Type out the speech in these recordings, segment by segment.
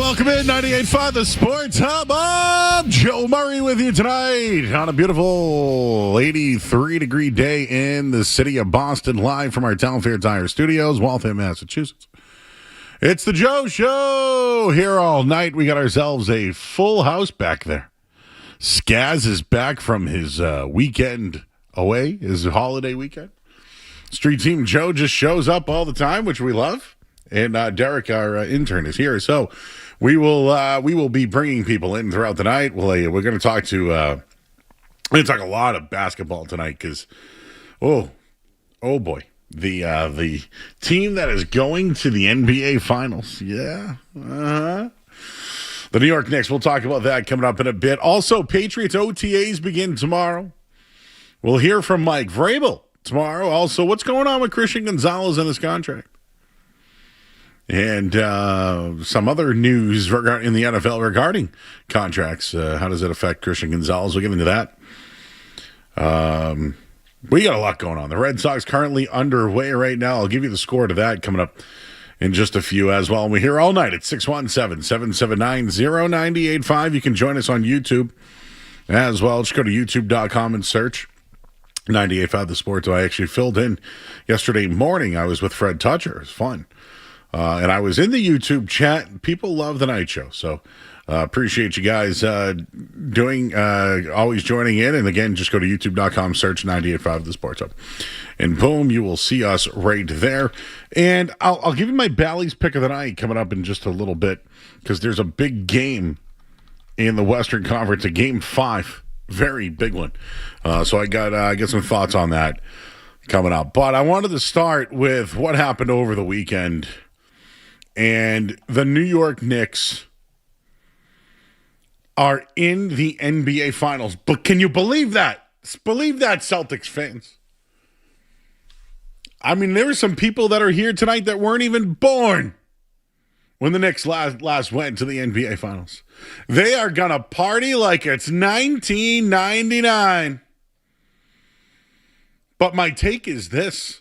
welcome in 98.5 The Sports Hub. I'm Joe Murray with you tonight on a beautiful 83-degree day in the city of Boston, live from our Town Fair Tire Studios, Waltham, Massachusetts. It's the Joe Show here all night. We got ourselves a full house back there. Skaz is back from his weekend away, his holiday weekend. Street Team Joe just shows up all the time, which we love. And Derek, our intern, is here. So we will be bringing people in throughout the night. We're going to talk we're going to talk a lot of basketball tonight because, oh boy, the team that is going to the NBA Finals. Yeah. The New York Knicks. We'll talk about that coming up in a bit. Also, Patriots OTAs begin tomorrow. We'll hear from Mike Vrabel tomorrow. Also, what's going on with Christian Gonzalez and his contract? And some other news in the NFL regarding contracts. How does it affect Christian Gonzalez? We'll get into that. We got a lot going on. The Red Sox currently underway right now. I'll give you the score to that coming up in just a few as well. And we're here all night at 617-779-0985. You can join us on YouTube as well. Just go to youtube.com and search 98.5 The Sports. I actually filled in yesterday morning. I was with Fred Toucher. It was fun. And I was in the YouTube chat. People love the night show. So appreciate you guys always joining in. And again, just go to youtube.com, search 98.5 The Sports Hub. And boom, you will see us right there. And I'll give you my Bally's pick of the night coming up in just a little bit because there's a big game in the Western Conference, a game 5. Very big one. So I got some thoughts on that coming up. But I wanted to start with what happened over the weekend. And the New York Knicks are in the NBA Finals. But can you believe that? Believe that, Celtics fans. I mean, there were some people that are here tonight that weren't even born when the Knicks last went to the NBA Finals. They are going to party like it's 1999. But my take is this.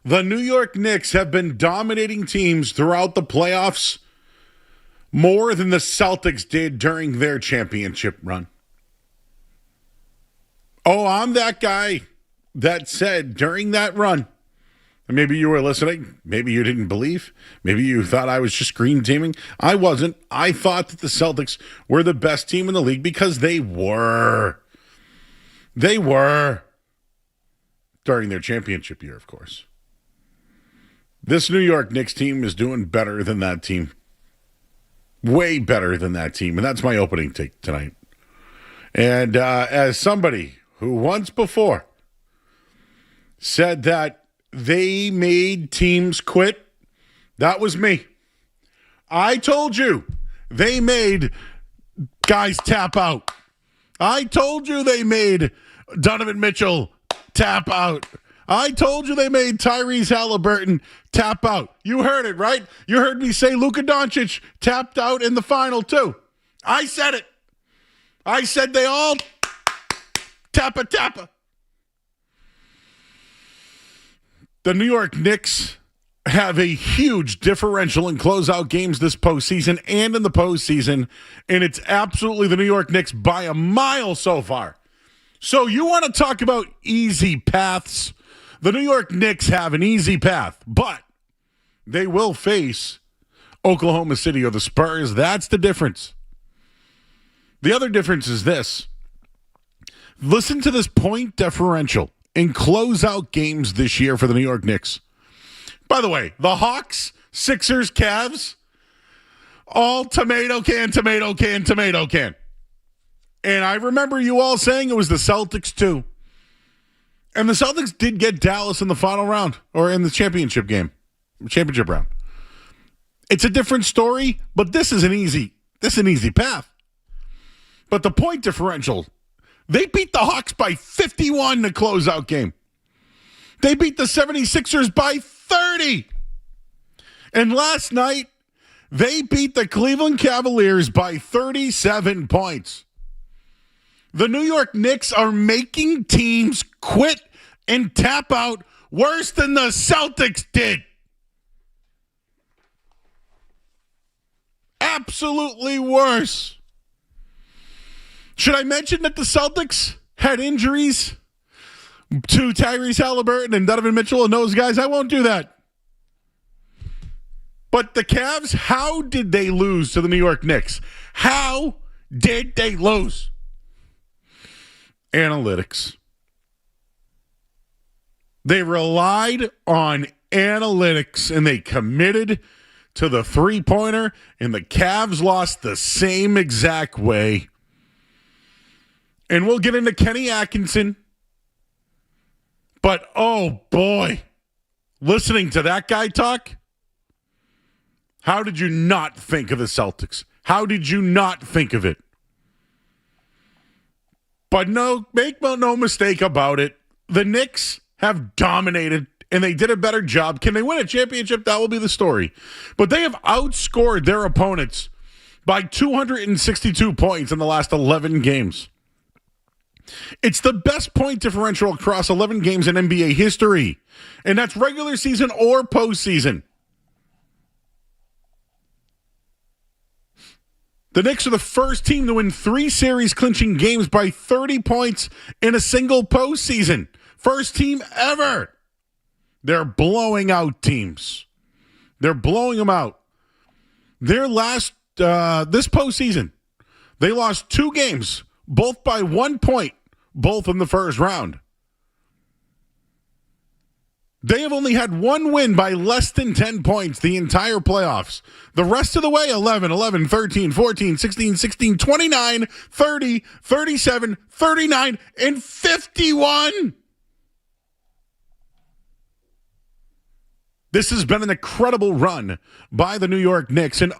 The New York Knicks have been dominating teams throughout the playoffs more than the Celtics did during their championship run. Oh, I'm that guy that said during that run, and maybe you were listening, maybe you didn't believe, maybe you thought I was just green teaming. I wasn't. I thought that the Celtics were the best team in the league because they were. They were. During their championship year, of course. This New York Knicks team is doing better than that team. Way better than that team. And that's my opening take tonight. And as somebody who once before said that they made teams quit, that was me. I told you they made guys tap out. I told you they made Donovan Mitchell tap out. I told you they made Tyrese Halliburton tap out. You heard it, right? You heard me say Luka Doncic tapped out in the final, too. I said it. I said they all tappa. The New York Knicks have a huge differential in closeout games this postseason and in the postseason, and it's absolutely the New York Knicks by a mile so far. So you want to talk about easy paths? The New York Knicks have an easy path, but they will face Oklahoma City or the Spurs. That's the difference. The other difference is this. Listen to this point differential in closeout games this year for the New York Knicks. By the way, the Hawks, Sixers, Cavs, all tomato can. And I remember you all saying it was the Celtics too. And the Celtics did get Dallas in the final round or in the championship round. It's a different story, but this is an easy path. But the point differential, they beat the Hawks by 51 to close out game. They beat the 76ers by 30. And last night, they beat the Cleveland Cavaliers by 37 points. The New York Knicks are making teams quit and tap out worse than the Celtics did. absolutely worse. Should I mention that the Celtics had injuries to Tyrese Halliburton and Donovan Mitchell and those guys? I won't do that. But the Cavs, how did they lose to the New York Knicks? How did they lose? Analytics. They relied on analytics and they committed to the three-pointer, and the Cavs lost the same exact way. And we'll get into Kenny Atkinson. But, oh boy, listening to that guy talk, how did you not think of the Celtics? How did you not think of it? But no, make no mistake about it. The Knicks have dominated, and they did a better job. Can they win a championship? That will be the story. But they have outscored their opponents by 262 points in the last 11 games. It's the best point differential across 11 games in NBA history, and that's regular season or postseason. The Knicks are the first team to win 3 series clinching games by 30 points in a single postseason. First team ever. They're blowing out teams. They're blowing them out. Their last, this postseason, they lost 2 games, both by 1 point, both in the first round. They have only had 1 win by less than 10 points the entire playoffs. The rest of the way, 11, 11, 13, 14, 16, 16, 29, 30, 37, 39, and 51. This has been an incredible run by the New York Knicks. And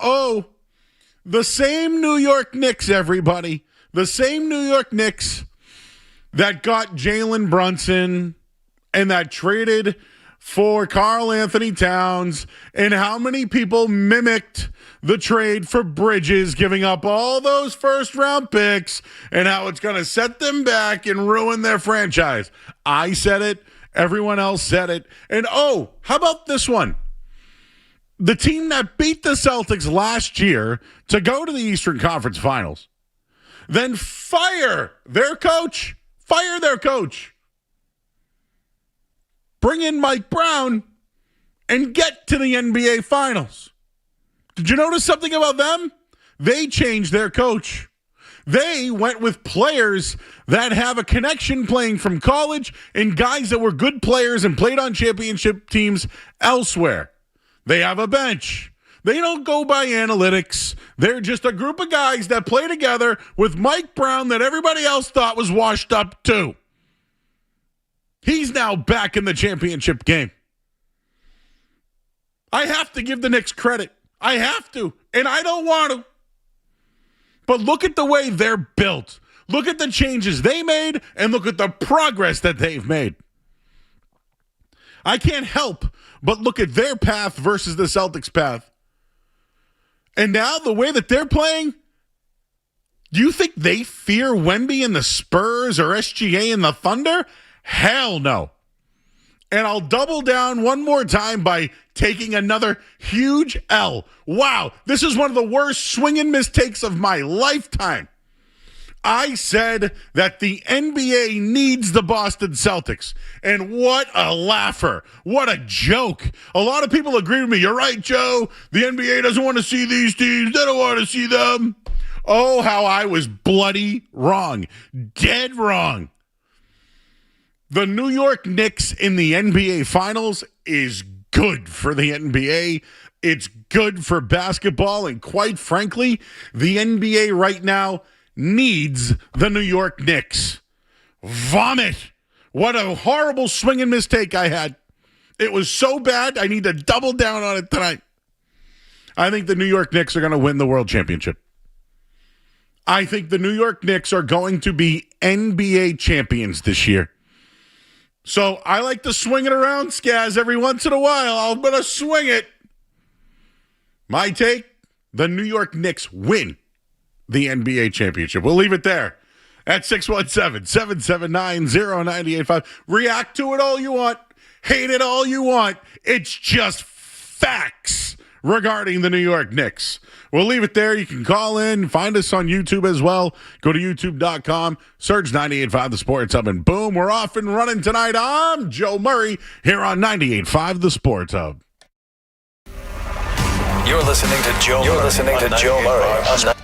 the same New York Knicks, everybody. The same New York Knicks that got Jalen Brunson and that traded for Karl Anthony Towns, and how many people mimicked the trade for Bridges, giving up all those first-round picks, and how it's going to set them back and ruin their franchise. I said it. Everyone else said it. And how about this one? The team that beat the Celtics last year to go to the Eastern Conference Finals, then fire their coach. Bring in Mike Brown and get to the NBA Finals. Did you notice something about them? They changed their coach. They went with players that have a connection playing from college and guys that were good players and played on championship teams elsewhere. They have a bench. They don't go by analytics. They're just a group of guys that play together with Mike Brown that everybody else thought was washed up too. He's now back in the championship game. I have to give the Knicks credit. I have to, and I don't want to. But look at the way they're built. Look at the changes they made, and look at the progress that they've made. I can't help but look at their path versus the Celtics' path. And now the way that they're playing, do you think they fear Wemby and the Spurs or SGA and the Thunder? Hell no. And I'll double down one more time by taking another huge L. Wow, this is one of the worst swing and miss takes of my lifetime. I said that the NBA needs the Boston Celtics. And what a laugher. What a joke. A lot of people agree with me. You're right, Joe. The NBA doesn't want to see these teams. They don't want to see them. Oh, how I was bloody wrong. Dead wrong. The New York Knicks in the NBA Finals is good for the NBA. It's good for basketball. And quite frankly, the NBA right now needs the New York Knicks. Vomit. What a horrible swing and mistake I had. It was so bad, I need to double down on it tonight. I think the New York Knicks are going to win the world championship. I think the New York Knicks are going to be NBA champions this year. So I like to swing it around, Skaz, every once in a while. I'm going to swing it. My take, the New York Knicks win the NBA championship. We'll leave it there at 617-779-0985. React to it all you want. Hate it all you want. It's just facts regarding the New York Knicks. We'll leave it there. You can call in, find us on YouTube as well. Go to youtube.com, search 98.5 The Sports Hub, and boom, we're off and running tonight. I'm Joe Murray here on 98.5 The Sports Hub. You're listening to Joe Murray.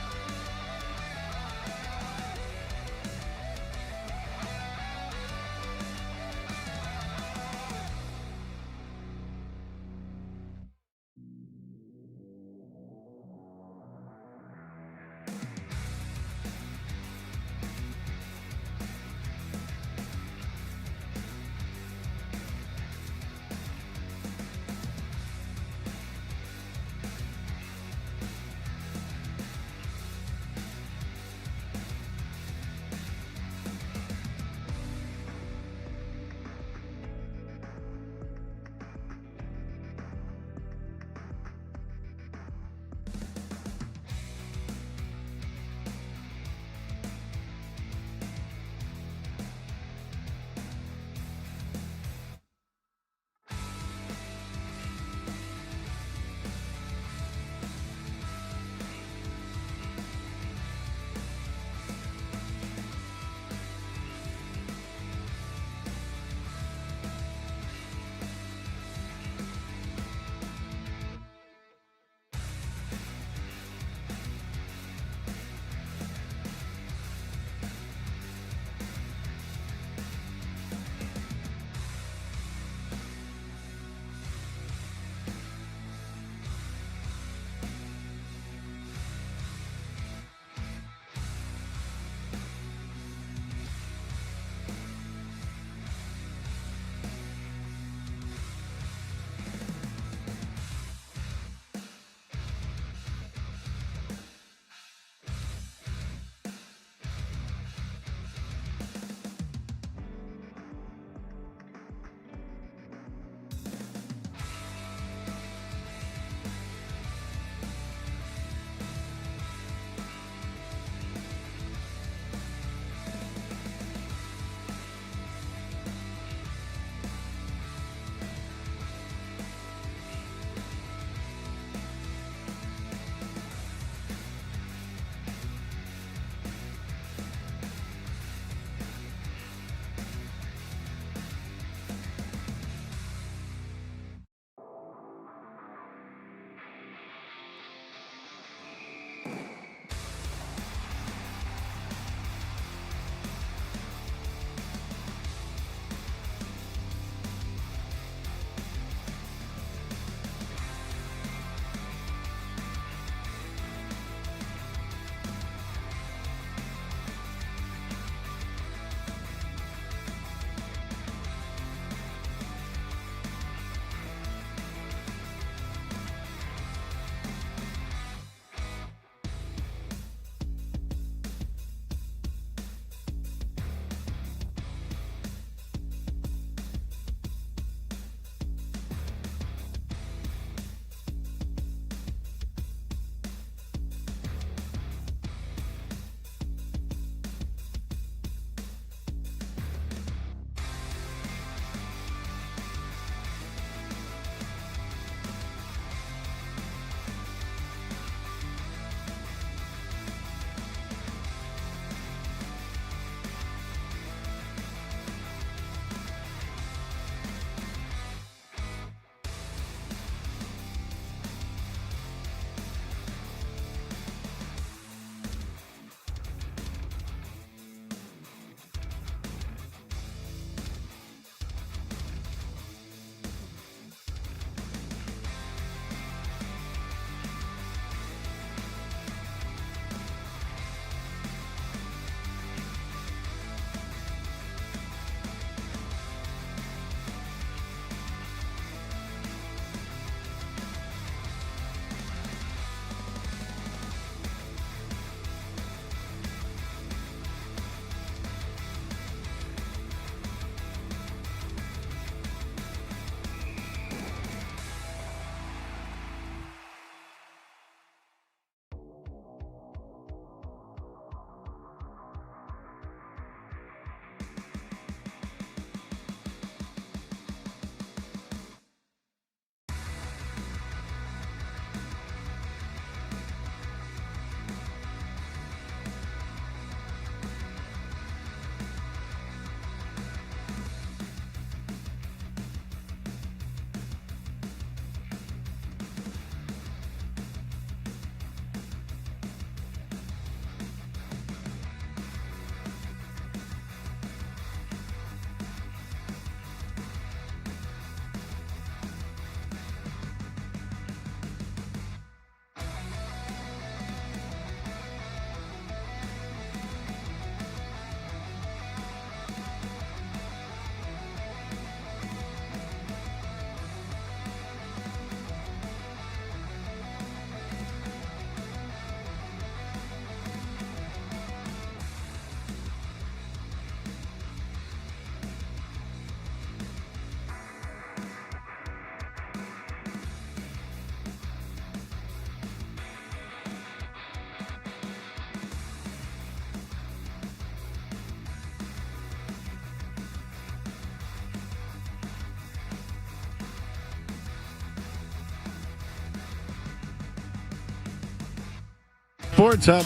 Sports Hub.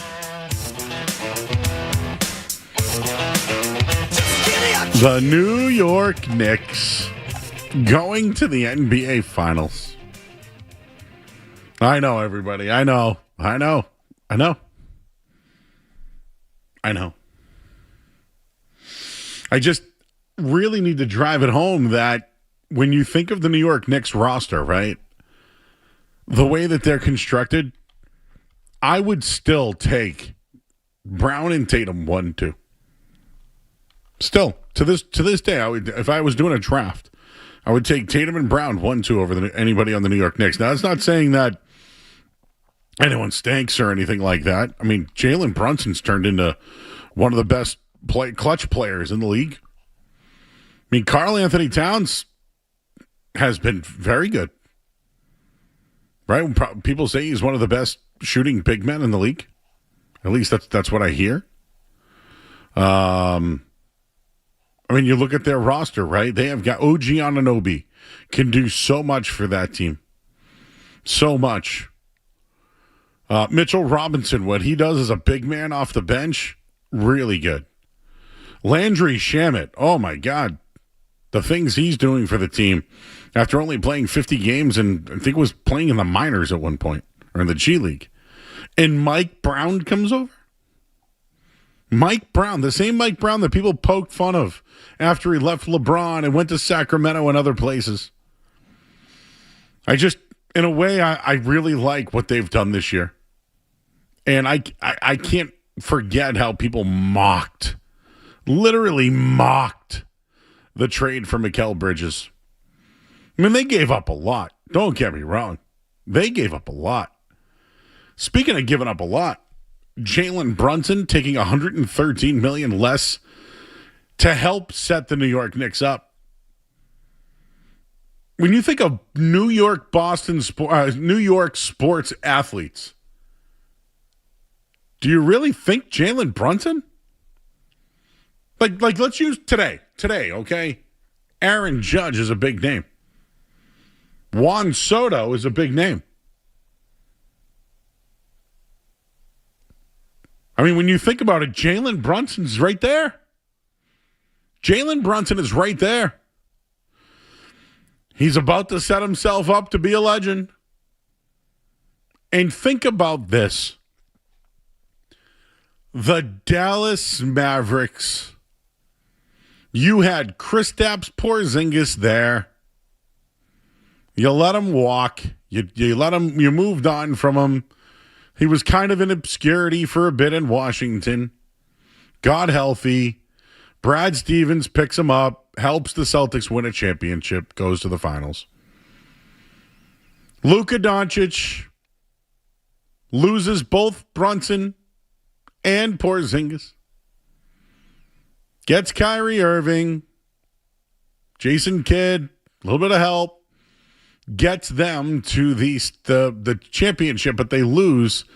The New York Knicks going to the NBA Finals. I know, everybody. I know. I just really need to drive it home that when you think of the New York Knicks roster, right, the way that they're constructed, I would still take Brown and Tatum 1-2. Still, to this day, I would, if I was doing a draft, I would take Tatum and Brown 1-2 over anybody on the New York Knicks. Now, that's not saying that anyone stinks or anything like that. I mean, Jalen Brunson's turned into one of the best clutch players in the league. I mean, Karl Anthony Towns has been very good. Right? People say he's one of the best shooting big men in the league. At least that's what I hear. I mean, you look at their roster, right? They have got OG Anunoby, can do so much for that team. So much. Mitchell Robinson, what he does as a big man off the bench, really good. Landry Shamet, oh my God. The things he's doing for the team after only playing 50 games and I think was playing in the minors at one point, or in the G League. And Mike Brown comes over. Mike Brown, the same Mike Brown that people poked fun of after he left LeBron and went to Sacramento and other places. I just, in a way, I really like what they've done this year. And I can't forget how people literally mocked the trade for Mikal Bridges. I mean, they gave up a lot. Don't get me wrong. They gave up a lot. Speaking of giving up a lot, Jalen Brunson taking $113 million less to help set the New York Knicks up. When you think of New York sports athletes, do you really think Jalen Brunson? Like let's use today, okay? Aaron Judge is a big name. Juan Soto is a big name. I mean, when you think about it, Jalen Brunson's right there. Jalen Brunson is right there. He's about to set himself up to be a legend. And think about this. The Dallas Mavericks. You had Kristaps Porzingis there. You let him walk. You let him. You moved on from him. He was kind of in obscurity for a bit in Washington. Got healthy. Brad Stevens picks him up, helps the Celtics win a championship, goes to the finals. Luka Doncic loses both Brunson and Porzingis. Gets Kyrie Irving, Jason Kidd, a little bit of help, gets them to the championship, but they lose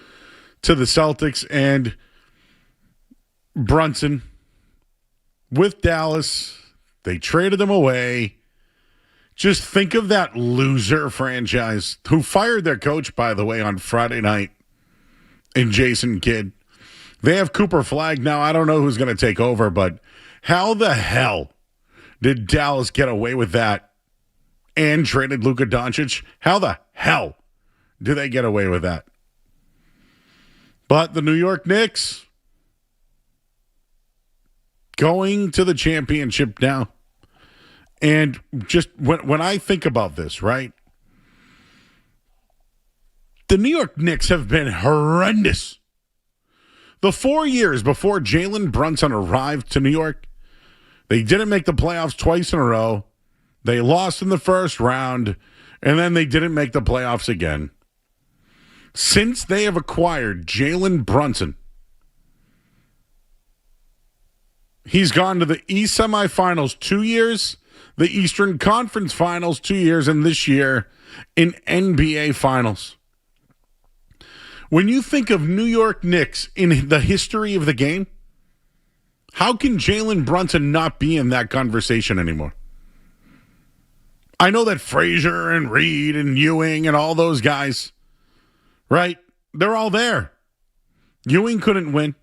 to the Celtics and Brunson with Dallas. They traded them away. Just think of that loser franchise who fired their coach, by the way, on Friday night in Jason Kidd. They have Cooper Flagg now. I don't know who's going to take over, but how the hell did Dallas get away with that and traded Luka Doncic? How the hell do they get away with that? But the New York Knicks going to the championship now. And just when I think about this, right? The New York Knicks have been horrendous. The 4 years before Jalen Brunson arrived to New York, they didn't make the playoffs twice in a row. They lost in the first round, and then they didn't make the playoffs again. Since they have acquired Jalen Brunson, he's gone to the East semifinals 2 years, the Eastern Conference Finals 2 years, and this year in NBA Finals. When you think of New York Knicks in the history of the game, how can Jalen Brunson not be in that conversation anymore? I know that Frazier and Reed and Ewing and all those guys, right? They're all there. Ewing couldn't win.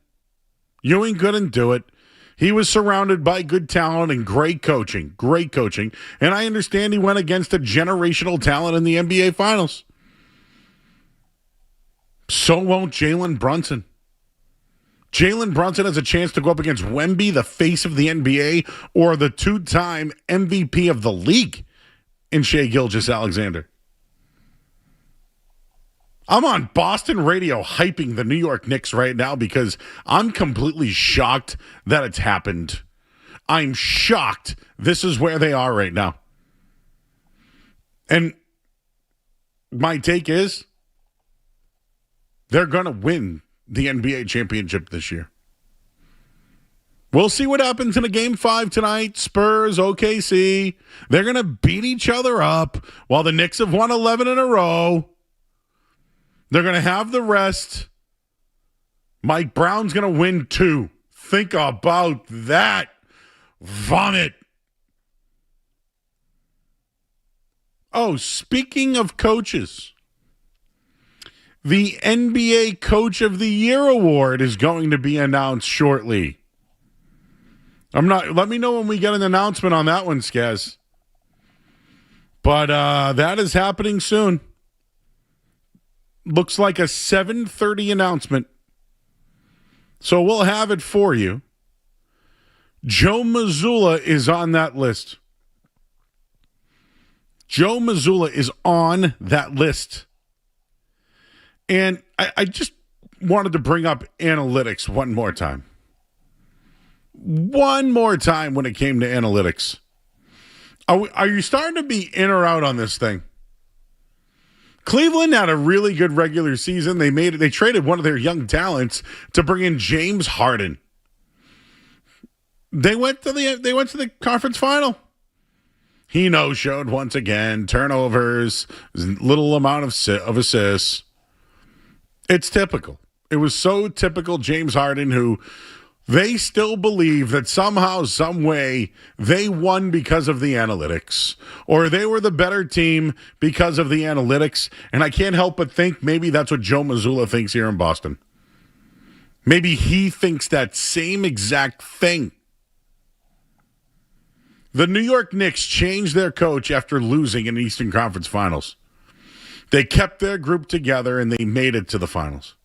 Ewing couldn't do it. He was surrounded by good talent and great coaching. Great coaching. And I understand he went against a generational talent in the NBA Finals. So won't Jalen Brunson. Jalen Brunson has a chance to go up against Wemby, the face of the NBA, or the two-time MVP of the league in Shai Gilgeous-Alexander. I'm on Boston radio hyping the New York Knicks right now because I'm completely shocked that it's happened. I'm shocked this is where they are right now. And my take is they're going to win the NBA championship this year. We'll see what happens in a game 5 tonight. Spurs, OKC. They're going to beat each other up while the Knicks have won 11 in a row. They're going to have the rest. Mike Brown's going to win 2. Think about that. Vomit. Oh, speaking of coaches, the NBA Coach of the Year award is going to be announced shortly. Let me know when we get an announcement on that one, Skaz. But that is happening soon. Looks like a 7:30 announcement. So we'll have it for you. Joe Mazzulla is on that list. Joe Mazzulla is on that list. And I just wanted to bring up analytics one more time. One more time when it came to analytics. Are you starting to be in or out on this thing? Cleveland had a really good regular season. They traded one of their young talents to bring in James Harden. They went to the conference final. He no-showed once again. Turnovers, little amount of assists. It's typical. It was so typical James Harden, who they still believe that somehow, some way, they won because of the analytics, or they were the better team because of the analytics. And I can't help but think maybe that's what Joe Mazzulla thinks here in Boston. Maybe he thinks that same exact thing. The New York Knicks changed their coach after losing in the Eastern Conference Finals. They kept their group together and they made it to the finals.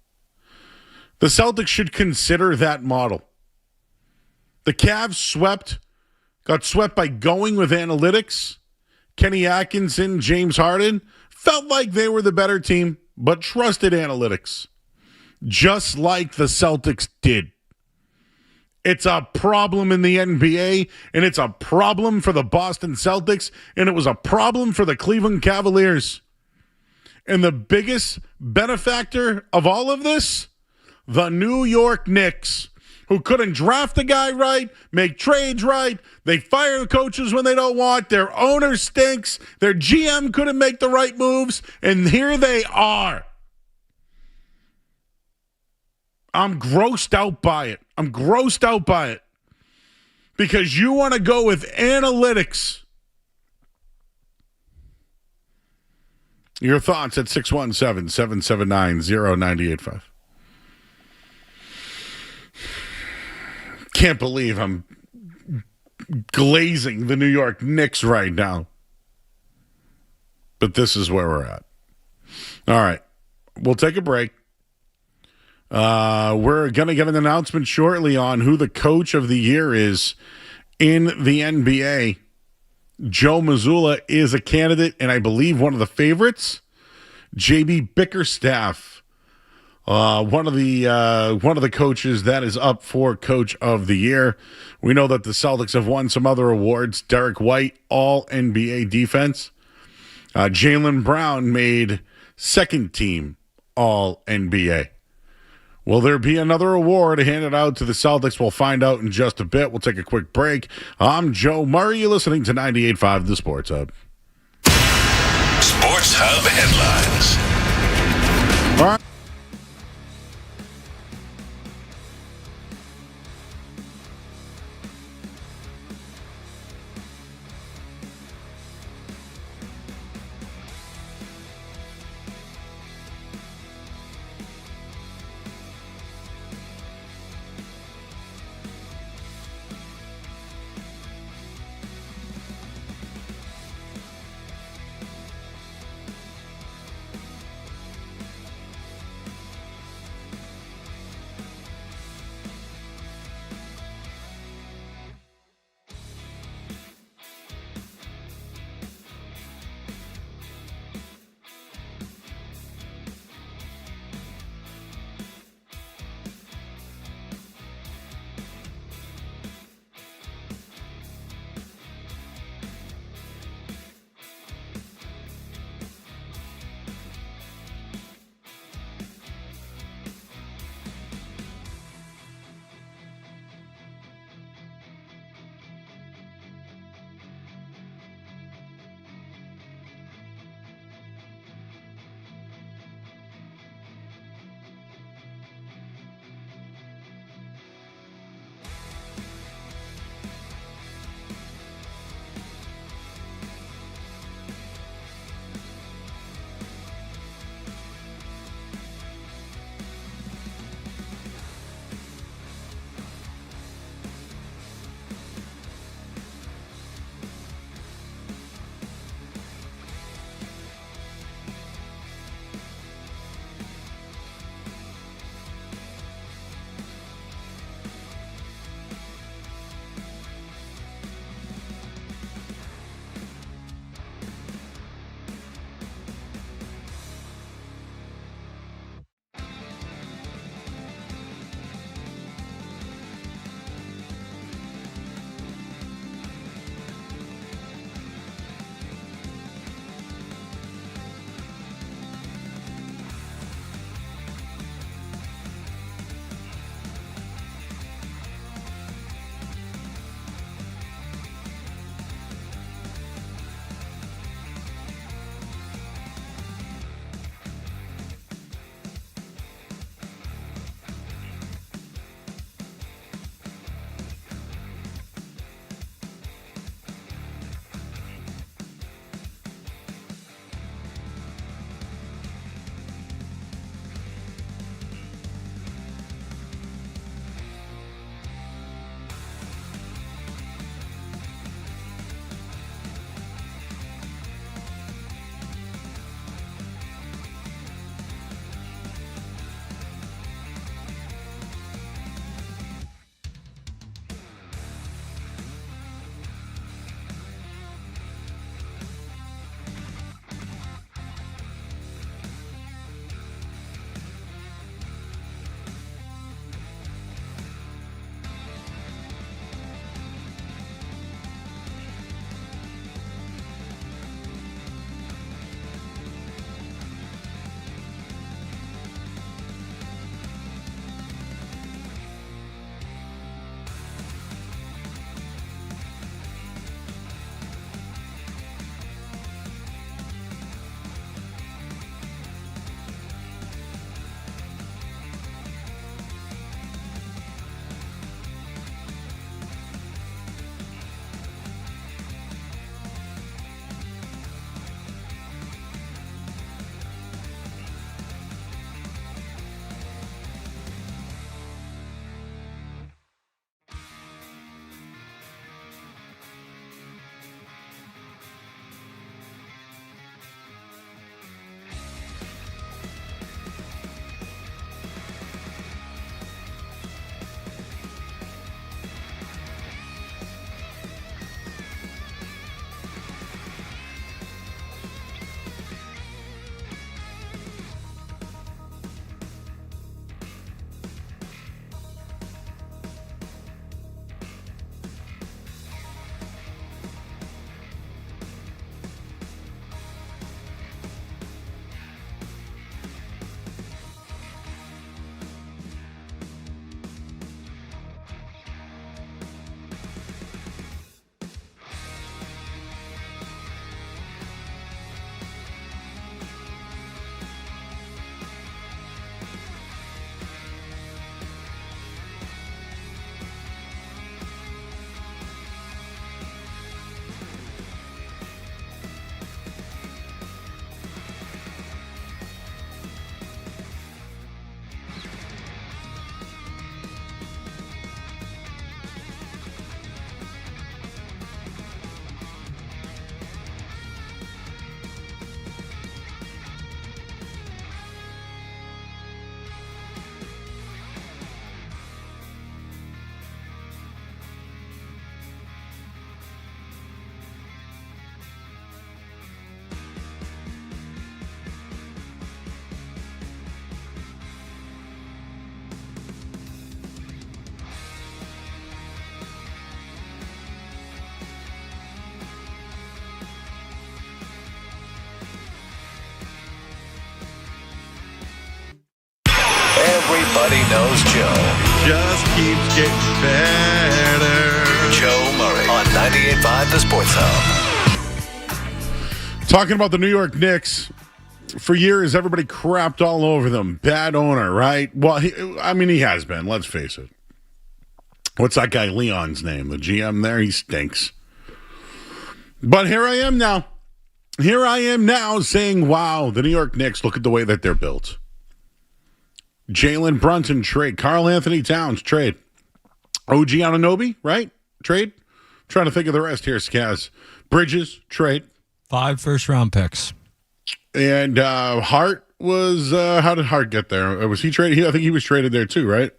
The Celtics should consider that model. The Cavs got swept by going with analytics. Kenny Atkinson, James Harden felt like they were the better team, but trusted analytics. Just like the Celtics did. It's a problem in the NBA, and it's a problem for the Boston Celtics, and it was a problem for the Cleveland Cavaliers. And the biggest benefactor of all of this, the New York Knicks, who couldn't draft the guy right, make trades right. They fire the coaches when they don't want. Their owner stinks. Their GM couldn't make the right moves. And here they are. I'm grossed out by it. Because you want to go with analytics. Your thoughts at 617-779-0985. Can't believe I'm glazing the New York Knicks right now. But this is where we're at. All right. We'll take a break. We're going to get an announcement shortly on who the coach of the year is in the NBA. Joe Mazzulla is a candidate, and I believe one of the favorites. JB Bickerstaff, one of the coaches that is up for coach of the year. We know that the Celtics have won some other awards. Derek White, all NBA defense. Jaylen Brown made second team all NBA. Will there be another award handed out to the Celtics? We'll find out in just a bit. We'll take a quick break. I'm Joe Murray. You're listening to 98.5 The Sports Hub. Sports Hub headlines. All right. Everybody knows Joe. Just keeps getting better. Joe Murray on 98.5 The Sports Hub. Talking about the New York Knicks. For years, everybody crapped all over them. Bad owner, right? Well, he has been. Let's face it. What's that guy Leon's name? The GM there? He stinks. But here I am now. Here I am now saying, wow, the New York Knicks, look at the way that they're built. Jalen Brunson, trade. Karl Anthony Towns, trade. OG Anunoby, right? Trade. Trying to think of the rest here, Skaz. Bridges, trade. 5 first-round picks. And Hart was, how did Hart get there? Was he traded? I think he was traded there too, right?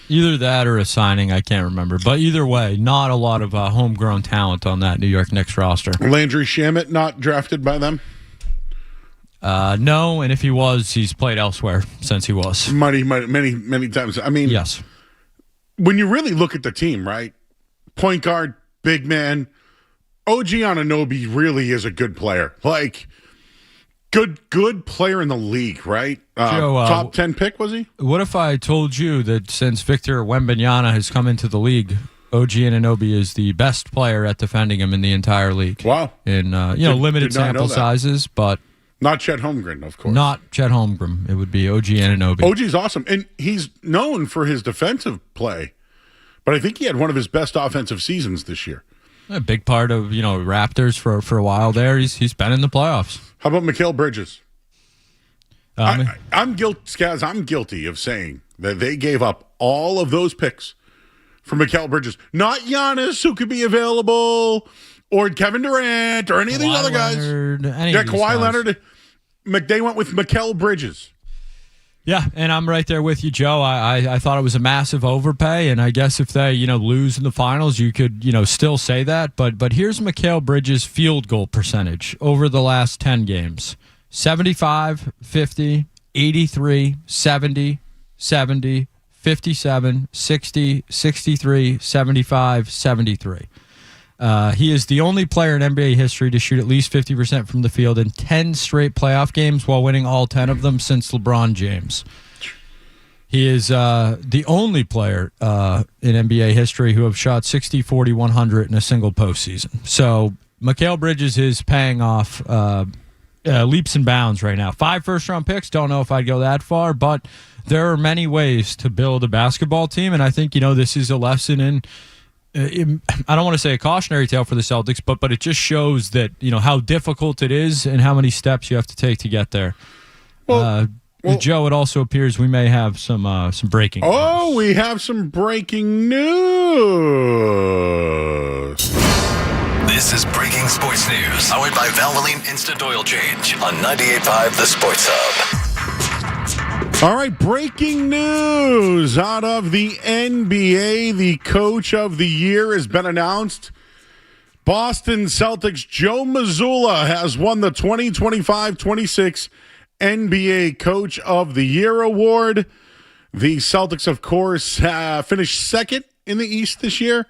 Either that or a signing, I can't remember. But either way, not a lot of homegrown talent on that New York Knicks roster. Landry Shamet not drafted by them? No, and if he was, he's played elsewhere since he was. Many times. I mean, yes. When you really look at the team, right? Point guard, big man, OG Anunoby really is a good player. Like, good player in the league, right? Joe, top 10 pick, was he? What if I told you that since Victor Wembanyama has come into the league, OG Anunoby is the best player at defending him in the entire league? Wow. In limited sample sizes, but not Chet Holmgren, of course. Not Chet Holmgren. It would be OG Anunoby. OG's awesome, and he's known for his defensive play, but I think he had one of his best offensive seasons this year. A big part of Raptors for a while there. He's been in the playoffs. How about Mikal Bridges? I'm guilty of saying that they gave up all of those picks for Mikal Bridges. Not Giannis, who could be available, or Kevin Durant, or any of these other guys. Kawhi Leonard. They went with Mikal Bridges. Yeah, and I'm right there with you, Joe. I thought it was a massive overpay, and I guess if they lose in the finals, you could still say that. But here's Mikal Bridges' field goal percentage over the last 10 games: 75, 50, 83, 70, 70, 57, 60, 63, 75, 73. He is the only player in NBA history to shoot at least 50% from the field in 10 straight playoff games while winning all 10 of them since LeBron James. He is the only player in NBA history who have shot 60, 40, 100 in a single postseason. So Mikal Bridges is paying off leaps and bounds right now. 5 first-round picks, don't know if I'd go that far, but there are many ways to build a basketball team, and I think this is a lesson in I don't want to say a cautionary tale for the Celtics, but it just shows that how difficult it is and how many steps you have to take to get there. Well, Joe, it also appears we may have some breaking news. Oh, we have some breaking news. This is Breaking Sports News, powered by Valvoline Instant Oil Change on 98.5 The Sports Hub. All right, breaking news out of the NBA. The coach of the year has been announced. Boston Celtics Joe Mazzulla has won the 2025-26 NBA Coach of the Year award. The Celtics, of course, finished second in the East this year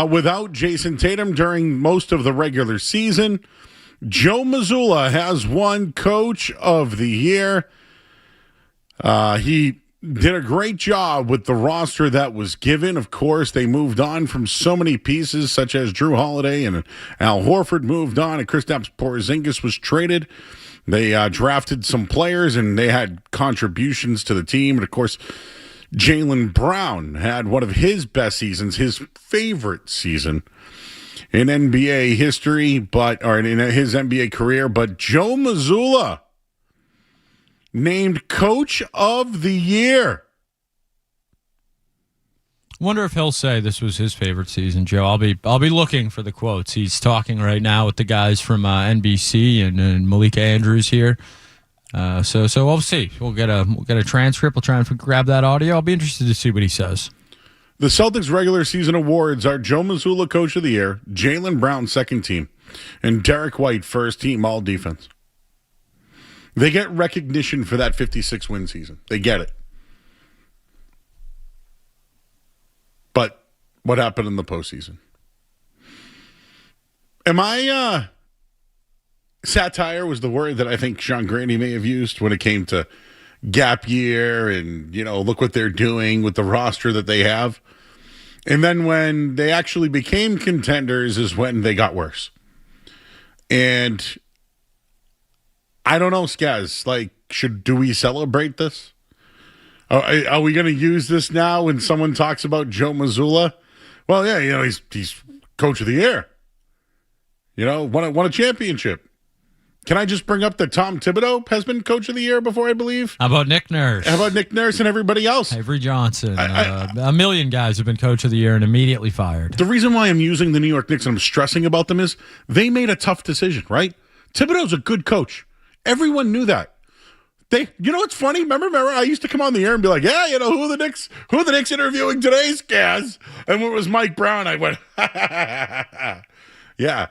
without Jason Tatum during most of the regular season. Joe Mazzulla has won Coach of the Year. He did a great job with the roster that was given. Of course, they moved on from so many pieces, such as Drew Holiday and Al Horford moved on, and Kristaps Porzingis was traded. They drafted some players, and they had contributions to the team. And, of course, Jaylen Brown had one of his best seasons, his favorite season in NBA history, or in his NBA career. But Joe Mazzulla named Coach of the Year. Wonder if he'll say this was his favorite season, Joe. I'll be looking for the quotes. He's talking right now with the guys from NBC and Malika Andrews here. So we'll see. We'll get a transcript. We'll try and grab that audio. I'll be interested to see what he says. The Celtics regular season awards are Joe Mazzulla Coach of the Year, Jaylen Brown second team, and Derek White first team all defense. They get recognition for that 56-win season. They get it. But what happened in the postseason? Satire was the word that I think Sean Grady may have used when it came to gap year and, look what they're doing with the roster that they have. And then when they actually became contenders is when they got worse. And I don't know, Skaz, do we celebrate this? Are we going to use this now when someone talks about Joe Mazzulla? Well, yeah, he's coach of the year. Won a championship. Can I just bring up that Tom Thibodeau has been coach of the year before, I believe? How about Nick Nurse? How about Nick Nurse and everybody else? Avery Johnson. A million guys have been coach of the year and immediately fired. The reason why I'm using the New York Knicks and I'm stressing about them is they made a tough decision, right? Thibodeau's a good coach. Everyone knew that. What's funny? Remember, I used to come on the air and be like, yeah, who are the Knicks interviewing today, Skaz? And when it was Mike Brown, I went, yeah,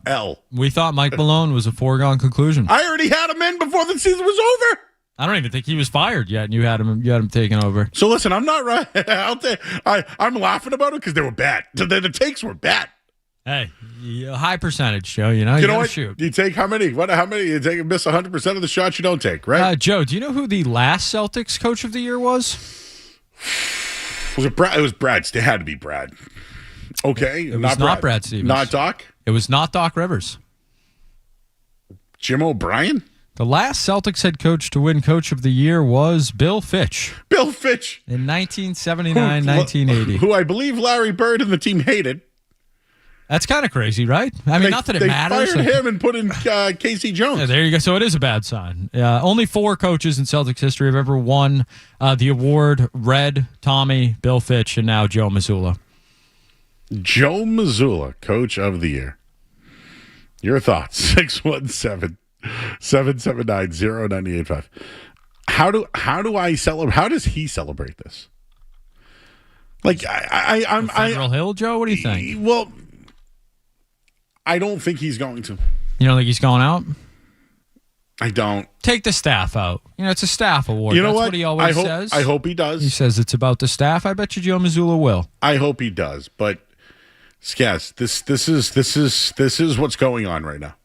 L. We thought Mike Malone was a foregone conclusion. I already had him in before the season was over. I don't even think he was fired yet, and you had him taken over. So listen, I'm not right. I'm laughing about it because they were bad. The takes were bad. Hey, high percentage, Joe. You know what? Shoot. You take how many? How many? You miss 100% of the shots you don't take, right? Joe, do you know who the last Celtics coach of the year was? Was it Brad? It was Brad. It had to be Brad. Okay, it was not Brad Stevens. Not Doc. It was not Doc Rivers. Jim O'Brien. The last Celtics head coach to win Coach of the Year was Bill Fitch. Bill Fitch in 1979-1980, who I believe Larry Bird and the team hated. That's kind of crazy, right? I mean, not that it matters. They fired him and put in Casey Jones. Yeah, there you go. So it is a bad sign. Only 4 coaches in Celtics history have ever won the award. Red, Tommy, Bill Fitch, and now Joe Mazzulla. Joe Mazzulla, Coach of the Year. Your thoughts? 617-779-0985. How do I celebrate? How does he celebrate this? I'm Federal Hill, Joe. What do you think? Well, I don't think he's going to. You don't think he's going out? I don't. Take the staff out. It's a staff award. That's what he always says. I hope he does. He says it's about the staff. I bet you Joe Mazzulla will. I hope he does. But Skaz, this is what's going on right now.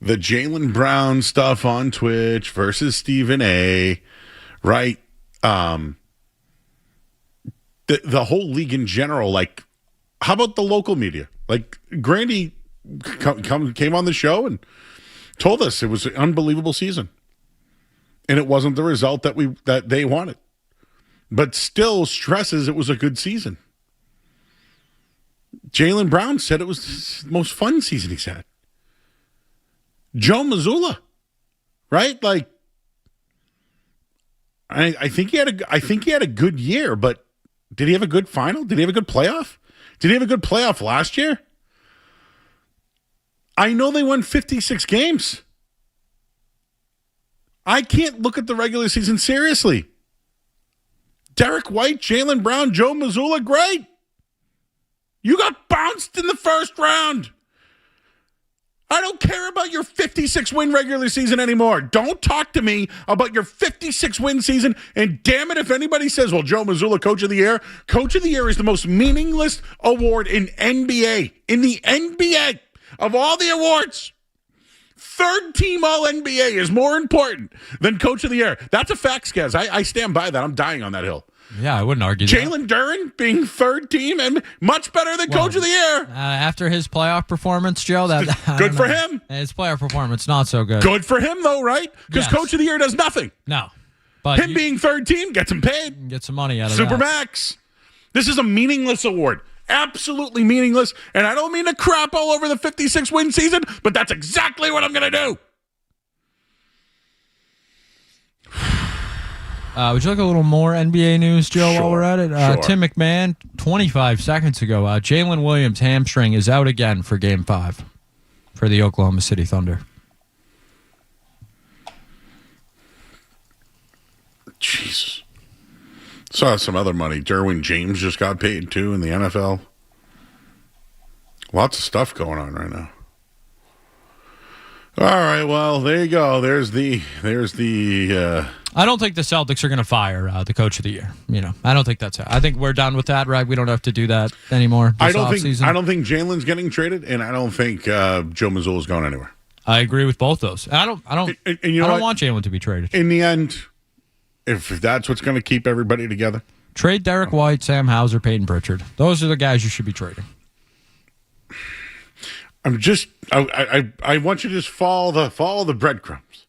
The Jaylen Brown stuff on Twitch versus Stephen A. Right? The whole league in general. How about the local media? Grandy came on the show and told us it was an unbelievable season, and it wasn't the result that they wanted, but still stresses it was a good season. Jaylen Brown said it was the most fun season he's had. Joe Mazzulla, right? I think he had a good year, but did he have a good final? Did he have a good playoff? Did he have a good playoff last year? I know they won 56 games. I can't look at the regular season seriously. Derek White, Jaylen Brown, Joe Mazzulla, great. You got bounced in the first round. I don't care about your 56-win regular season anymore. Don't talk to me about your 56-win season. And damn it, if anybody says, well, Joe Mazzulla, Coach of the Year. Coach of the Year is the most meaningless award in NBA. In the NBA, of all the awards, third-team All-NBA is more important than Coach of the Year. That's a fact, Skaz. I stand by that. I'm dying on that hill. Yeah, I wouldn't argue that. Jalen Duren being third team and much better than Coach of the Year. After his playoff performance, Joe, good for him. His playoff performance, not so good. Good for him, though, right? Because Coach of the Year does nothing. No. But him being third team gets him paid. Get some money out of that. Supermax. This is a meaningless award. Absolutely meaningless. And I don't mean to crap all over the 56-win season, but that's exactly what I'm going to do. Would you like a little more NBA news, Joe, while we're at it? Sure. Tim McMahon, 25 seconds ago, Jalen Williams' hamstring is out again for Game 5 for the Oklahoma City Thunder. Jesus. Saw some other money. Derwin James just got paid, too, in the NFL. Lots of stuff going on right now. All right, well, there you go. There's the I don't think the Celtics are going to fire the Coach of the Year. I don't think that's it. I think we're done with that, right? We don't have to do that anymore. I don't think Jalen's getting traded, and I don't think Joe Mazzulla's going anywhere. I agree with both those. I don't want Jalen to be traded. In the end, if that's what's going to keep everybody together. Trade Derek White, Sam Hauser, Peyton Pritchard. Those are the guys you should be trading. I want you to just follow the breadcrumbs.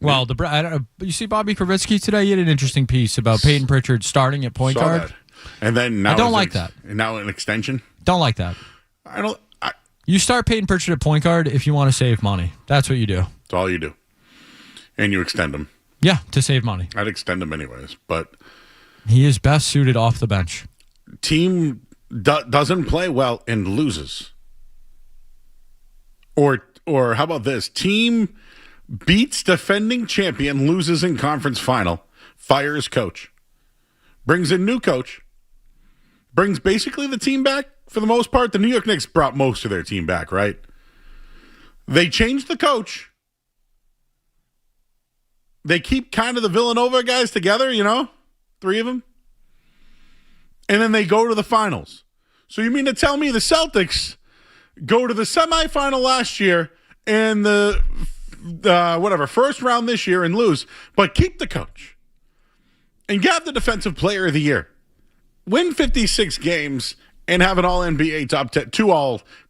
Well, you see Bobby Kravitsky today. He had an interesting piece about Peyton Pritchard starting at point guard. That. And then now I don't like that. And now an extension. Don't like that. You start Peyton Pritchard at point guard if you want to save money. That's what you do. That's all you do. And you extend him. Yeah, to save money. I'd extend him anyways, but he is best suited off the bench. Team doesn't play well and loses. Or how about this? Team beats defending champion, loses in conference final, fires coach, brings in new coach, brings basically the team back for the most part. The New York Knicks brought most of their team back, right? They changed the coach. They keep kind of the Villanova guys together, 3 of them. And then they go to the finals. So you mean to tell me the Celtics go to the semifinal last year and the first round this year and lose, but keep the coach and get the defensive player of the year, win 56 games and have an all NBA top 10,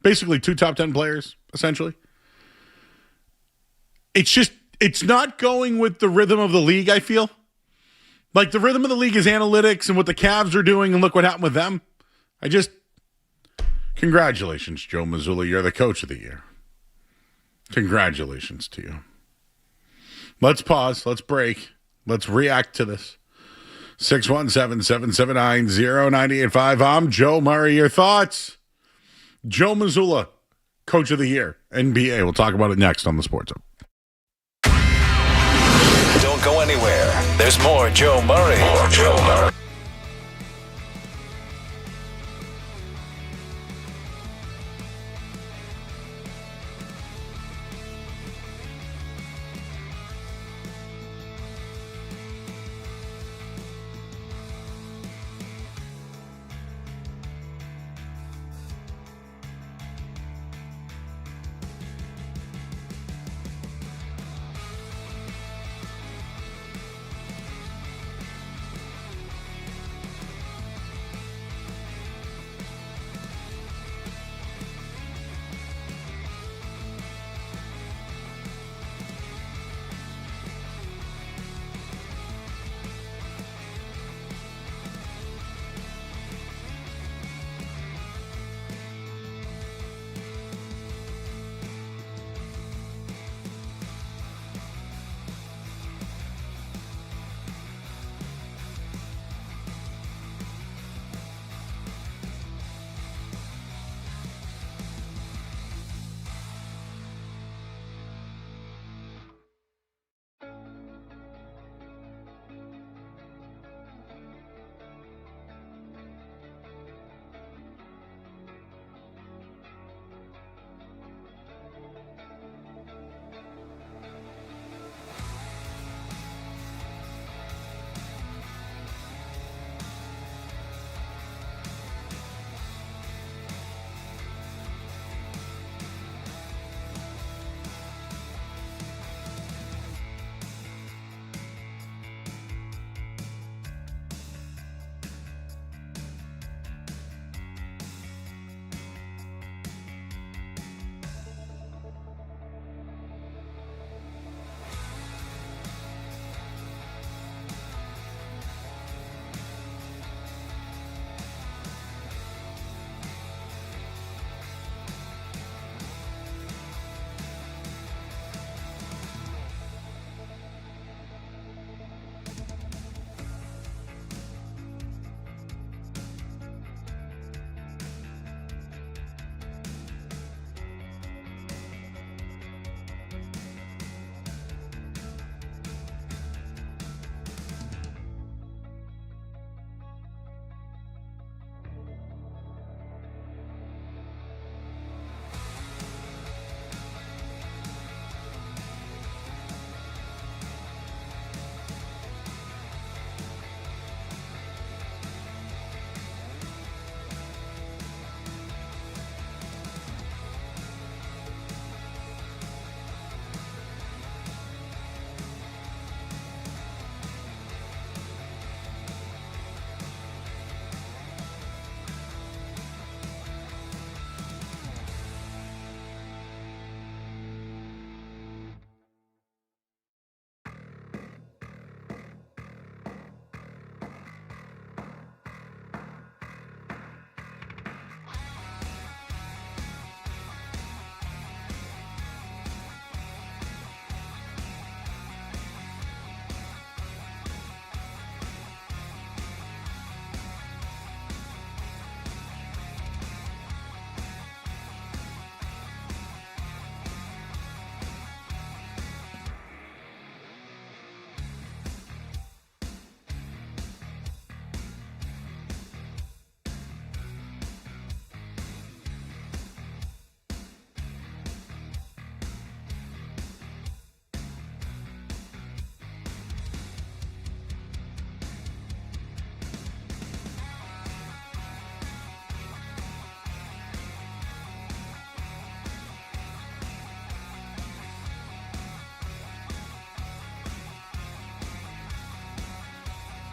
basically two top 10 players, essentially. It's not going with the rhythm of the league, I feel. Like the rhythm of the league is analytics and what the Cavs are doing, and look what happened with them. Congratulations, Joe Mazzulla. You're the coach of the year. Congratulations to you. Let's pause. Let's break. Let's react to this. 617-779-0985. I'm Joe Murray. Your thoughts? Joe Mazzulla, coach of the year, NBA. We'll talk about it next on the Sports Hub. Don't go anywhere. There's more Joe Murray. More Joe Murray.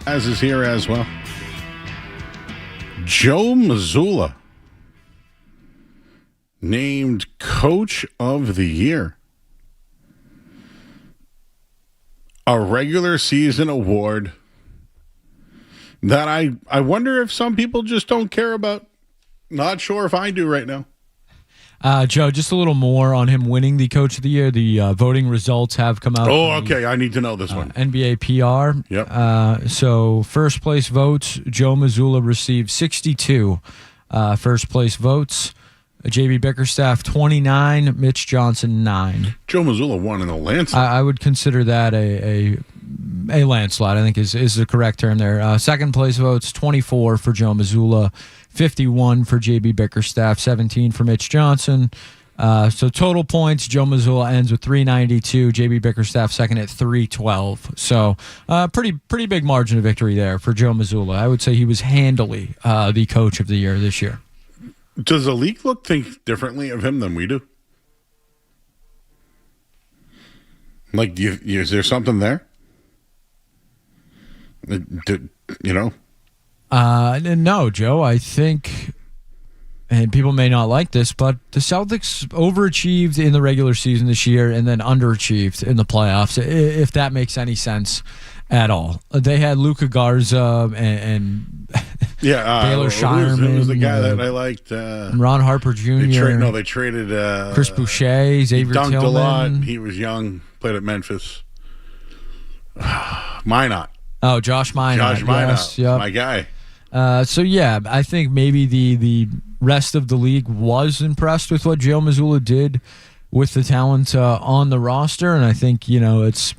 As is here as well. Joe Mazzulla named Coach of the Year. A regular season award that I wonder if some people just don't care about. Not sure if I do right now. Joe, just a little more on him winning the Coach of the Year. The voting results have come out. Oh, okay. I need to know this one. NBA PR. Yep. So first place votes, Joe Mazzulla received 62 first place votes. JB Bickerstaff 29, Mitch Johnson 9. Joe Mazzulla won in a landslide. I would consider that a landslide, I think is the correct term there. Second place votes, 24 for Joe Mazzulla, 51 for JB Bickerstaff, 17 for Mitch Johnson. So total points, Joe Mazzulla ends with 392, JB Bickerstaff second at 312. So pretty big margin of victory there for Joe Mazzulla. I would say he was handily the Coach of the Year this year. Does the league think differently of him than we do? Like, is there something there? You know? No, Joe. I think, and people may not like this, but the Celtics overachieved in the regular season this year and then underachieved in the playoffs, if that makes any sense at all. They had Luka Garza and Baylor Shireman. Who was the guy that I liked? Ron Harper Jr. They traded Chris Boucher, Xavier dunked Tillman. a lot. He was young, played at Memphis. Minot. Oh, Josh Minot. Josh Minot, yes, yep. my guy. So, yeah, I think maybe the rest of the league was impressed with what Joe Mazzulla did with the talent on the roster, and I think, it's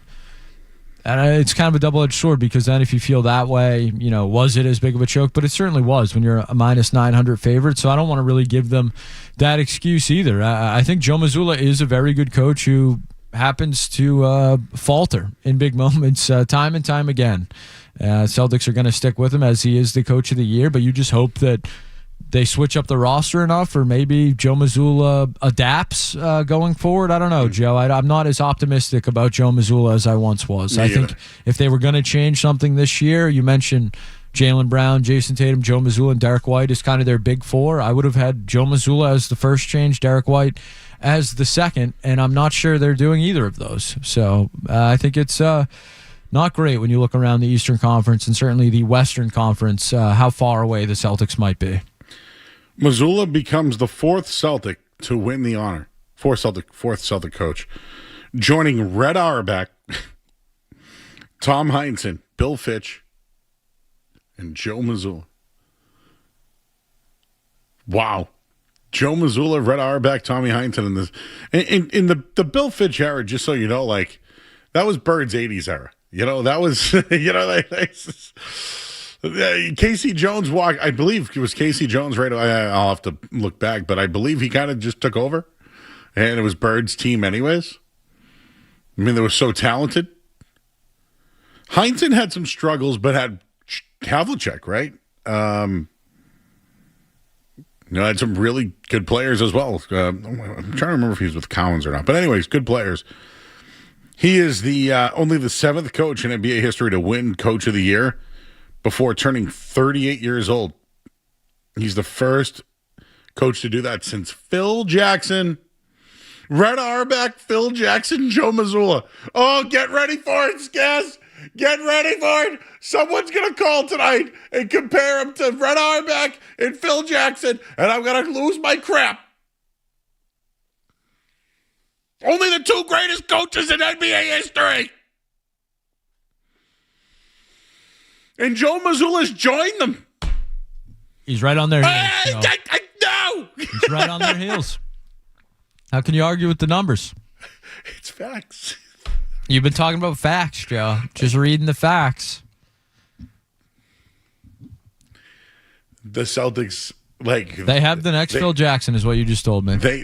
kind of a double-edged sword because then if you feel that way, was it as big of a choke? But it certainly was when you're a minus 900 favorite, so I don't want to really give them that excuse either. I think Joe Mazzulla is a very good coach who happens to falter in big moments time and time again. Celtics are going to stick with him as he is the Coach of the Year, but you just hope that they switch up the roster enough, or maybe Joe Mazzulla adapts going forward. I don't know, Joe. I'm not as optimistic about Joe Mazzulla as I once was. I think if they were going to change something this year, you mentioned Jaylen Brown, Jason Tatum, Joe Mazzulla, and Derek White is kind of their big four. I would have had Joe Mazzulla as the first change, Derek White as the second, and I'm not sure they're doing either of those. So I think it's not great when you look around the Eastern Conference and certainly the Western Conference, how far away the Celtics might be. Mazzulla becomes the fourth Celtic to win the honor. Fourth Celtic coach. Joining Red Auerbach, Tom Heinsohn, Bill Fitch, and Joe Mazzulla. Wow. Joe Mazzulla, Red Auerbach, Tommy Heinsohn in this. In the Bill Fitch era, just so you know, like, that was Bird's 80s era. That was, Casey Jones walked. I believe it was Casey Jones, right? I'll have to look back, but I believe he kind of just took over, and it was Bird's team anyways. I mean, they were so talented. Heinsohn had some struggles, but had Havlicek, right? Had some really good players as well. I'm trying to remember if he was with Collins or not, but anyways, good players. He is the only the seventh coach in NBA history to win Coach of the Year before turning 38 years old. He's the first coach to do that since Phil Jackson. Red Auerbach, Phil Jackson, Joe Mazzulla. Oh, get ready for it, Skaz. Get ready for it. Someone's going to call tonight and compare him to Red Auerbach and Phil Jackson, and I'm going to lose my crap. Only the two greatest coaches in NBA history. And Joe Mazzulla's joined them. He's right on their heels. No! He's right on their heels. How can you argue with the numbers? It's facts. You've been talking about facts, Joe. Just reading the facts. The Celtics, they have the next Phil Jackson, is what you just told me. They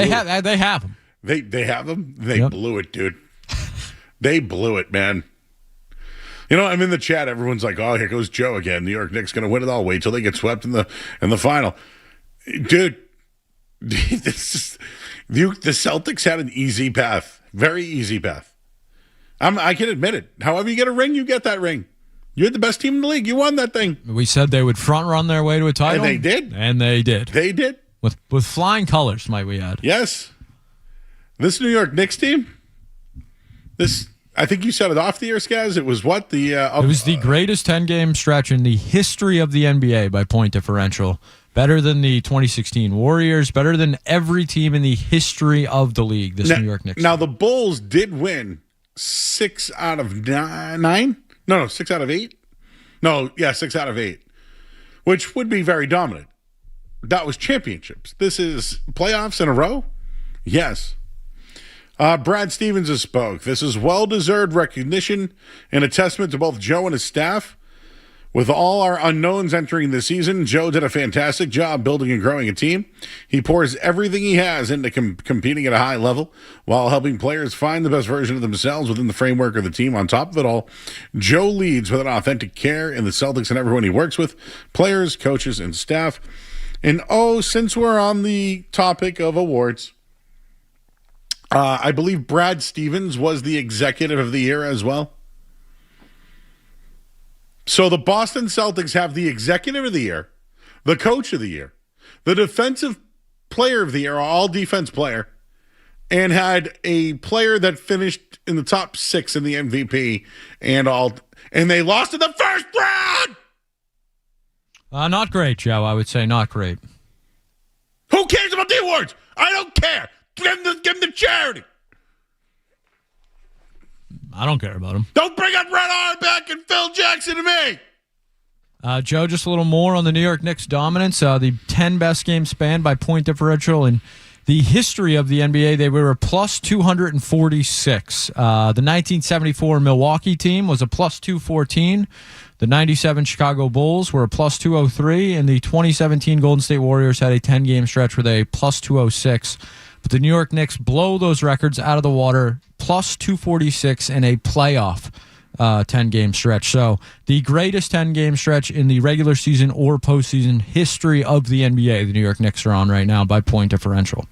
have him. They have him. They Yep. blew it, dude. They blew it, man. I'm in the chat. Everyone's like, "Oh, here goes Joe again. New York Knicks going to win it all. Wait till they get swept in the final." Dude, the Celtics had an easy path, very easy path. I can admit it. However you get a ring, you get that ring. You had the best team in the league. You won that thing. We said they would front run their way to a title. And they did. And they did. They did. With flying colors, might we add. Yes. This New York Knicks team, I think you said it off the air, Skaz. It was what? It was the greatest 10-game stretch in the history of the NBA by point differential. Better than the 2016 Warriors, better than every team in the history of the league, New York Knicks. Now, the Bulls did win 6 out of 9? No, 6 out of 8? No, yeah, 6 out of 8, which would be very dominant. That was championships. This is playoffs in a row? Yes. Brad Stevens has spoke. This is well-deserved recognition and a testament to both Joe and his staff. With all our unknowns entering the season, Joe did a fantastic job building and growing a team. He pours everything he has into competing at a high level while helping players find the best version of themselves within the framework of the team. On top of it all, Joe leads with an authentic care in the Celtics and everyone he works with, players, coaches, and staff. And since we're on the topic of awards, I believe Brad Stevens was the executive of the year as well. So the Boston Celtics have the executive of the year, the coach of the year, the defensive player of the year, all defense player, and had a player that finished in the top 6 in the MVP and they lost in the first round. Not great, Joe. I would say not great. Who cares about the awards? I don't care. Give them to charity. I don't care about them. Don't bring up Red Auerbach and Phil Jackson to me. Joe, just a little more on the New York Knicks dominance. The 10 best games spanned by point differential in the history of the NBA. They were a plus 246. The 1974 Milwaukee team was a plus 214. The 97 Chicago Bulls were a plus 203. And the 2017 Golden State Warriors had a 10-game stretch with a plus 206. But the New York Knicks blow those records out of the water, plus 246 in a playoff 10-game stretch. So the greatest 10-game stretch in the regular season or postseason history of the NBA, the New York Knicks are on right now by point differential.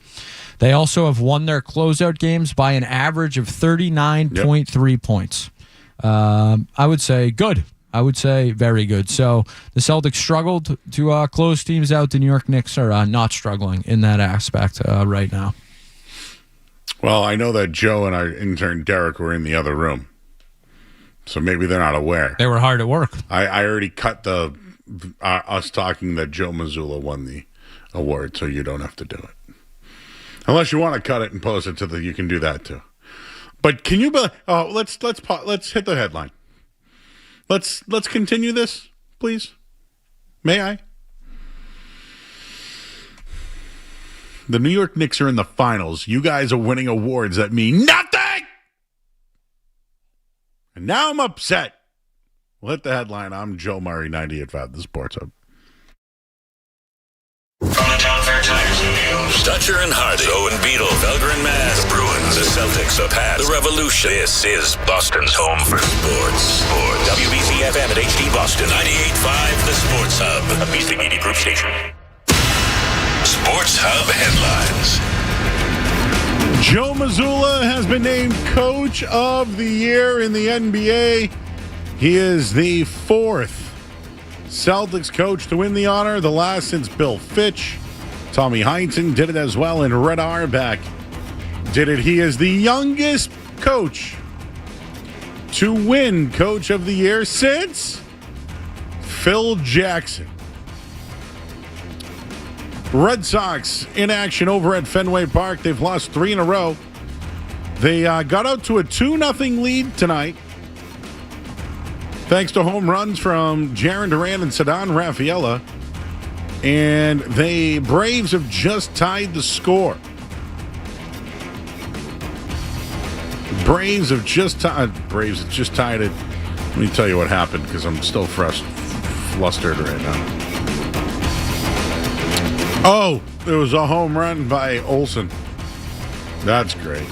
They also have won their closeout games by an average of 39.3 points. I would say good. I would say very good. So the Celtics struggled to close teams out. The New York Knicks are not struggling in that aspect right now. Well, I know that Joe and our intern Derek were in the other room, so maybe they're not aware. They were hard at work. I already cut us talking that Joe Mazzulla won the award, so you don't have to do it. Unless you want to cut it and post it you can do that too. But can you? Let's hit the headline. Let's continue this, please. May I? The New York Knicks are in the finals. You guys are winning awards that mean nothing. And now I'm upset. We'll hit the headline. I'm Joe Murray, 98.5, the Sports Hub. From the Town Fair Times and News. Dutcher and Hardy. Zoe and Beetle. Felger and Maz. The Bruins. The Celtics. The Pats. The Revolution. This is Boston's home for sports. WBC FM at HD Boston. 98.5 The Sports Hub. A Beasley Media Group station. Sports Hub headlines. Joe Mazzulla has been named Coach of the Year in the NBA. He is the 4th Celtics coach to win the honor, the last since Bill Fitch. Tommy Heinsohn did it as well, and Red Auerbach did it. He is the youngest coach to win Coach of the Year since Phil Jackson. Red Sox in action over at Fenway Park. They've lost 3 in a row. They got out to a 2-0 lead tonight, thanks to home runs from Jarren Duran and Ceddanne Rafaela. And the Braves have just tied the score. Braves have just tied it. Let me tell you what happened, because I'm still flustered right now. Oh, it was a home run by Olsen. That's great.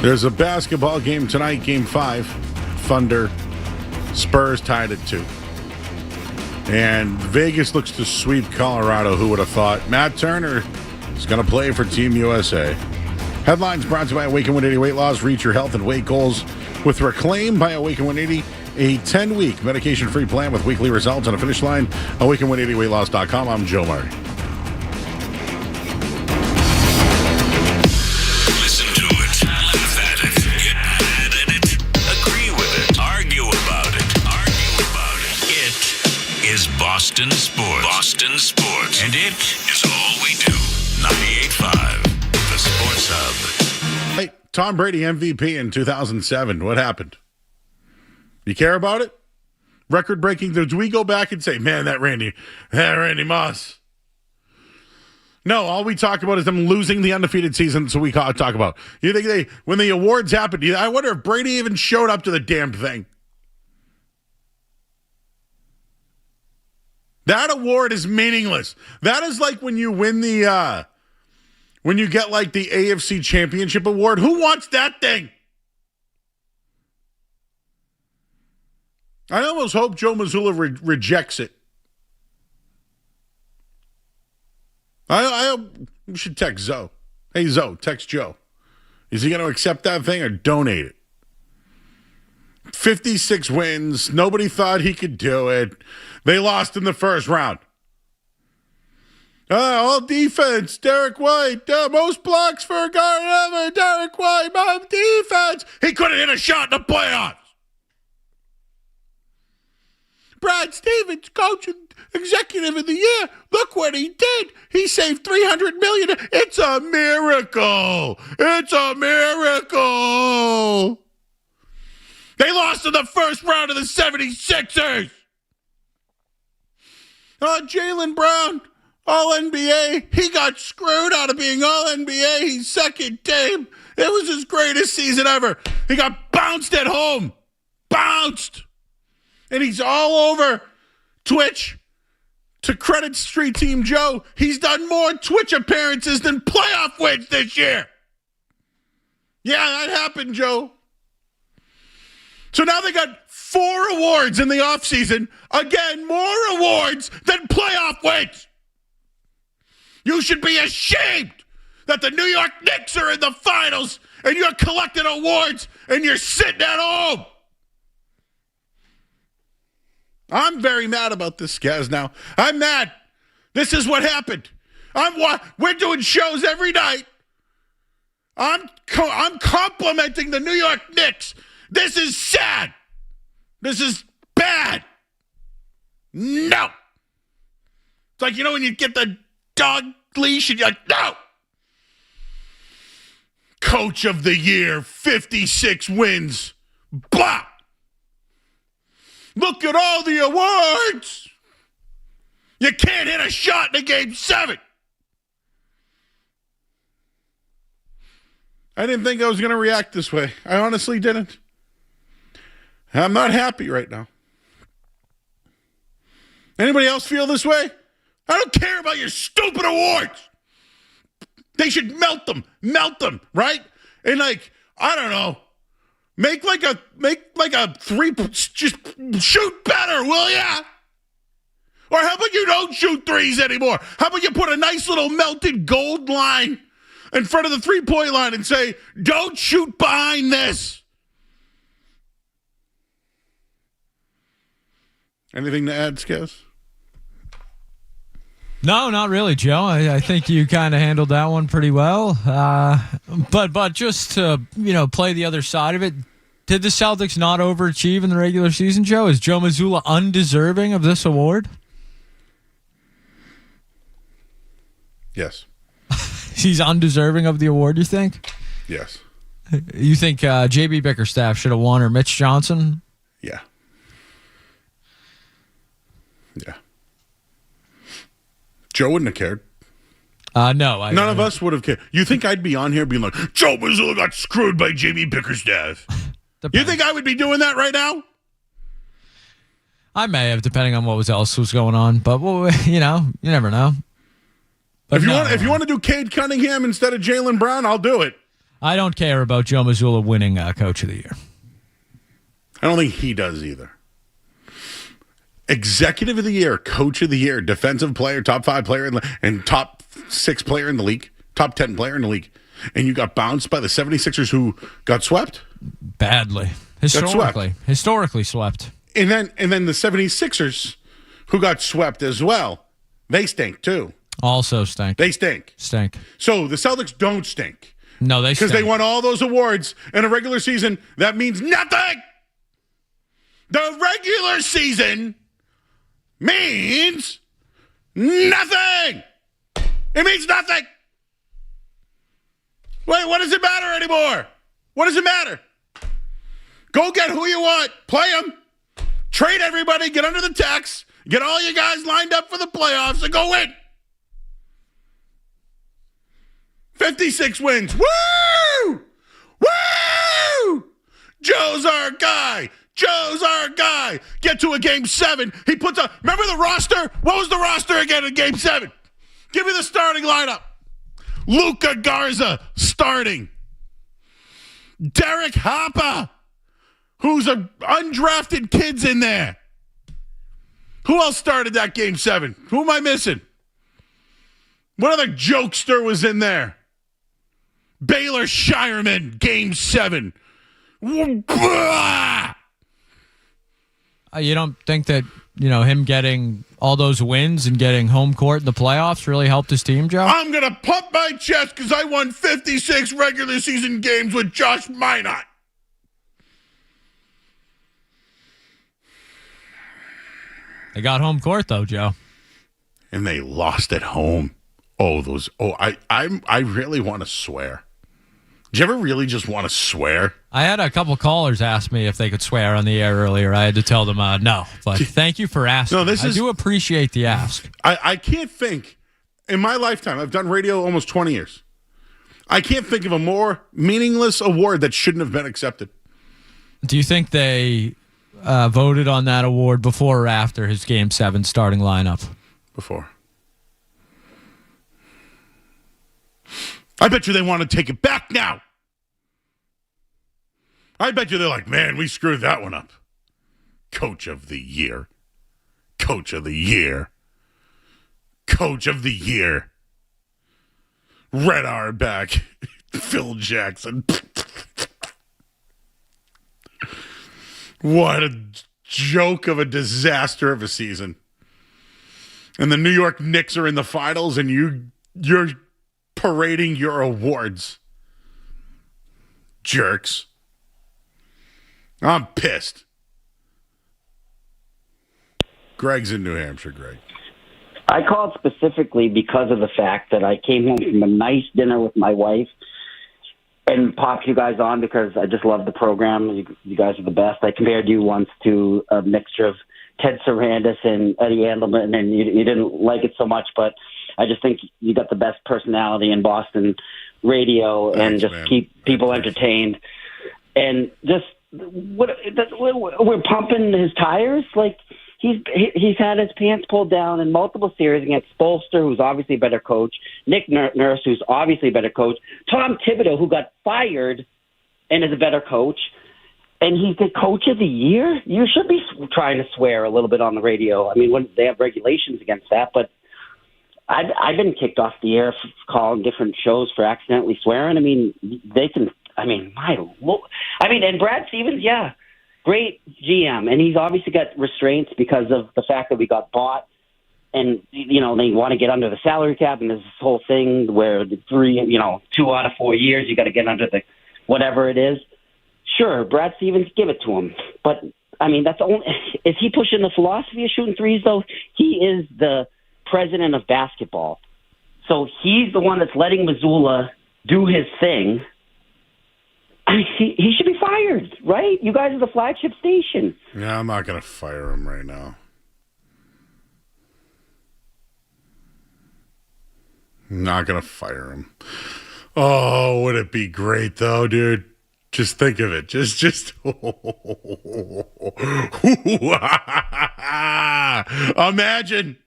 There's a basketball game tonight, Game 5. Thunder, Spurs tied at 2. And Vegas looks to sweep Colorado. Who would have thought? Matt Turner is going to play for Team USA. Headlines brought to you by Awaken 180 Weight Loss. Reach your health and weight goals with Reclaim by Awaken 180, a 10-week medication-free plan with weekly results on a finish line. Awaken180weightloss.com. I'm Joe Marty. Listen to it, laugh at it, get mad at it, agree with it, argue about it. It is Boston Sports. Boston Sports. And it is all we do. 98.5, the Sports Hub. Hey, Tom Brady MVP in 2007. What happened? You care about it? Record-breaking. Do we go back and say, man, that Randy Moss? No, all we talk about is them losing the undefeated season, so we talk about. You think when the awards happened, I wonder if Brady even showed up to the damn thing. That award is meaningless. That is like when you win when you get like the AFC Championship Award. Who wants that thing? I almost hope Joe Mazzulla rejects it. We should text Zoe. Hey, Zoe, text Joe. Is he going to accept that thing or donate it? 56 wins. Nobody thought he could do it. They lost in the first round. All defense. Derek White. Most blocks for a guard ever. Derek White. Defense. He couldn't hit a shot in the playoffs. Brad Stevens, coach and executive of the year. Look what he did. He saved $300 million. It's a miracle. It's a miracle. They lost in the first round of the 76ers. Jaylen Brown, All-NBA. He got screwed out of being All-NBA. He's second team. It was his greatest season ever. He got bounced at home. Bounced. And he's all over Twitch. To credit Street Team Joe, he's done more Twitch appearances than playoff wins this year. Yeah, that happened, Joe. So now they got 4 awards in the offseason. Again, more awards than playoff wins. You should be ashamed that the New York Knicks are in the finals and you're collecting awards and you're sitting at home. I'm very mad about this, Skaz, now. I'm mad. This is what happened. We're doing shows every night. I'm complimenting the New York Knicks. This is sad. This is bad. No. It's like, when you get the dog leash and you're like, no. Coach of the year, 56 wins. Blah. Look at all the awards. You can't hit a shot in a game 7. I didn't think I was going to react this way. I honestly didn't. I'm not happy right now. Anybody else feel this way? I don't care about your stupid awards. They should melt them, right? And I don't know. Make like a 3, just shoot better, will ya? Or how about you don't shoot threes anymore? How about you put a nice little melted gold line in front of the 3-point line and say, don't shoot behind this. Anything to add, Skaz? No, not really, Joe. I think you kind of handled that one pretty well. But just to, play the other side of it, did the Celtics not overachieve in the regular season, Joe? Is Joe Mazzulla undeserving of this award? Yes. He's undeserving of the award, you think? Yes. You think J.B. Bickerstaff should have won or Mitch Johnson? Yeah. Yeah. Joe wouldn't have cared. No. None of us would have cared. You think I'd be on here being like, Joe Mazzulla got screwed by J.B. Bickerstaff? You think I would be doing that right now? I may have, depending on what else was going on. But, you never know. But if you want to do Cade Cunningham instead of Jaylen Brown, I'll do it. I don't care about Joe Mazzulla winning Coach of the Year. I don't think he does either. Executive of the Year, Coach of the Year, Defensive Player, Top 5 player, and Top 6 player in the league, Top 10 player in the league. And you got bounced by the 76ers who got swept? Badly. Historically swept. And then the 76ers, who got swept as well, they stink too. Also stink. They stink. So the Celtics don't stink. No, they stink. Because they won all those awards in a regular season. That means nothing. The regular season means nothing. It means nothing. Wait, what does it matter anymore? What does it matter? Go get who you want. Play them. Trade everybody. Get under the tax. Get all you guys lined up for the playoffs and go win. 56 wins. Woo! Woo! Joe's our guy. Joe's our guy. Get to a game 7. He puts a... Remember the roster? What was the roster again in game 7? Give me the starting lineup. Luka Garza starting. Derek Hopper, who's a undrafted kid's in there. Who else started that game 7? Who am I missing? What other jokester was in there? Baylor Shireman, game 7. You don't think that, him getting all those wins and getting home court in the playoffs really helped his team, Joe? I'm going to pump my chest because I won 56 regular season games with Josh Minot. They got home court, though, Joe. And they lost at home. I really want to swear. Do you ever really just want to swear? I had a couple callers ask me if they could swear on the air earlier. I had to tell them no. But thank you for asking. I do appreciate the ask. I can't think. In my lifetime, I've done radio almost 20 years. I can't think of a more meaningless award that shouldn't have been accepted. Do you think they voted on that award before or after his Game 7 starting lineup? Before. I bet you they want to take it back now. I bet you they're like, man, we screwed that one up. Coach of the year. Coach of the year. Coach of the year. Red Auerbach. Phil Jackson. What a joke of a disaster of a season. And the New York Knicks are in the finals and you're parading your awards. Jerks. I'm pissed. Greg's in New Hampshire, Greg. I called specifically because of the fact that I came home from a nice dinner with my wife and popped you guys on because I just love the program. You guys are the best. I compared you once to a mixture of Ted Sarandis and Eddie Andelman, and you didn't like it so much, but I just think you got the best personality in Boston radio. Thanks, and just man. Keep people entertained. And just we're pumping his tires. Like he's had his pants pulled down in multiple series against Spolster, who's obviously a better coach, Nick Nurse, who's obviously a better coach, Tom Thibodeau, who got fired and is a better coach. And he's the coach of the year. You should be trying to swear a little bit on the radio. I mean, they have regulations against that, but I've been kicked off the air for calling different shows for accidentally swearing. I mean, they can. I mean, my Lord. I mean, and Brad Stevens, yeah, great GM, and he's obviously got restraints because of the fact that we got bought, and they want to get under the salary cap, and there's this whole thing where the 2 out of 4 years you got to get under the whatever it is. Sure, Brad Stevens, give it to him. But, I mean, that's only. Is he pushing the philosophy of shooting threes, though? He is the president of basketball. So he's the one that's letting Missoula do his thing. I mean, he should be fired, right? You guys are the flagship station. Yeah, I'm not going to fire him right now. I'm not going to fire him. Oh, would it be great, though, dude? Just think of it. Just imagine.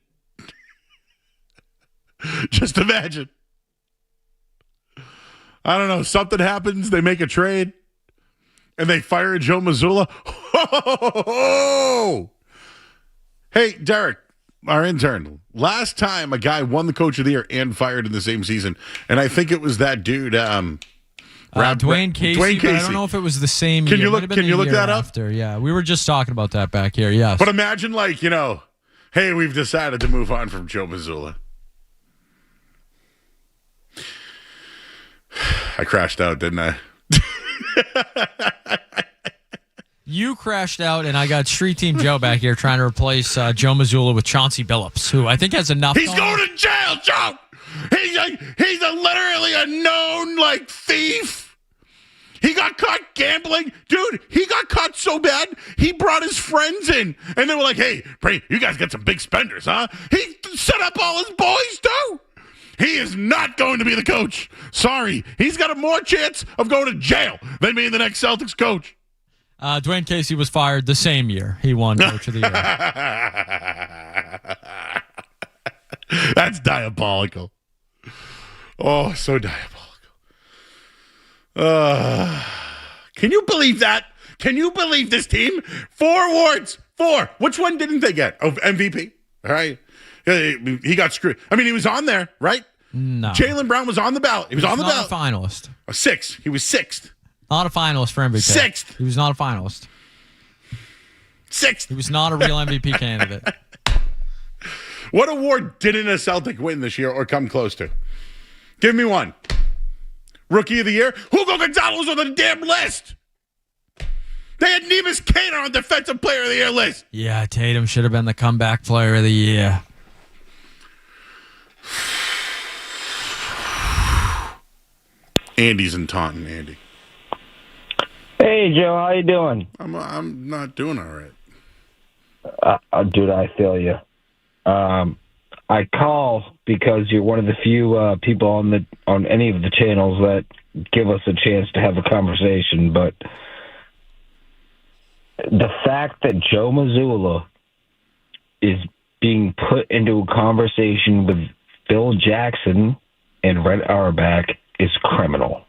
Just imagine. I don't know. Something happens. They make a trade, and they fire Joe Mazzulla. Hey, Derek, our intern. Last time a guy won the Coach of the Year and fired in the same season, and I think it was that dude. Dwayne Casey, Dwayne but I Casey. don't know if it was the same Can year. you look? Might have been Can you the look year that up? after. Yeah, we were just talking about that back here. Yes, But imagine, like, hey, we've decided to move on from Joe Mazzulla. I crashed out, didn't I? you crashed out, and I got Street Team Joe back here trying to replace Joe Mazzulla with Chauncey Billups, who I think has enough. He's going to jail, Joe. He's literally a known thief. He got caught gambling. Dude, he got caught so bad, he brought his friends in. And they were like, hey, you guys got some big spenders, huh? He set up all his boys, too. He is not going to be the coach. Sorry. He's got a more chance of going to jail than being the next Celtics coach. Dwayne Casey was fired the same year he won Coach of the Year. That's diabolical. Oh, so diabolical. Can you believe that? Can you believe this team? 4 awards. 4. Which one didn't they get? Oh, MVP. All right. He got screwed. I mean, he was on there, right? No. Jaylen Brown was on the ballot. He was on the ballot. Not a finalist. 6. He was 6th. Not a finalist for MVP. 6th. He was not a finalist. 6th. He was not a real MVP candidate. What award didn't a Celtic win this year or come close to? Give me one. Rookie of the Year? Hugo Gonzalez was on the damn list. They had Neemias Queta on Defensive Player of the Year list. Yeah, Tatum should have been the comeback player of the year. Andy's in Taunton, Andy. Hey, Joe, how you doing? I'm not doing all right. Dude, I feel you. I call because you're one of the few people on any of the channels that give us a chance to have a conversation. But the fact that Joe Mazzulla is being put into a conversation with Phil Jackson and Red Auerbach is criminal.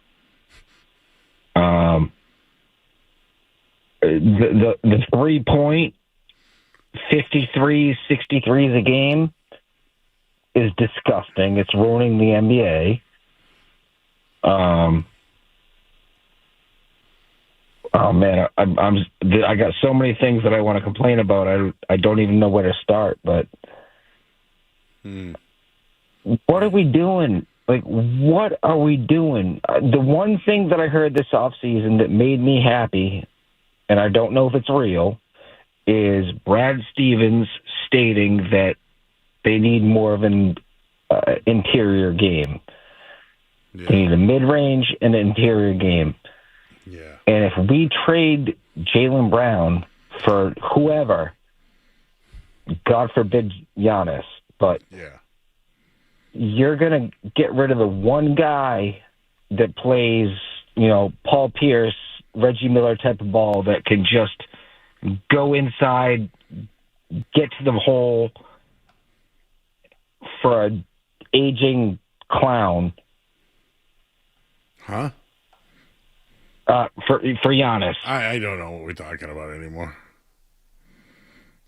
The 3-point 53, 63s a game is disgusting. It's ruining the NBA. Oh man, I got so many things that I want to complain about. I don't even know where to start. But what are we doing? What are we doing? The one thing that I heard this offseason that made me happy, and I don't know if it's real, is Brad Stevens stating that they need more of an interior game. Yeah. They need a mid-range and an interior game. Yeah. And if we trade Jaylen Brown for whoever, God forbid Giannis, but Yeah. you're going to get rid of the one guy that plays, Paul Pierce, Reggie Miller type of ball that can just go inside, get to the hole for an aging clown. Huh? For Giannis. I don't know what we're talking about anymore.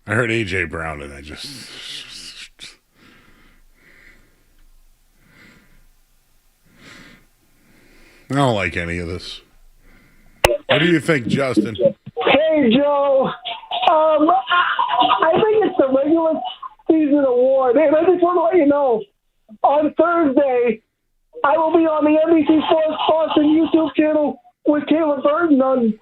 I heard A.J. Brown and I just... I don't like any of this. What do you think, Justin? Hey, Joe. I think it's the regular season award. And I just want to let you know, on Thursday, I will be on the NBC Sports Boston YouTube channel with Caleb Burton on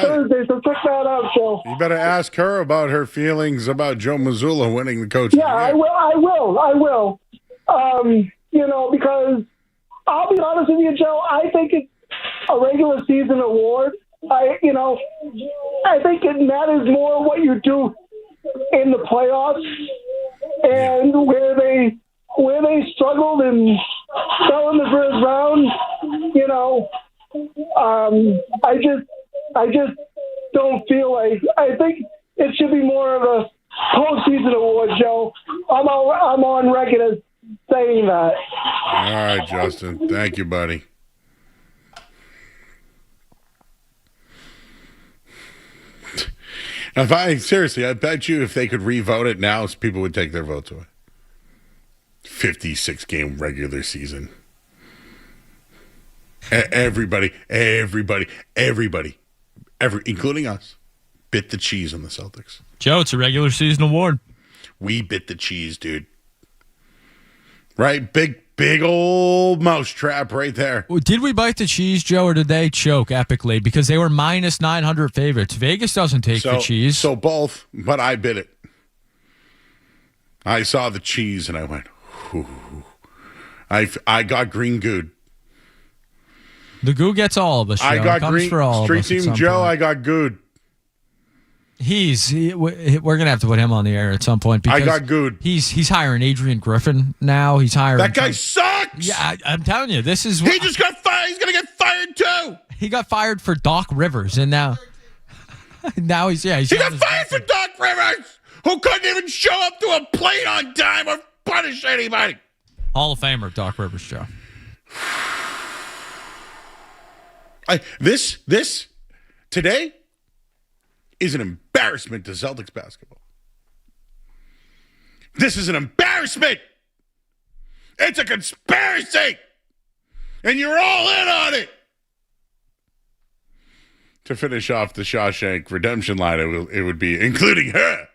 Thursday, so check that out, Joe. You better ask her about her feelings about Joe Mazzulla winning the coach. Yeah, I will. Because I'll be honest with you, Joe, I think it's a regular season award. I think it matters more what you do in the playoffs and where they struggled and fell in the first round. I just don't feel like. I think it should be more of a postseason award, Joe. I'm on record as saying that. All right, Justin. Thank you, buddy. I bet you if they could re-vote it now, people would take their votes away. 56-game regular season. Everybody, including us, bit the cheese on the Celtics. Joe, it's a regular season award. We bit the cheese, dude. Right? Big old mousetrap right there. Did we bite the cheese, Joe, or did they choke epically? Because they were minus 900 favorites. Vegas doesn't take the cheese. So both, but I bit it. I saw the cheese and I went, whew. I got green good. The goo gets all of us, Joe. I got green. For all Street of us Team Joe, point. I got good. We're gonna have to put him on the air at some point because I got good. He's hiring Adrian Griffin now. He's hiring that guy sucks. Yeah, I'm telling you, this is. He just got fired. He's gonna get fired too. He got fired for Doc Rivers, and now he got fired for Doc Rivers, who couldn't even show up to a plane on time or punish anybody. Hall of Famer Doc Rivers, Joe. This today is an embarrassment to Celtics basketball. This is an embarrassment. It's a conspiracy. And you're all in on it. To finish off the Shawshank Redemption line, it would be including her.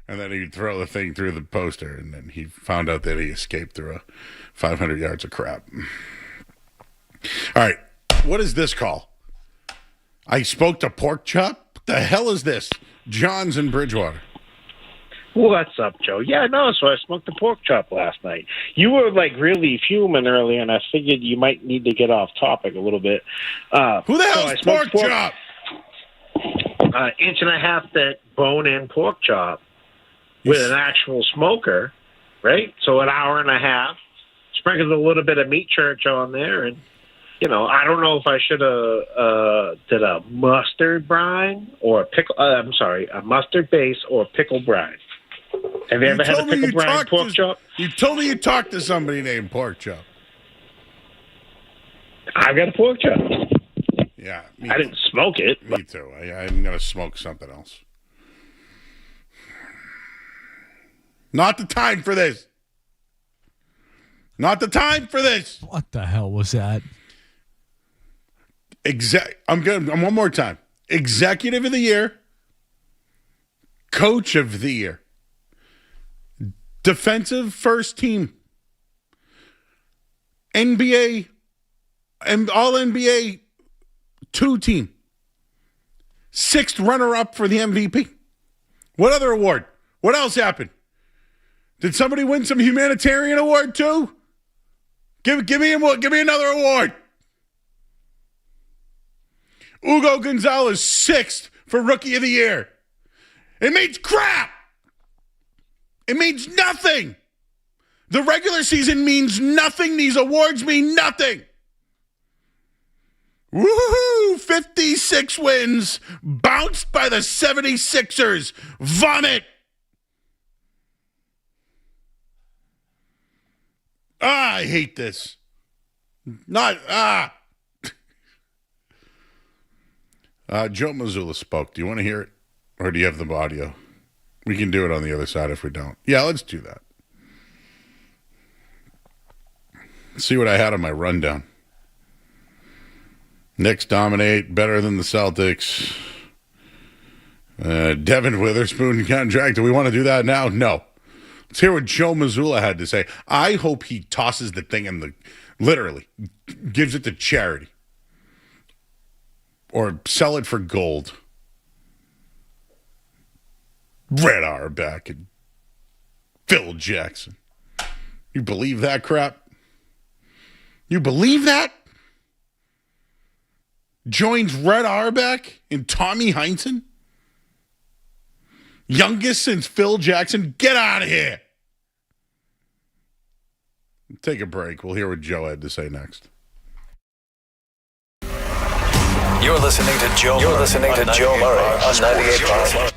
And then he'd throw the thing through the poster, and then he found out that he escaped through 500 yards of crap. All right, what is this call? I spoke to Pork Chop? What the hell is this? John's in Bridgewater. What's up, Joe? Yeah, no, so I smoked a pork chop last night. You were, really fuming earlier, and I figured you might need to get off topic a little bit. Who the hell's Pork Chop? Inch and a half thick bone-in pork chop with an actual smoker, right? So an hour and a half. Sprinkled a little bit of meat church on there, and I don't know if I should have did a mustard brine or a pickle. A mustard base or pickle brine. Have you ever had a pickle brine pork chop? You told me you talked to somebody named Pork Chop. I've got a pork chop. Yeah, I didn't smoke it. Me too. I'm gonna smoke something else. Not the time for this. Not the time for this. What the hell was that? I'm one more time. Executive of the year, coach of the year, defensive first team, NBA and all NBA 2 team, 6th runner-up for the MVP. What other award? What else happened? Did somebody win some humanitarian award too? Give me another award. Hugo Gonzalez, 6th for Rookie of the Year. It means crap. It means nothing. The regular season means nothing. These awards mean nothing. Woohoo! 56 wins. Bounced by the 76ers. Vomit. I hate this. Joe Mazzulla spoke. Do you want to hear it? Or do you have the audio? We can do it on the other side if we don't. Yeah, let's do that. Let's see what I had on my rundown. Knicks dominate, better than the Celtics. Devin Witherspoon contract. Do we want to do that now? No. Let's hear what Joe Mazzulla had to say. I hope he tosses the thing literally, gives it to charity. Or sell it for gold. Red Auerbach and Phil Jackson. You believe that crap? You believe that? Joins Red Auerbach and Tommy Heinsohn? Youngest since Phil Jackson? Get out of here. Take a break. We'll hear what Joe had to say next. You're listening to Joe Murray on 98.5.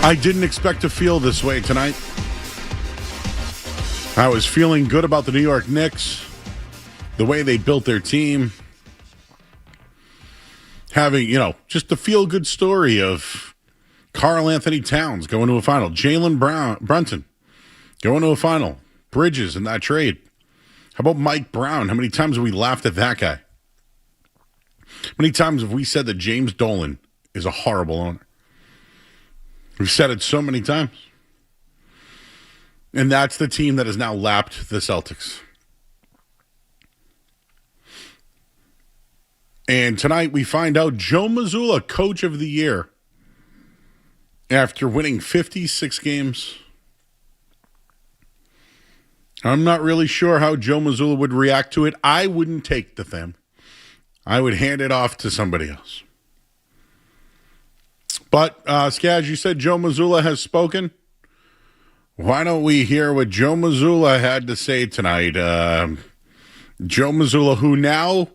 I didn't expect to feel this way tonight. I was feeling good about the New York Knicks, the way they built their team, having, just the feel-good story of Karl Anthony Towns going to a final, Jalen Brunson going to a final, Bridges in that trade. How about Mike Brown? How many times have we laughed at that guy? How many times have we said that James Dolan is a horrible owner? We've said it so many times. And that's the team that has now lapped the Celtics. And tonight we find out Joe Mazzulla, Coach of the Year, after winning 56 games. I'm not really sure how Joe Mazzulla would react to it. I wouldn't take the thing. I would hand it off to somebody else. But, Skaz, you said Joe Mazzulla has spoken. Why don't we hear what Joe Mazzulla had to say tonight? Joe Mazzulla, who now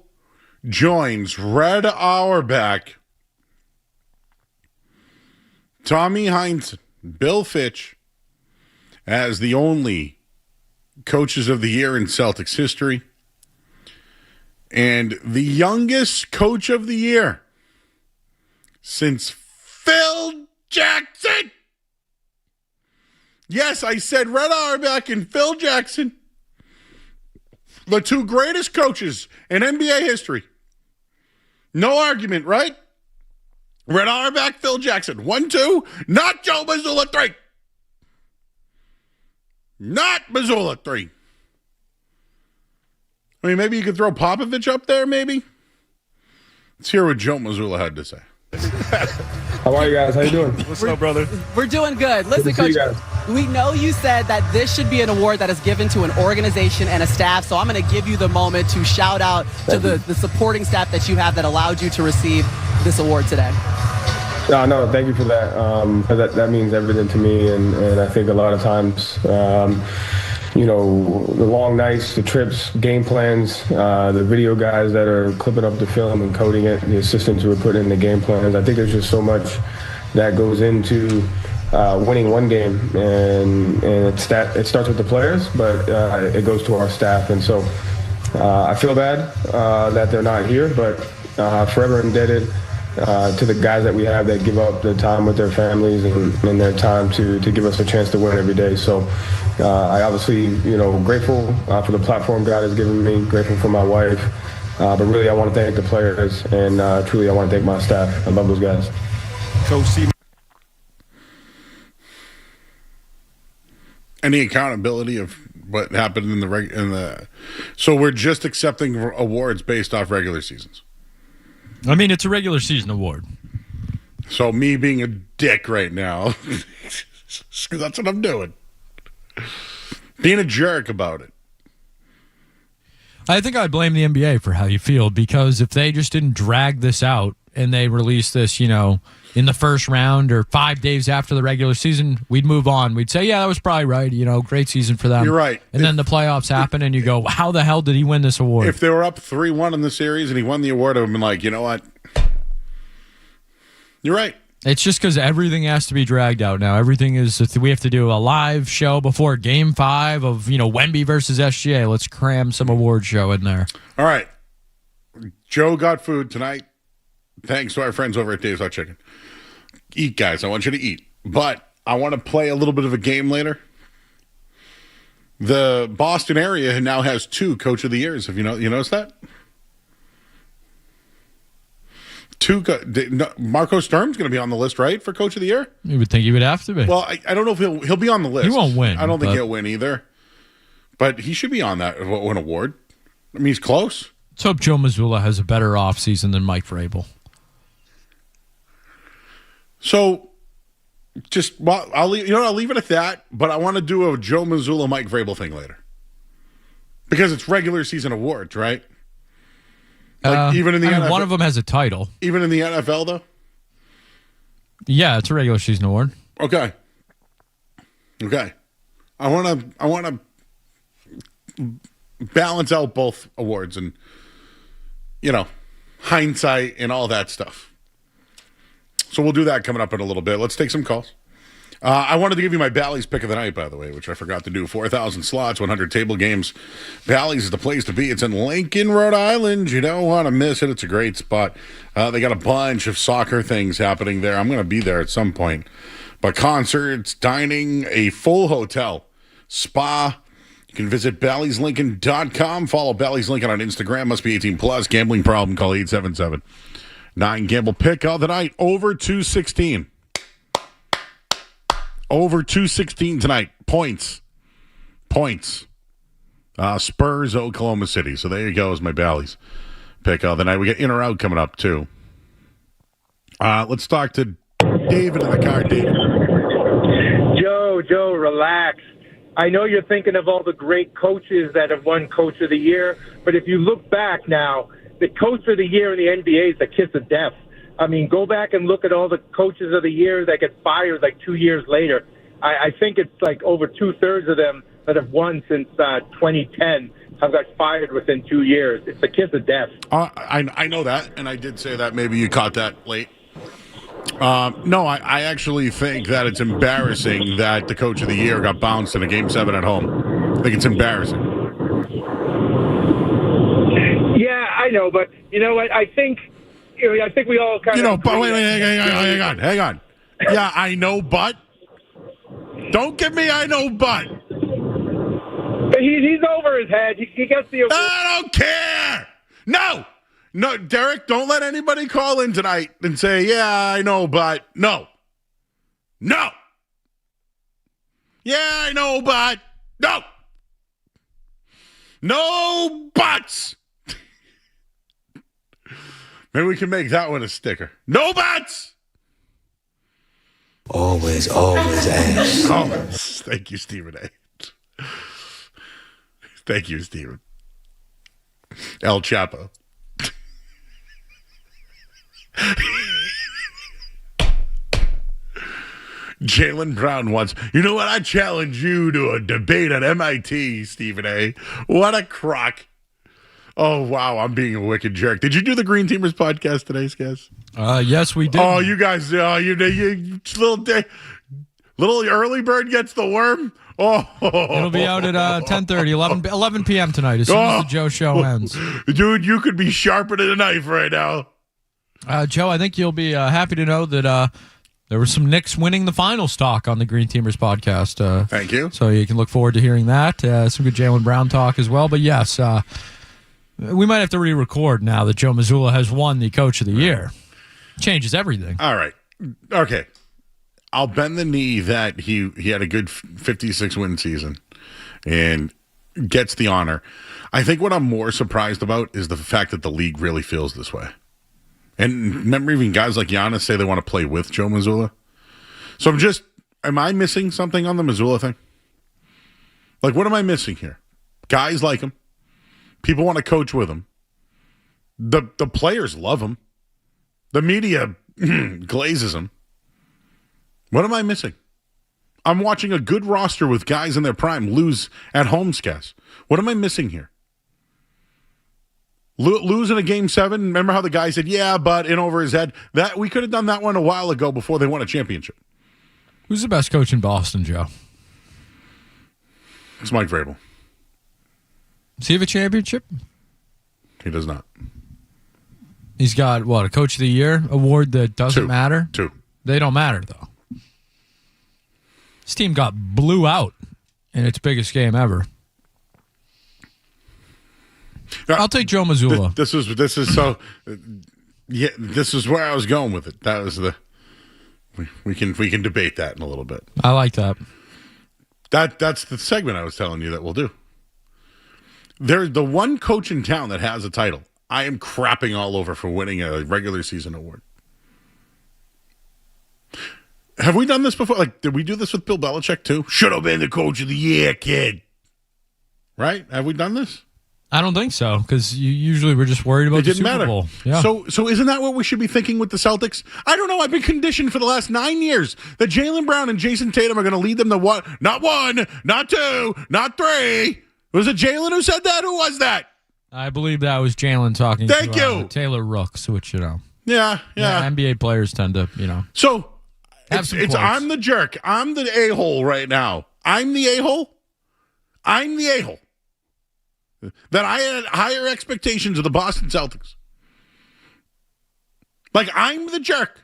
joins Red Auerbach, Tommy Heinsohn, Bill Fitch, as the only coaches of the year in Celtics history. And the youngest coach of the year since Phil Jackson. Yes, I said Red Auerbach and Phil Jackson, the two greatest coaches in NBA history. No argument, right? Red Auerbach, Phil Jackson. 1, 2, not Joe Mazzulla 3. Not Mazzulla 3. I mean, maybe you could throw Popovich up there, maybe? Let's hear what Joe Mazzulla had to say. How are you guys? How you doing? What's up, brother? We're doing good. Listen, Coach, we know you said that this should be an award that is given to an organization and a staff, so I'm going to give you the moment to shout out to the supporting staff that you have that allowed you to receive this award today. No, thank you for that. That means everything to me, and I think a lot of times, the long nights, the trips, game plans, the video guys that are clipping up the film and coding it, the assistants who are putting in the game plans. I think there's just so much that goes into winning one game, and it starts with the players, but it goes to our staff. And so I feel bad that they're not here, but forever indebted to the guys that we have that give up their time with their families and their time to give us a chance to win every day. So I obviously, grateful for the platform God has given me, grateful for my wife, but really I want to thank the players, and truly I want to thank my staff. I love those guys. Coach C. Any accountability of what happened in the so we're just accepting awards based off regular seasons? I mean, it's a regular season award. So me being a dick right now, that's what I'm doing. Being a jerk about it. I think I blame the NBA for how you feel, because if they just didn't drag this out and they released this, in the first round or 5 days after the regular season, we'd move on. We'd say, yeah, that was probably right. Great season for them. You're right. And then the playoffs happen and you go, how the hell did he win this award? If they were up 3-1 in the series and he won the award, I would have been like, you know what? You're right. It's just because everything has to be dragged out now. Everything is, we have to do a live show before Game 5 of, Wemby versus SGA. Let's cram some award show in there. All right. Joe got food tonight. Thanks to our friends over at Dave's Hot Chicken. Eat, guys. I want you to eat. But I want to play a little bit of a game later. The Boston area now has 2 Coach of the Years. Have you noticed that? 2. Marco Sturm's going to be on the list, right, for Coach of the Year? You would think he would have to be. Well, I don't know if he'll be on the list. He won't win. I don't think he'll win either. But he should be on that an award. I mean, he's close. Let's hope Joe Mazzulla has a better offseason than Mike Vrabel. So, I'll leave it at that. But I want to do a Joe Mazzulla, Mike Vrabel thing later, because it's regular season awards, right? Even in the NFL, one of them has a title. Even in the NFL, though. Yeah, it's a regular season award. Okay. I want to balance out both awards and hindsight and all that stuff. So we'll do that coming up in a little bit. Let's take some calls. I wanted to give you my Bally's pick of the night, by the way, which I forgot to do. 4,000 slots, 100 table games. Bally's is the place to be. It's in Lincoln, Rhode Island. You don't want to miss it. It's a great spot. They got a bunch of soccer things happening there. I'm going to be there at some point. But concerts, dining, a full hotel, spa. You can visit Bally'sLincoln.com. Follow Bally's Lincoln on Instagram. Must be 18 plus. Gambling problem, call 877-9-GAMBLE. Pick of the night, over 216. Over 216 tonight. Points. Spurs, Oklahoma City. So there you go is my Bally's pick of the night. We got in or out coming up, too. Let's talk to David in the car. David. Joe, relax. I know you're thinking of all the great coaches that have won Coach of the Year, but if you look back now, the Coach of the Year in the NBA is the kiss of death. I mean, go back and look at all the coaches of the year that get fired like 2 years later. I think it's like over 2/3 of them that have won since 2010 have got fired within 2 years. It's the kiss of death. I know that, and I did say that. Maybe you caught that late. No, I actually think that it's embarrassing that the Coach of the Year got bounced in a Game 7 at home. I think it's embarrassing. Yeah, I know, but you know what? I think we all kind of... but wait, hang on. Yeah, I know, but... Don't give me I know, but... He's over his head. He gets the award. I don't care! No, Derek, don't let anybody call in tonight and say, yeah, I know, but... No. Yeah, I know, but... No. No buts! Maybe we can make that one a sticker. No buts! Always ask. Always. Thank you, Stephen A. Thank you, Stephen. El Chapo. Jaylen Brown wants, you know what? I challenge you to a debate at MIT, Stephen A. What a crock. Oh, wow. I'm being a wicked jerk. Did you do the Green Teamers podcast today, Skaz? Yes, we did. Oh, you guys, you little early bird gets the worm. Oh, it'll be out at 10:30, 11 p.m. tonight as soon as the Joe show ends. Dude, you could be sharper than a knife right now. Joe, I think you'll be happy to know that there was some Knicks winning the finals talk on the Green Teamers podcast. Thank you. So you can look forward to hearing that. Some good Jaylen Brown talk as well. But yes, we might have to re-record now that Joe Mazzulla has won the Coach of the Year. Changes everything. All right. Okay. I'll bend the knee that he had a good 56-win season and gets the honor. I think what I'm more surprised about is the fact that the league really feels this way. And remember, even guys like Giannis say they want to play with Joe Mazzulla. So am I missing something on the Mazzulla thing? Like, what am I missing here? Guys like him. People want to coach with him. The players love him. The media glazes him. What am I missing? I'm watching a good roster with guys in their prime lose at home, Skaz. What am I missing here? Losing a Game 7, remember how the guy said, yeah, but in over his head? That we could have done that one a while ago before they won a championship. Who's the best coach in Boston, Joe? It's Mike Vrabel. Does he have a championship? He does not. He's got, what, a Coach of the Year award that doesn't matter? 2. They don't matter, though. This team got blew out in its biggest game ever. I'll take Joe Mazzulla. This is so. Yeah, this is where I was going with it. That was the. We can debate that in a little bit. I like that. That's the segment I was telling you that we'll do. There's the one coach in town that has a title. I am crapping all over for winning a regular season award. Have we done this before? Like, did we do this with Bill Belichick too? Should have been the Coach of the Year, kid. Right? Have we done this? I don't think so, because usually we're just worried about the Super Bowl. Yeah. So isn't that what we should be thinking with the Celtics? I don't know. I've been conditioned for the last 9 years that Jaylen Brown and Jason Tatum are going to lead them to what? Not 1, not 2, not 3. Was it Jaylen who said that? Who was that? I believe that was Jaylen talking to Taylor Rooks, which, Yeah. NBA players tend to, So I'm the jerk. I'm the a-hole right now. I'm the a-hole. I'm the a-hole. That I had higher expectations of the Boston Celtics. Like, I'm the jerk.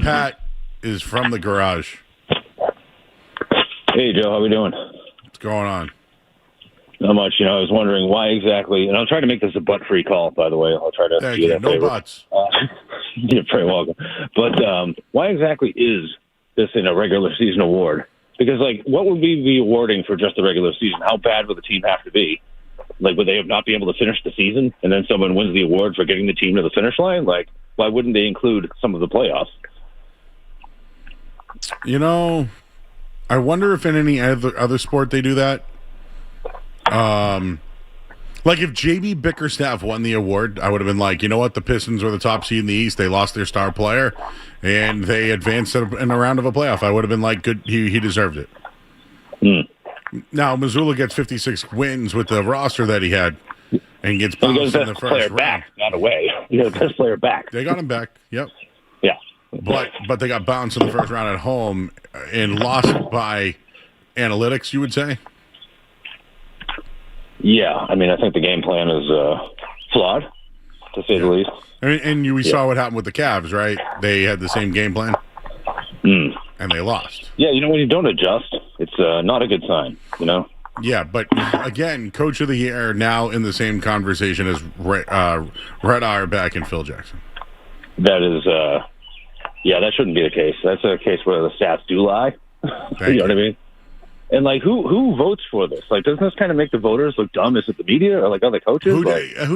Pat is from the garage. Hey, Joe, how we doing? What's going on? Not much. I was wondering why exactly, and I'll try to make this a butt-free call, by the way. I'll try to Thank do you. that No favor. butts. You're very welcome. But why exactly is this in a regular season award? Because, what would we be awarding for just the regular season? How bad would the team have to be? Would they not be able to finish the season, and then someone wins the award for getting the team to the finish line? Why wouldn't they include some of the playoffs? I wonder if in any other sport they do that. If JB Bickerstaff won the award, I would have been like, you know what? The Pistons were the top seed in the East. They lost their star player, and they advanced in a round of a playoff. I would have been like, good. He deserved it. Now, Missoula gets 56 wins with the roster that he had and gets bounced in the first round. Back, not away. The best player back. They got him back. Yep. Yeah. But they got bounced in the first round at home and lost by analytics, you would say? Yeah. I think the game plan is flawed, to say the least. And we saw what happened with the Cavs, right? They had the same game plan, and they lost. Yeah, when you don't adjust, it's not a good sign, Yeah, but again, Coach of the Year now in the same conversation as Red Auerbach and Phil Jackson. That is, that shouldn't be the case. That's a case where the stats do lie. You know what I mean? And who votes for this? Doesn't this kind of make the voters look dumb? Is it the media or other coaches? Who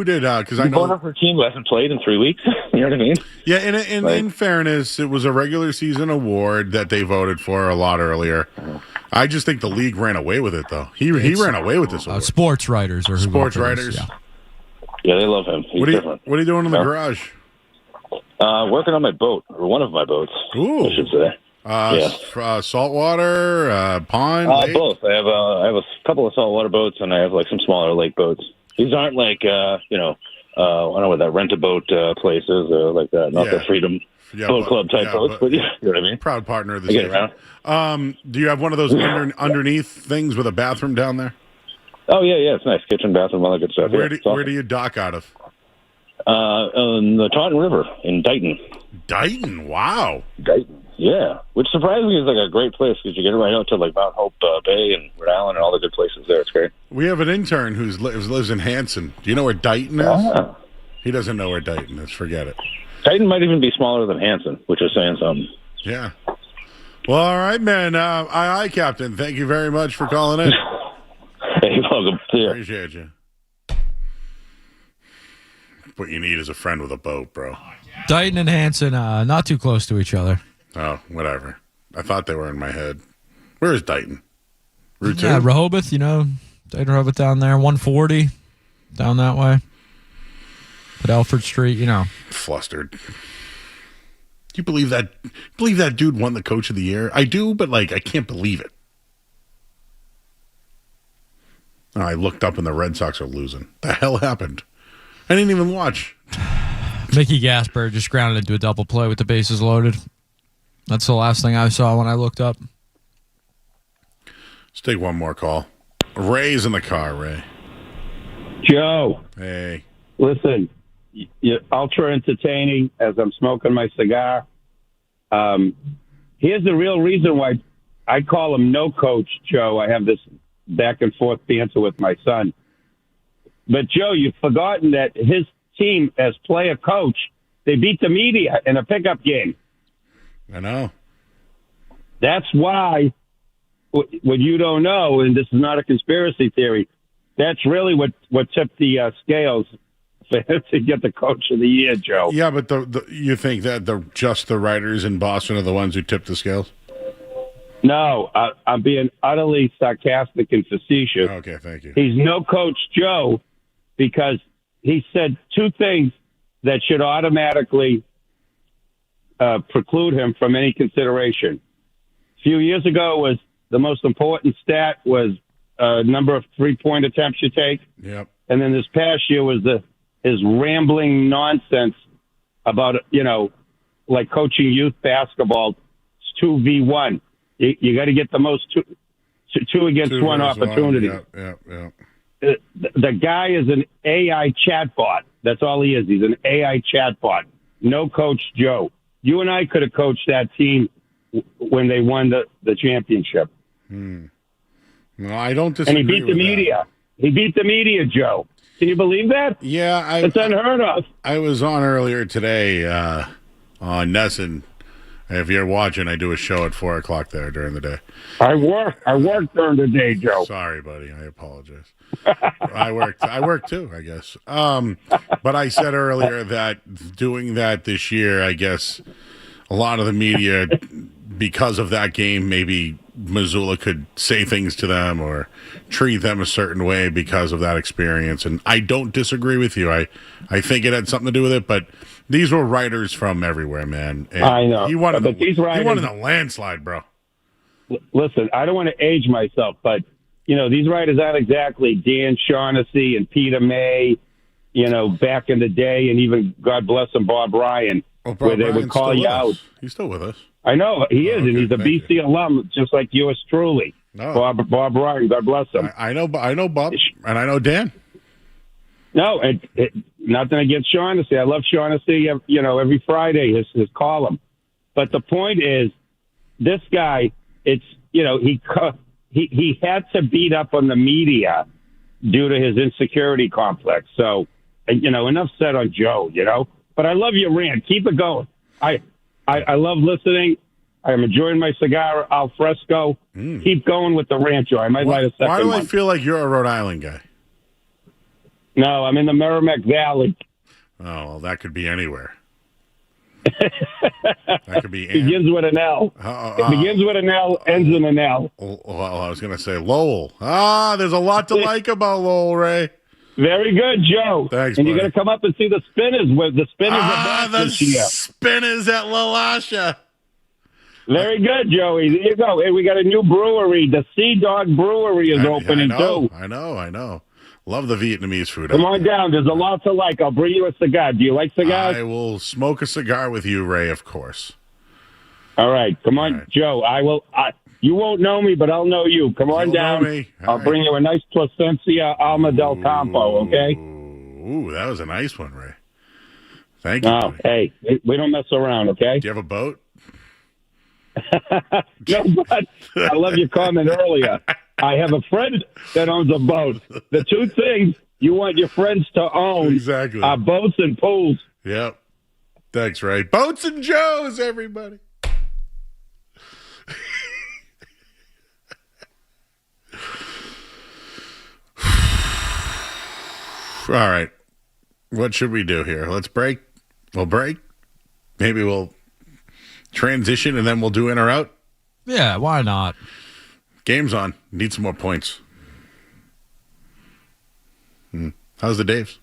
did? Because I know voted for a team who hasn't played in 3 weeks. You know what I mean? Yeah. In fairness, it was a regular season award that they voted for a lot earlier. I just think the league ran away with it, though. He ran away with this award. Sports writers or sports writers. Yeah, they love him. He's different. What are you doing in the garage? Working on my boat, or one of my boats. Ooh. I should say. Saltwater, pond, lake? Both. I have a couple of saltwater boats, and I have some smaller lake boats. These aren't I don't know what that rent-a-boat place is, or not the Freedom Boat Club type boats, but you know what I mean. Proud partner of the station. Do you have one of those underneath things with a bathroom down there? Oh yeah, it's nice, kitchen, bathroom, all that good stuff. Where do you dock out of? On the Taunton River in Dighton. Dighton, wow. Dighton. Yeah, which surprisingly is a great place because you get right out to Mount Hope Bay and Rhode Island and all the good places there. It's great. We have an intern who lives in Hanson. Do you know where Dighton is? He doesn't know where Dighton is. Forget it. Dighton might even be smaller than Hanson, which is saying something. Yeah. Well, all right, man. Aye, Captain. Thank you very much for calling in. Hey, you're welcome. See ya. Appreciate you. What you need is a friend with a boat, bro. Dighton and Hanson, not too close to each other. Oh, whatever. I thought they were in my head. Where is Dighton? Route 2? Yeah, Rehoboth, Dighton, Rehoboth down there, 140, down that way. At Alfred Street, Flustered. Do you believe that? Believe that dude won the Coach of the Year? I do, but I can't believe it. Oh, I looked up and the Red Sox are losing. The hell happened? I didn't even watch. Mickey Gasper just grounded into a double play with the bases loaded. That's the last thing I saw when I looked up. Let's take one more call. Ray's in the car, Ray. Joe. Hey. Listen, you're ultra entertaining as I'm smoking my cigar. Here's the real reason why I call him no coach, Joe. I have this back and forth banter with my son. But, Joe, you've forgotten that his team, as player coach, they beat the media in a pickup game. I know. That's why, what you don't know, and this is not a conspiracy theory, that's really what tipped the scales for him to get the Coach of the Year, Joe. Yeah, but you think that just the writers in Boston are the ones who tipped the scales? No, I'm being utterly sarcastic and facetious. Okay, thank you. He's no Coach Joe because he said two things that should automatically preclude him from any consideration. A few years ago was the most important stat was number of three-point attempts you take. Yep. And then this past year was his rambling nonsense about, like coaching youth basketball. It's 2v1. You got to get the most two against one opportunity. Yeah. The guy is an AI chatbot. That's all he is. He's an AI chatbot. No Coach Joe. You and I could have coached that team when they won the championship. No, I don't disagree. And he beat the media. He beat the media, Joe. Can you believe that? Yeah, it's unheard of. I was on earlier today on Nesson. If you're watching, I do a show at 4 o'clock there during the day. I work during the day, Joe. Sorry, buddy. I apologize. I work too, I guess. But I said earlier that doing that this year, I guess a lot of the media, because of that game, maybe Missoula could say things to them or treat them a certain way because of that experience. And I don't disagree with you. I think it had something to do with it, but these were writers from everywhere, man. And I know. He won in writers, a landslide, bro. Listen, I don't want to age myself, but, these writers aren't exactly Dan Shaughnessy and Peter May, back in the day, and even, God bless him, Bob Ryan, where they would call you out. He's still with us. I know, he is, and he's a BC alum, just like yours truly. No. Bob Ryan, God bless him. I know Bob, and I know Dan. No, nothing against Shaughnessy. I love Shaughnessy, every Friday, his column. But the point is, this guy, it's, he had to beat up on the media due to his insecurity complex. So, enough said on Joe, But I love your rant. Keep it going. I love listening. I'm enjoying my cigar al fresco. Keep going with the rant, Joe. I might light a second Why do one. I feel like you're a Rhode Island guy? No, I'm in the Merrimack Valley. Oh, well, that could be anywhere. That could be. Begins with an L. It begins with an L, ends in an L. Well, I was going to say Lowell. There's a lot to like about Lowell, Ray. Very good, Joe. Thanks, and buddy. you're going to come up and see the Spinners. The Spinners are back this year. Spinners at LaLasha. Very good, Joey. There you go. Hey, we got a new brewery. The Sea Dog Brewery is opening, too. I know. Love the Vietnamese food. Come on down. There's a lot to like. I'll bring you a cigar. Do you like cigars? I will smoke a cigar with you, Ray, of course. All right. Come on, Joe. I will. You won't know me, but I'll know you. Come on down. I'll bring you a nice Placencia Alma del Campo, okay? Ooh, that was a nice one, Ray. Thank you. Oh, hey, we don't mess around, okay? Do you have a boat? No, but I love your comment earlier. I have a friend that owns a boat. The two things you want your friends to own are boats and pools. Yep. Thanks, Ray. Boats and Joes, everybody. All right. What should we do here? Let's break. We'll break. Maybe we'll transition and then we'll do in or out. Yeah, why not? Game's on. Need some more points. How's the Daves?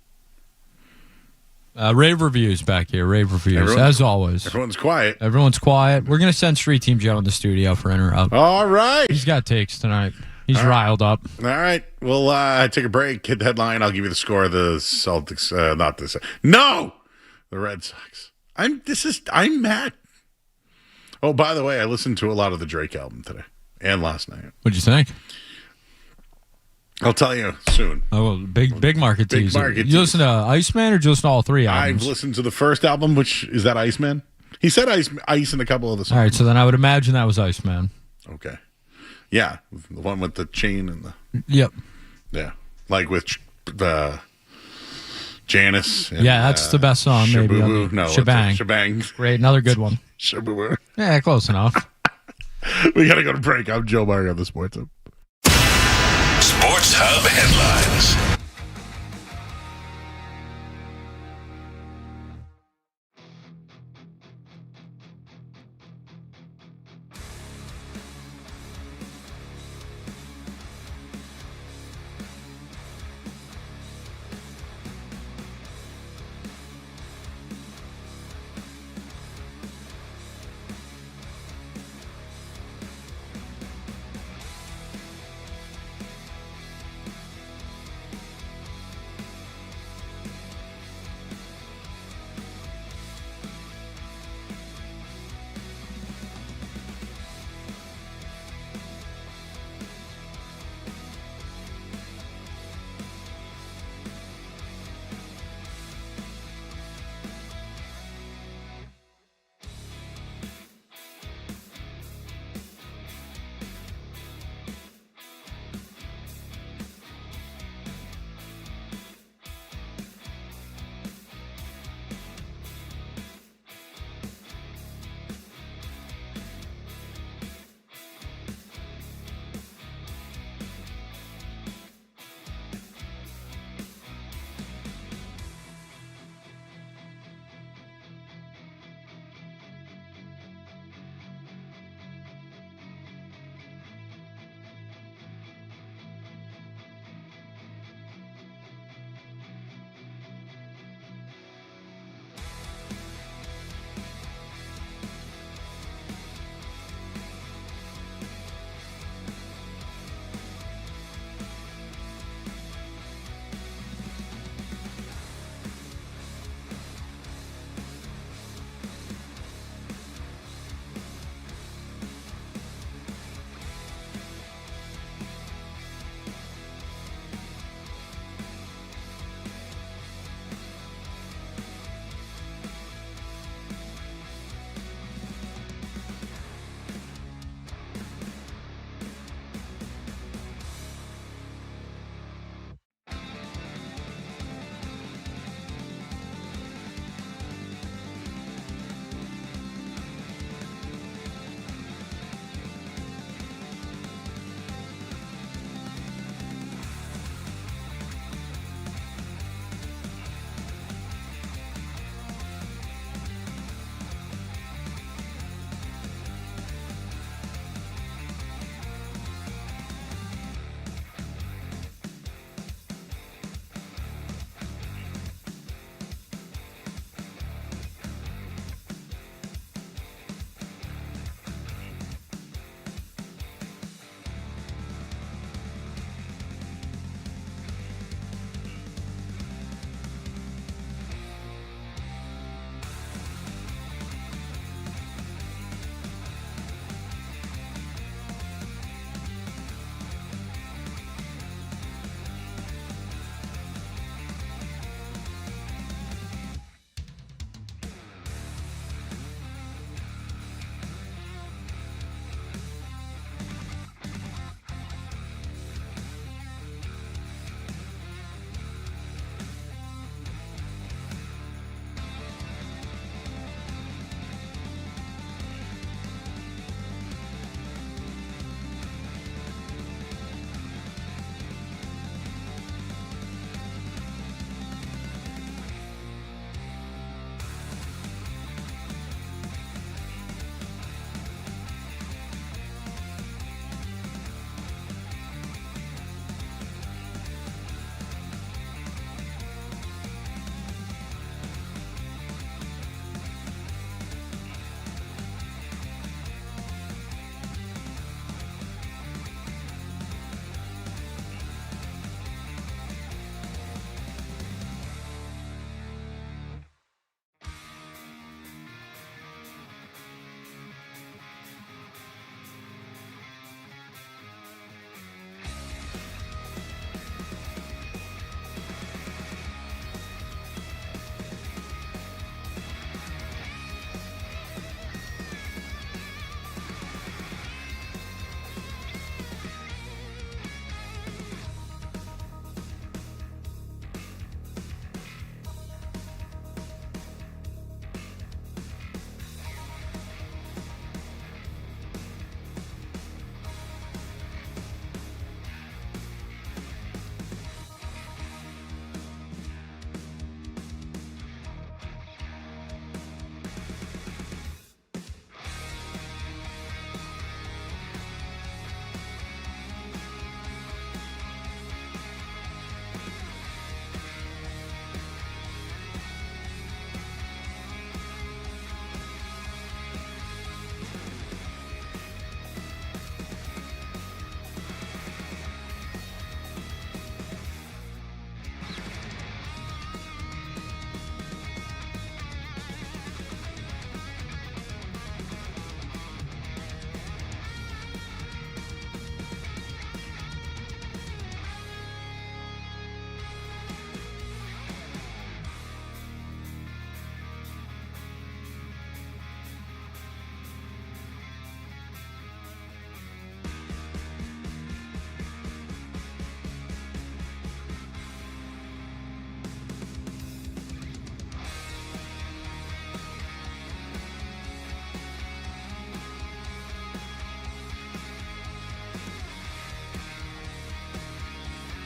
Rave reviews back here. Rave reviews, as always. Everyone's quiet. We're going to send Street Team Joe in the studio for in or out. All right. He's got takes tonight. He's riled up. All right. We'll take a break. Hit the headline. I'll give you the score of the Celtics. Not this. No! The Red Sox. I'm mad. Oh, by the way, I listened to a lot of the Drake album today and last night. What'd you think? I'll tell you soon. Oh, well, big market teaser. You listen to Iceman or just all three albums? I've listened to the first album, which is that Iceman? He said Ice in a couple of the songs. All right, so then I would imagine that was Iceman. Okay. Yeah, the one with the chain and the... Yep. Yeah, like with Janice. And, yeah, that's the best song, maybe. Shabubu. No, Shebang. Shebang. Great, another good one. Shabubu. Yeah, close enough. We got to go to break. I'm Joe Barger on the Sports Hub. Sports Hub headlines.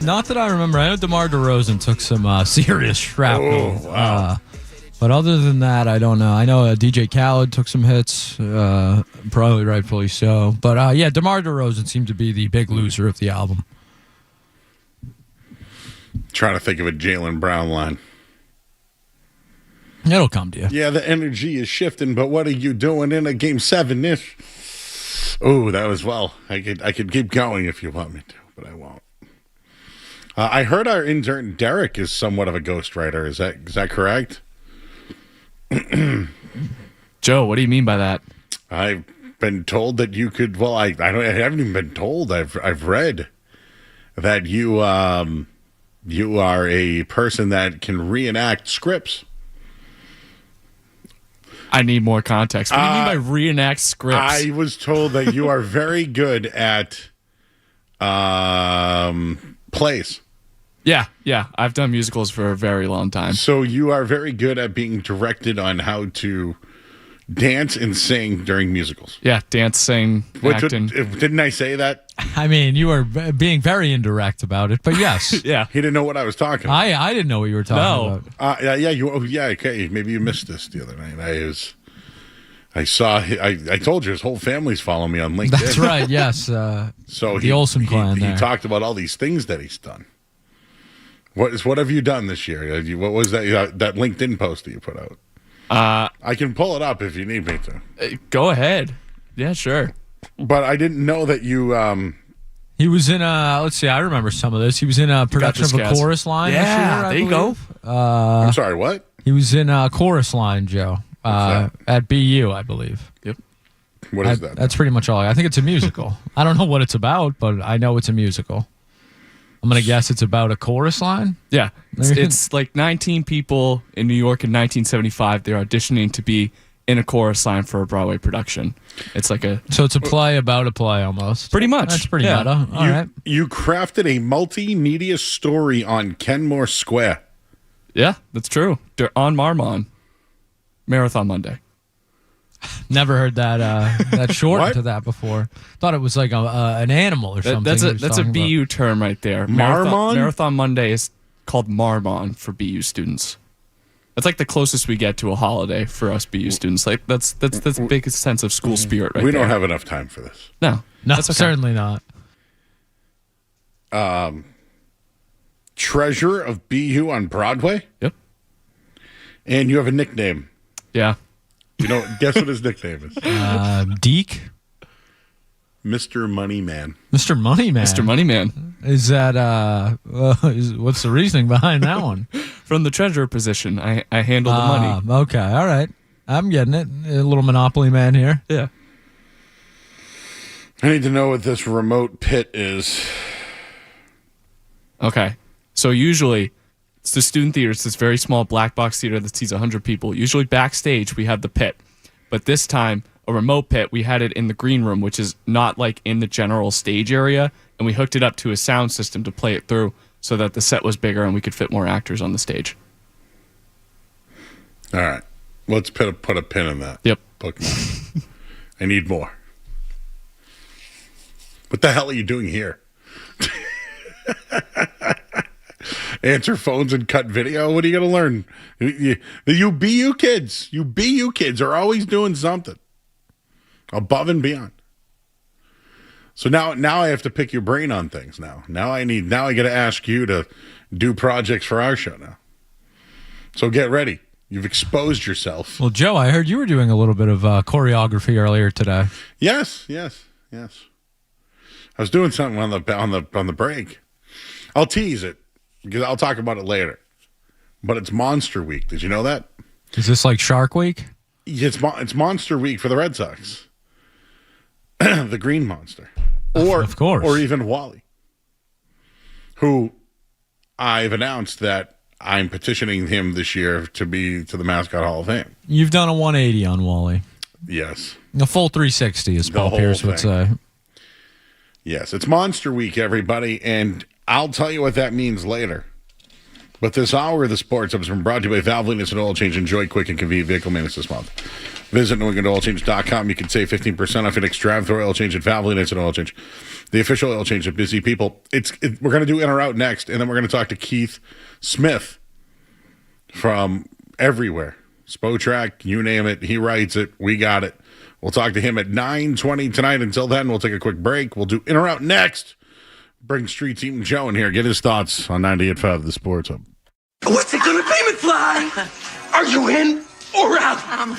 Not that I remember. I know DeMar DeRozan took some serious shrapnel. Oh, wow. But other than that, I don't know. I know DJ Khaled took some hits, probably rightfully so. But yeah, DeMar DeRozan seemed to be the big loser of the album. Trying to think of a Jaylen Brown line. It'll come to you. Yeah, the energy is shifting, but what are you doing in a game 7-ish? Oh, that was I could keep going if you want me to, but I won't. I heard our intern Derek is somewhat of a ghostwriter. Is that correct? Joe, what do you mean by that? I've been told that you could. Well, I haven't even been told. I've read that you are a person that can reenact scripts. I need more context. What do you mean by reenact scripts? I was told that you are very good at plays. Yeah. I've done musicals for a very long time. So you are very good at being directed on how to dance and sing during musicals. Yeah, dance, sing, acting. Didn't I say that? I mean, you were being very indirect about it, but yes. Yeah. He didn't know what I was talking about. I didn't know what you were talking about. Okay. Maybe you missed this the other night. I told you his whole family's following me on LinkedIn. That's right, yes. So the Olsen clan he there. talked about all these things that he's done. What have you done this year? What was that LinkedIn post that you put out? I can pull it up if you need me to. Go ahead. Yeah, sure. But I didn't know that you. He was in let's see, I remember some of this. He was in a production of a chorus line. Yeah, this year, there you go. I'm sorry, what? He was in a chorus line, Joe, at BU, I believe. Yep. What is that? That's pretty much all. I think it's a musical. I don't know what it's about, but I know it's a musical. I'm going to guess it's about a chorus line? Yeah. It's like 19 people in New York in 1975. They're auditioning to be in a chorus line for a Broadway production. It's like So it's a play about a play almost. Pretty much. That's pretty meta. All right. You crafted a multimedia story on Kenmore Square. Yeah, that's true. They're on Marmon. Marathon Monday. Never heard that shortened to that before. Thought it was like an animal or something. That's a BU term right there. Marmon? Marathon Monday is called Marmon for BU students. That's like the closest we get to a holiday for us BU students. Like that's the biggest sense of school spirit right there. We don't have enough time for this. No, that's okay. Certainly not. Treasure of BU on Broadway? Yep. And you have a nickname. Yeah. Guess what his nickname is? Deke? Mr. Moneyman. Mr. Moneyman? Mr. Moneyman. Is that, what's the reasoning behind that one? From the treasurer position, I handle the money. Okay, all right. I'm getting it. A little Monopoly man here. Yeah. I need to know what this remote pit is. Okay. So usually, it's the student theater. It's this very small black box theater that seats 100 people. Usually backstage, we have the pit. But this time, a remote pit, we had it in the green room, which is not like in the general stage area. And we hooked it up to a sound system to play it through so that the set was bigger and we could fit more actors on the stage. All right. Let's put a pin in that. Yep. Book. I need more. What the hell are you doing here? Answer phones and cut video? What are you going to learn? You BU kids are always doing something above and beyond. So now I have to pick your brain on things now. Now I got to ask you to do projects for our show now. So get ready. You've exposed yourself. Well, Joe, I heard you were doing a little bit of choreography earlier today. Yes. I was doing something on the break. I'll tease it because I'll talk about it later. But it's Monster Week. Did you know that? Is this like Shark Week? It's Monster Week for the Red Sox. The Green Monster. Of course. Or even Wally. Who I've announced that I'm petitioning him this year to be to the Mascot Hall of Fame. You've done a 180 on Wally. Yes. A full 360, as Paul Pierce would say. Yes, it's Monster Week, everybody, and I'll tell you what that means later. But this hour of the Sports Hub has been brought to you by Valvoline and Oil Change. Enjoy quick and convenient vehicle maintenance this month. Visit NewEnglandOilChange.com. You can save 15% off your next drive through oil change at Valvoline and Oil Change. the official oil change of busy people. We're going to do in or out next, and then we're going to talk to Keith Smith from everywhere. Spotrac, you name it. He writes it. We got it. We'll talk to him at 9:20 tonight. Until then, we'll take a quick break. We'll do in or out next. Bring Street Team Joe in here. Get his thoughts on 98.5 The Sports Hub. What's it gonna be, McFly? Are you in or out?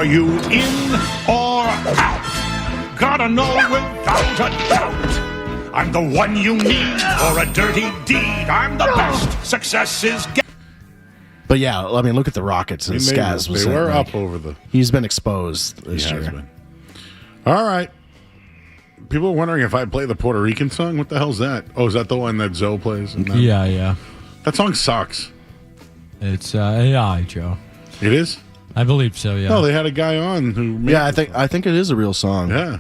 Are you in or out? Gotta know without a doubt. I'm the one you need for a dirty deed. I'm the best. Success is. But yeah, I mean, look at the Rockets and Skaz was They were like, up over the. He's been exposed this He has year. been. All right. People are wondering if I play the Puerto Rican song. What the hell's that? Oh, is that the one that Zoe plays? Yeah. That song sucks. It's AI, Joe. It is? I believe so, yeah. No, they had a guy on who made Yeah, I think it is a real song. Yeah.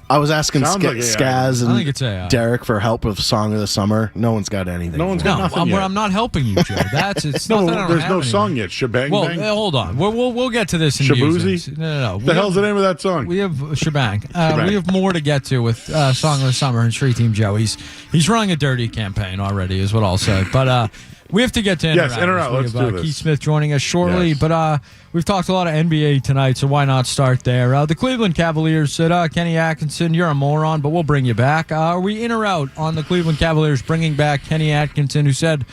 I was asking Sounds like AI. Skaz I think it's AI. and Derek for help with Song of the Summer. No one's got anything. No one's for got it. nothing yet. I'm not helping you, Joe. It's No, nothing I don't there's have no anyway. song yet. Shebang Well, Bang? hold on. We'll get to this in Shabuzi? music. No. What the hell's the name of that song? We have Shebang. Shebang. We have more to get to with Song of the Summer and Street Team Joe. He's running a dirty campaign already, is what I'll say. But we have to get to In Yes, or Out. In or Out. We Let's have do this. Keith Smith joining us shortly. Yes. But we've talked a lot of NBA tonight, so why not start there? The Cleveland Cavaliers said, Kenny Atkinson, you're a moron, but we'll bring you back. Are we in or out on the Cleveland Cavaliers bringing back Kenny Atkinson, who said,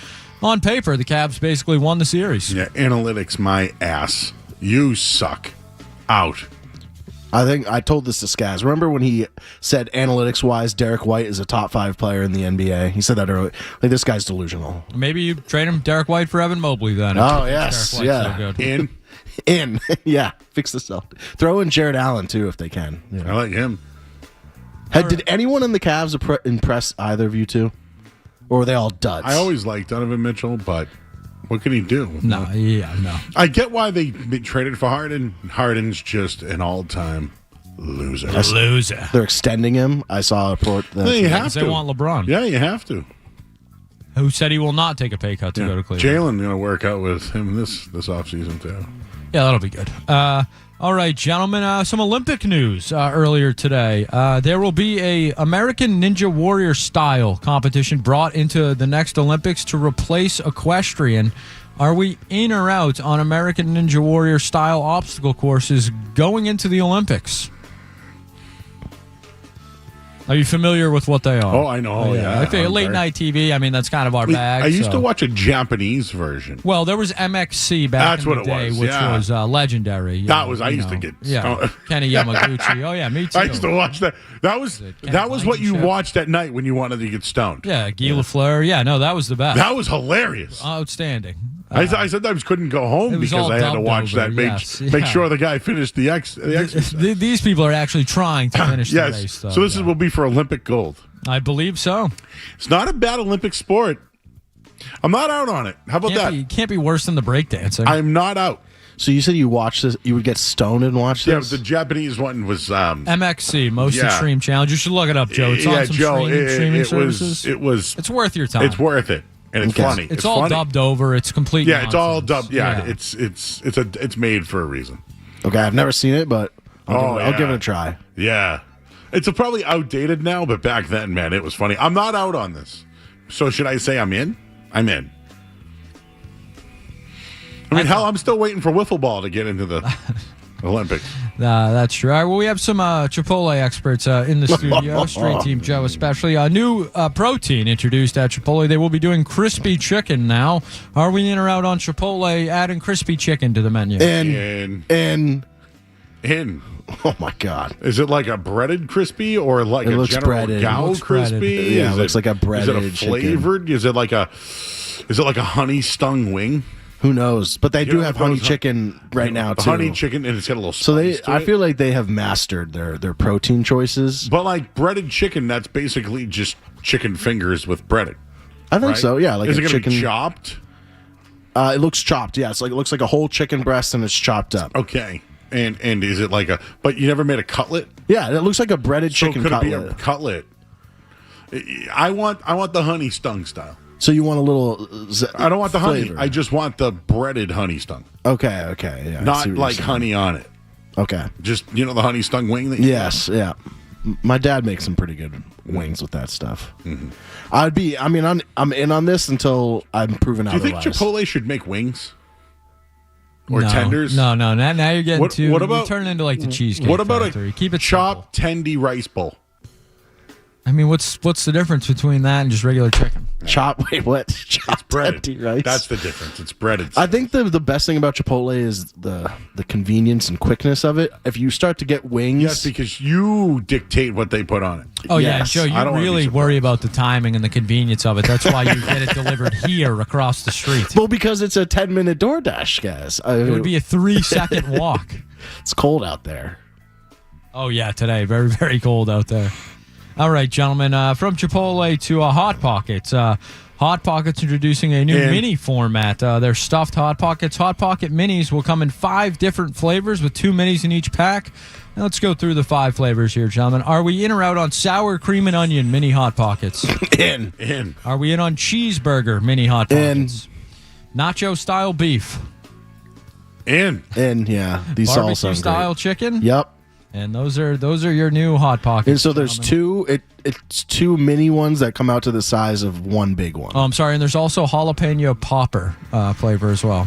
on paper, the Cavs basically won the series? Yeah, analytics, my ass. You suck. Out. I think I told this to Skaz. Remember when he said analytics-wise, Derek White is a top 5 player in the NBA? He said that earlier. Like, this guy's delusional. Maybe you trade him, Derek White, for Evan Mobley then. Oh, yes. Derek White's Yeah. so good. In. Yeah. Fix the Celtics. Throw in Jared Allen, too, if they can. I like him. Did anyone in the Cavs impress either of you two? Or were they all duds? I always liked Donovan Mitchell, but what can he do? No. I get why they traded for Harden. Harden's just an all-time loser. Loser. They're extending him. I saw a report that you have They to. want LeBron. Yeah, you have to. Who said he will not take a pay cut to go to Cleveland? Jalen going to work out with him this offseason, too. Yeah, that'll be good. All right, gentlemen, some Olympic news earlier today. There will be a American Ninja Warrior style competition brought into the next Olympics to replace equestrian. Are we in or out on American Ninja Warrior style obstacle courses going into the Olympics? Are you familiar with what they are? Oh, I know. Yeah. I think late night TV. I mean, that's kind of our bag. I used so. to watch a Japanese version. Well, there was MXC back That's in the what it day, was, which yeah. was legendary. I used to get yeah, Kenny Yamaguchi. Oh yeah, me too. I used to watch that. That was what you Blankenship? watched at night when you wanted to get stoned. Yeah, Guy Lafleur. Yeah, no, that was the best. That was hilarious. Outstanding. I sometimes couldn't go home It was because all I had to dubbed watch over, that. yes, Make yeah. sure the guy finished the exercise. These people are actually trying to finish the Yes. race. Though, So this will be for Olympic gold. I believe so. It's not a bad Olympic sport. I'm not out on it. How about that? Can't be worse than the breakdancing. I'm not out. So you said you watched this, you would get stoned and watch Yeah, this? the Japanese one was MXC, Most yeah. Extreme Challenge. You should look it up, Joe. It's on some streaming services. It's worth your time. It's worth it. And it's funny. It's all funny. dubbed over. It's complete. Yeah, it's all nonsense. dubbed. Yeah, it's made for a reason. Okay, I've never seen it, but I'll give it a try. Yeah. It's probably outdated now, but back then, man, it was funny. I'm not out on this. So should I say I'm in? I'm in. I mean, hell, I'm still waiting for wiffle ball to get into the Olympics. That's true. All right, well, we have some Chipotle experts in the studio. Street Team Joe especially. A new protein introduced at Chipotle. They will be doing crispy chicken now. Are we in or out on Chipotle adding crispy chicken to the menu? In. Oh, my God. Is it like a breaded crispy or like a General breaded. Gao It looks crispy? breaded. Yeah, it looks like a breaded Is it a flavored? Is it like a honey stung wing? Who knows? But they You do know have what honey those- chicken right now, too. Honey chicken, and it's got a little So spice to I it. feel like they have mastered their protein choices. But like breaded chicken, that's basically just chicken fingers with breaded. I think right? so, yeah. Like Is a it going to chicken be chopped? It looks chopped, yeah. It looks like a whole chicken breast and it's chopped up. Okay. And is it like but you never made a cutlet? Yeah, it looks like a breaded chicken could cutlet. it be a cutlet? I want the honey stung style. So you want a little I don't want the honey. flavor. I just want the breaded honey stung. Okay, yeah. I Not see what like you're saying. honey on it. Okay. Just the honey stung wing that you Yes, yeah. My dad makes some pretty good wings with that stuff. Mm-hmm. I'm in on this until I'm proven Do you otherwise. think Chipotle should make wings? Or No. tenders? No. Now you're getting What too. about you're turning into like the cheesecake What about factory. a Keep it chopped tendy rice bowl? I mean, what's the difference between that and just regular chicken? Wait, what? Chopped breaded. empty rice. That's the difference. It's breaded. I think the best thing about Chipotle is the convenience and quickness of it. If you start to get wings, Yes, because you dictate what they put on it. Oh, Yes. yeah, Joe, I you don't wanna be really surprised. worry about the timing and the convenience of it. That's why you get it delivered here across the street. well, because it's a 10-minute DoorDash, guys. It would be a 3-second walk. It's cold out there. Oh, yeah, today. Very, very cold out there. All right, gentlemen, from Chipotle to Hot Pockets. Hot Pockets introducing a new mini format. They're stuffed Hot Pockets. Hot Pocket minis will come in 5 different flavors with 2 minis in each pack. Now let's go through the 5 flavors here, gentlemen. Are we in or out on sour cream and onion mini Hot Pockets? In. Are we in on cheeseburger mini Hot Pockets? Nacho style beef. In. Yeah. These all Barbecue sound style great. chicken. Yep. And those are your new Hot Pockets. And so there's gentlemen. it's 2 mini ones that come out to the size of 1 big one. Oh, I'm sorry. And there's also jalapeno popper flavor as well.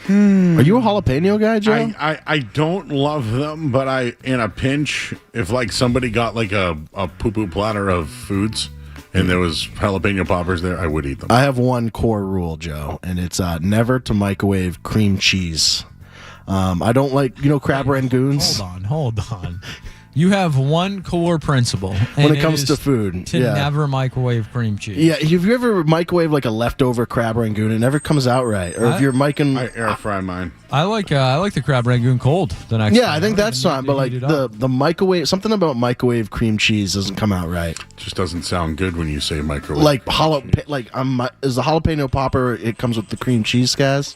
Are you a jalapeno guy, Joe? I don't love them, but in a pinch, if like somebody got like a poo-poo platter of foods and there was jalapeno poppers there, I would eat them. I have one core rule, Joe, and it's never to microwave cream cheese. I don't like, crab rangoons. Hold on. You have one core principle When it comes to food. to Yeah. never microwave cream cheese. Yeah, have you ever microwave like a leftover crab rangoon? It never comes out right. Or if you're miking, I air fry mine. I like the crab rangoon cold the next. yeah, time. I think don't that's even fine. need But to like heat it up. the microwave, something about microwave cream cheese doesn't come out right. Just doesn't sound good when you say microwave. Like is the jalapeno popper? It comes with the cream cheese, guys.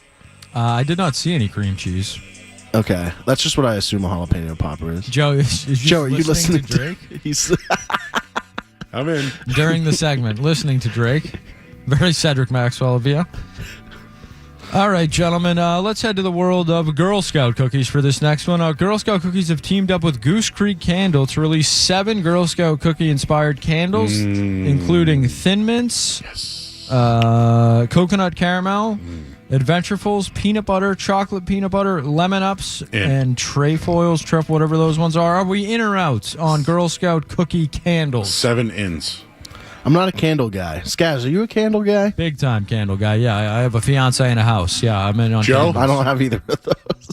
I did not see any cream cheese. Okay, that's just what I assume a jalapeno popper is. Joe, is Joe, are you listening to Drake? He's I'm in. During the segment, listening to Drake. Very Cedric Maxwell of you. All right, gentlemen, let's head to the world of Girl Scout cookies for this next one. Girl Scout cookies have teamed up with Goose Creek Candle to release 7 Girl Scout cookie-inspired candles, including Thin Mints, coconut caramel, Adventurefuls, peanut butter, chocolate peanut butter, lemon ups, and trefoils, truffle, whatever those ones are. Are we in or out on Girl Scout cookie candles? 7 ins. I'm not a candle guy. Skaz, are you a candle guy? Big time candle guy. Yeah, I have a fiance and a house. Yeah, I'm in on Joe? candles. I don't have either of those.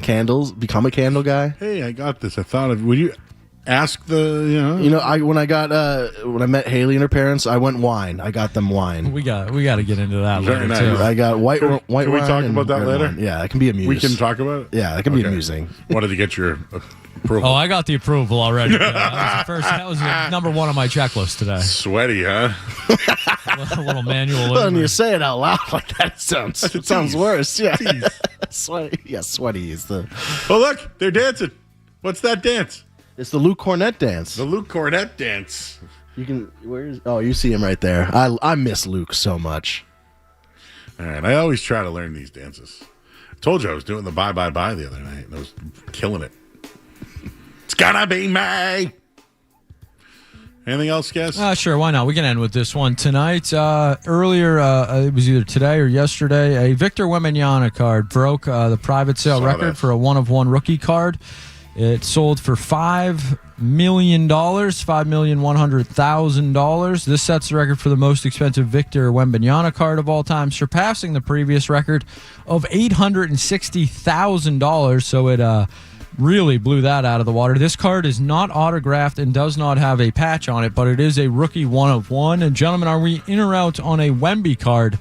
Candles? Become a candle guy? Hey, I got this. I thought of. Would you ask the? When I met Haley and her parents, I went wine. I got them wine. We got to get into that Very later nice. too. I got white Can wine. we talk and about that red later? wine. Yeah, it can be amusing. We can talk about it. Yeah, it can be Okay. amusing. Wanted to get your approval. Oh, I got the approval already. That was number 1 on my checklist today. Sweaty, huh? A little manual. Well, when over. you say it out loud like that, it sounds tease. worse. Yeah, sweaty. Yeah, sweaty is the. Oh, look, they're dancing. What's that dance? It's the Luke Cornett dance. The Luke Cornett dance. You can. Where's? Oh, you see him right there. I miss Luke so much. All right, I always try to learn these dances. I told you I was doing the bye the other night, and I was killing it. It's gonna be me. Anything else, guys? Sure, why not? We can end with this one tonight. Earlier, it was either today or yesterday, a Victor Wembanyama card broke the private sale Saw record that. for a 1-of-1 rookie card. It sold for $5 million, $5,100,000. This sets the record for the most expensive Victor Wembanyama card of all time, surpassing the previous record of $860,000. So it really blew that out of the water. This card is not autographed and does not have a patch on it, but it is a rookie 1-of-1. And gentlemen, are we in or out on a Wemby card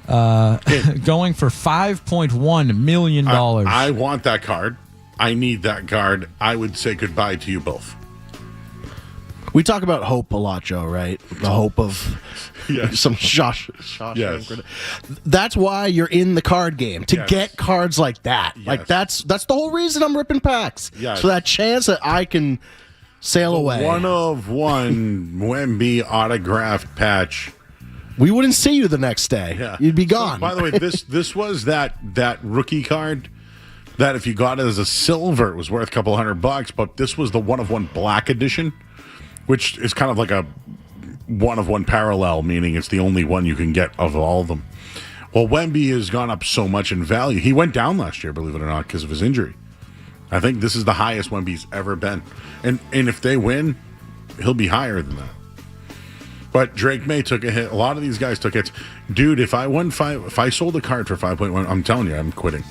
going for $5.1 million? I want that card. I need that card. I would say goodbye to you both. We talk about hope a lot, Joe, right? The hope of some Josh. Yes. That's why you're in the card game, to Yes. get cards like that. Yes. Like that's the whole reason I'm ripping packs. Yes. So that chance that I can sail away. 1-of-1 Wemby autographed patch. We wouldn't see you the next day. Yeah. You'd be gone. So, by the way, this was that rookie card that if you got it as a silver, it was worth a couple $100, but this was the 1-of-1 black edition, which is kind of like a 1-of-1 parallel, meaning it's the only one you can get of all of them. Well, Wemby has gone up so much in value. He went down last year, believe it or not, because of his injury. I think this is the highest Wemby's ever been. And if they win, he'll be higher than that. But Drake May took a hit. A lot of these guys took hits. Dude, if I sold a card for 5.1, I'm telling you, I'm quitting.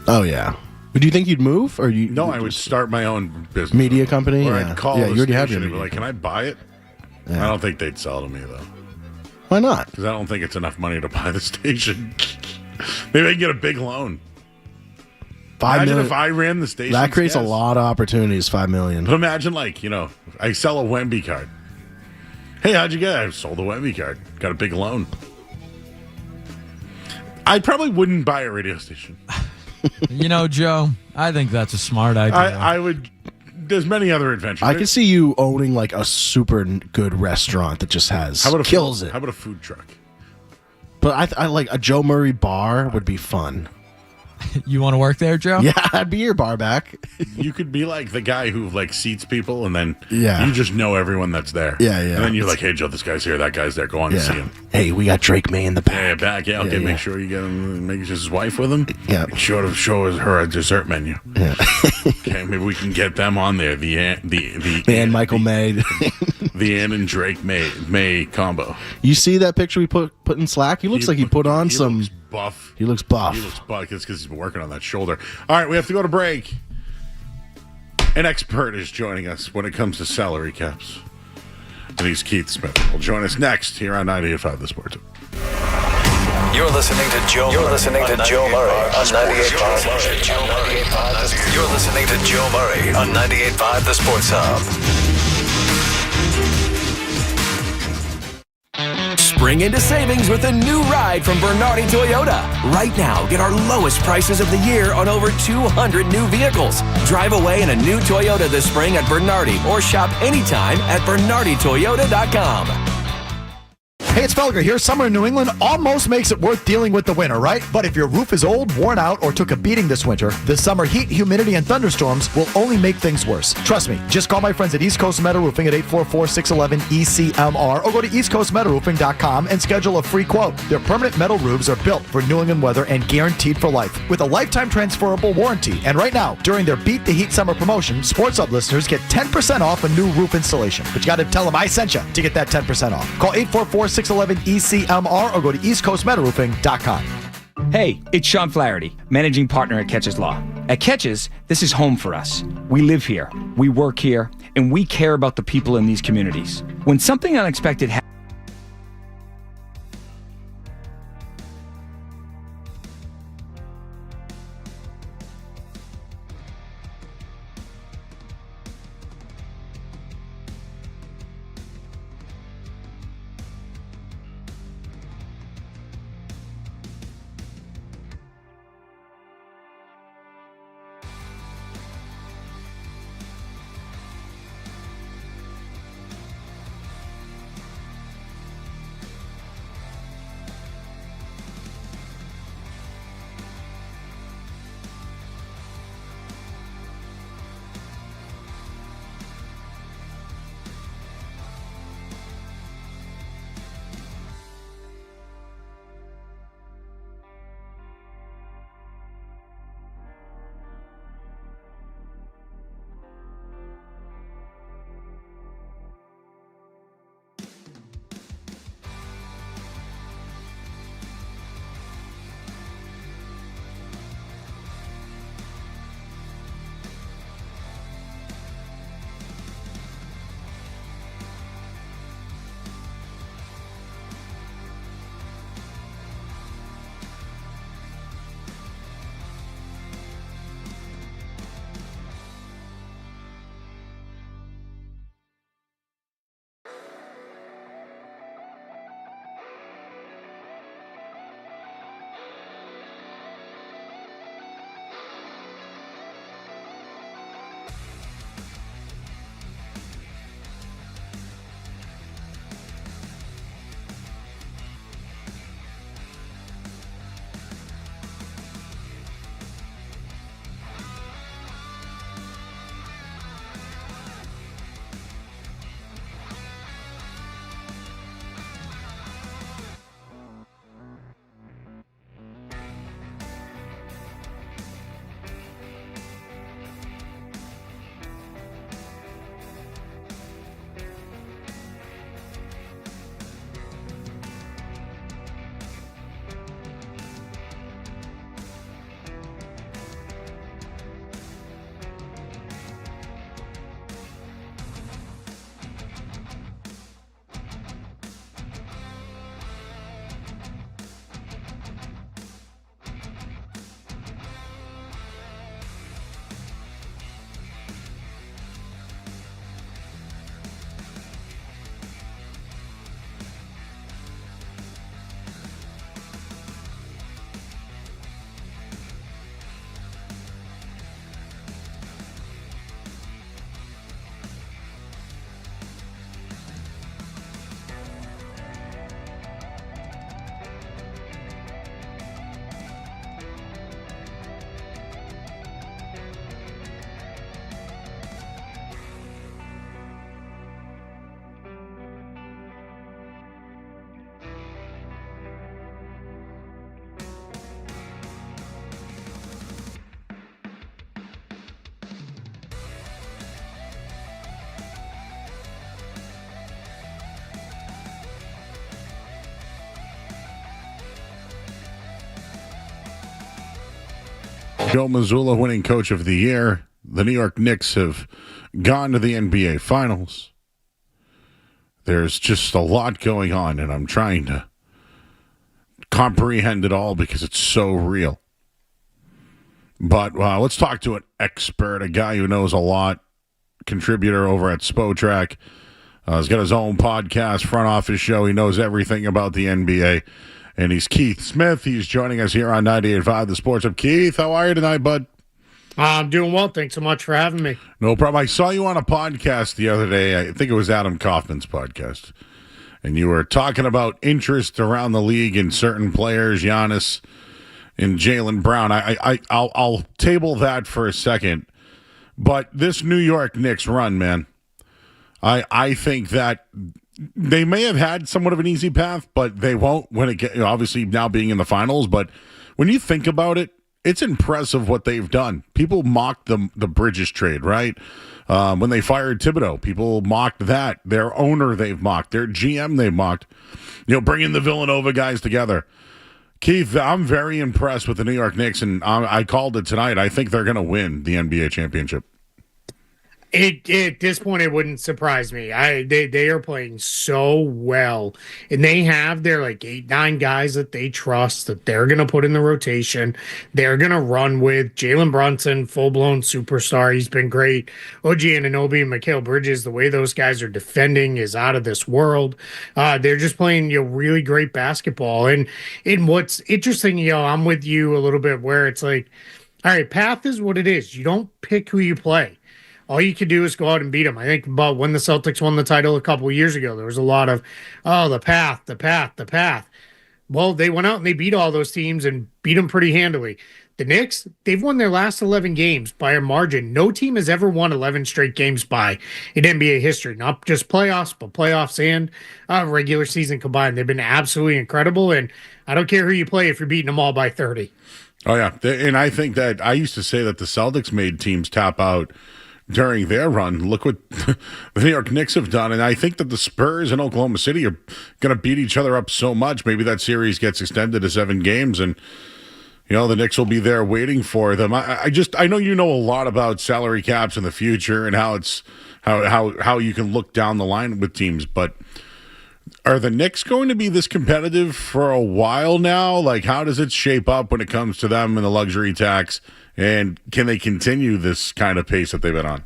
Oh yeah. But do you think you'd move, or you? No, I would start my own business, media company. Or Yeah, I'd call. yeah. the You already have station your and be media. like, can I buy it? Yeah. I don't think they'd sell to me though. Why not? Because I don't think it's enough money to buy the station. Maybe I can get a big loan. Imagine if I ran the station. That creates a lot of opportunities. $5 million. But imagine, like, I sell a Wemby card. Hey, how'd you get it? I sold a Wemby card. Got a big loan. I probably wouldn't buy a radio station. Joe, I think that's a smart idea. I would. There's many other adventures. I could see you owning like a super good restaurant that just has kills it. How about a food truck? But I like a Joe Murray bar would be fun. You want to work there, Joe? Yeah, I'd be your bar back. You could be like the guy who like seats people, and then you just know everyone that's there. Yeah. And then you're like, hey, Joe, this guy's here, that guy's there. Go on and see him. Hey, we got Drake May in the back. Yeah, back. Yeah, okay. Make sure you get him. Make his wife with him. Yeah. Make sure to show her a dessert menu. Yeah. Okay, maybe we can get them on there. The Ann Michael May. The Ann and Drake May combo. You see that picture we put in Slack? He looks like he put on some. Looks buff. He looks buff. He looks buff. It's because he's been working on that shoulder. All right, we have to go to break. An expert is joining us when it comes to salary caps. And he's Keith Smith. Will join us next here on 98.5 The Sports. You're listening to Joe. You're listening to Joe Murray on 98.5. You're listening to Joe Murray on 98.5 The Sports Hub. Spring into savings with a new ride from Bernardi Toyota. Right now, get our lowest prices of the year on over 200 new vehicles. Drive away in a new Toyota this spring at Bernardi or shop anytime at BernardiToyota.com. Hey, it's Felger here. Summer in New England almost makes it worth dealing with the winter, right? But if your roof is old, worn out, or took a beating this winter, the summer heat, humidity, and thunderstorms will only make things worse. Trust me. Just call my friends at East Coast Metal Roofing at 844-611-ECMR or go to eastcoastmetalroofing.com and schedule a free quote. Their permanent metal roofs are built for New England weather and guaranteed for life with a lifetime transferable warranty. And right now, during their Beat the Heat Summer promotion, Sports Hub listeners get 10% off a new roof installation. But you got to tell them I sent you to get that 10% off. Call 844-611-ECMR or go to eastcoastmetalroofing.com. Hey, it's Sean Flaherty, managing partner at Catches Law. At Catches, this is home for us. We live here, we work here, and we care about the people in these communities. When something unexpected happens, Joe Mazzulla winning Coach of the Year. The New York Knicks have gone to the NBA Finals. There's just a lot going on, and I'm trying to comprehend it all because it's so real. But let's talk to an expert, a guy who knows a lot, contributor over at Spotrac. He's got his own podcast, front office show. He knows everything about the NBA. And he's Keith Smith. He's joining us here on 98.5 The Sports Hub. Keith, how are you tonight, bud? I'm doing well. Thanks so much for having me. No problem. I saw you on a podcast the other day. I think it was Adam Kaufman's podcast. And you were talking about interest around the league in certain players, Giannis and Jaylen Brown. I'll table that for a second. But this New York Knicks run, man, I think that they may have had somewhat of an easy path, but they won't when it get, obviously now being in the finals. But when you think about it, it's impressive what they've done. People mocked the Bridges trade, right? When they fired Thibodeau, people mocked that. Their owner they've mocked. Their GM they've mocked. Bringing the Villanova guys together. Keith, I'm very impressed with the New York Knicks, and I called it tonight. I think they're going to win the NBA championship. At this point, it wouldn't surprise me. They are playing so well, and they have their 8-9 guys that they trust that they're going to put in the rotation. They're going to run with Jalen Brunson, full blown superstar. He's been great. OG Anunoby and Mikal Bridges, the way those guys are defending is out of this world. They're just playing really great basketball. And what's interesting, I'm with you a little bit where it's like, all right, path is what it is. You don't pick who you play. All you can do is go out and beat them. I think about when the Celtics won the title a couple of years ago, there was a lot of, the path. Well, they went out and they beat all those teams and beat them pretty handily. The Knicks, they've won their last 11 games by a margin. No team has ever won 11 straight games by in NBA history. Not just playoffs, but playoffs and regular season combined. They've been absolutely incredible, and I don't care who you play if you're beating them all by 30. Oh, yeah. And I think that I used to say that the Celtics made teams tap out during their run. Look what the New York Knicks have done. And I think that the Spurs and Oklahoma City are going to beat each other up so much. Maybe that series gets extended to 7 games and, the Knicks will be there waiting for them. I know you know a lot about salary caps in the future and how you can look down the line with teams, but are the Knicks going to be this competitive for a while now? How does it shape up when it comes to them and the luxury tax? And can they continue this kind of pace that they've been on?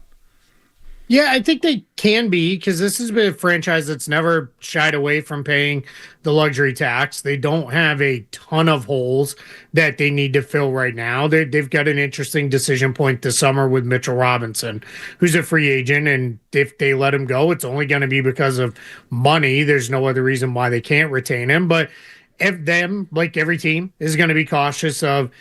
Yeah, I think they can be, because this has been a franchise that's never shied away from paying the luxury tax. They don't have a ton of holes that they need to fill right now. They've got an interesting decision point this summer with Mitchell Robinson, who's a free agent, and if they let him go, it's only going to be because of money. There's no other reason why they can't retain him. But if them, like every team, is going to be cautious of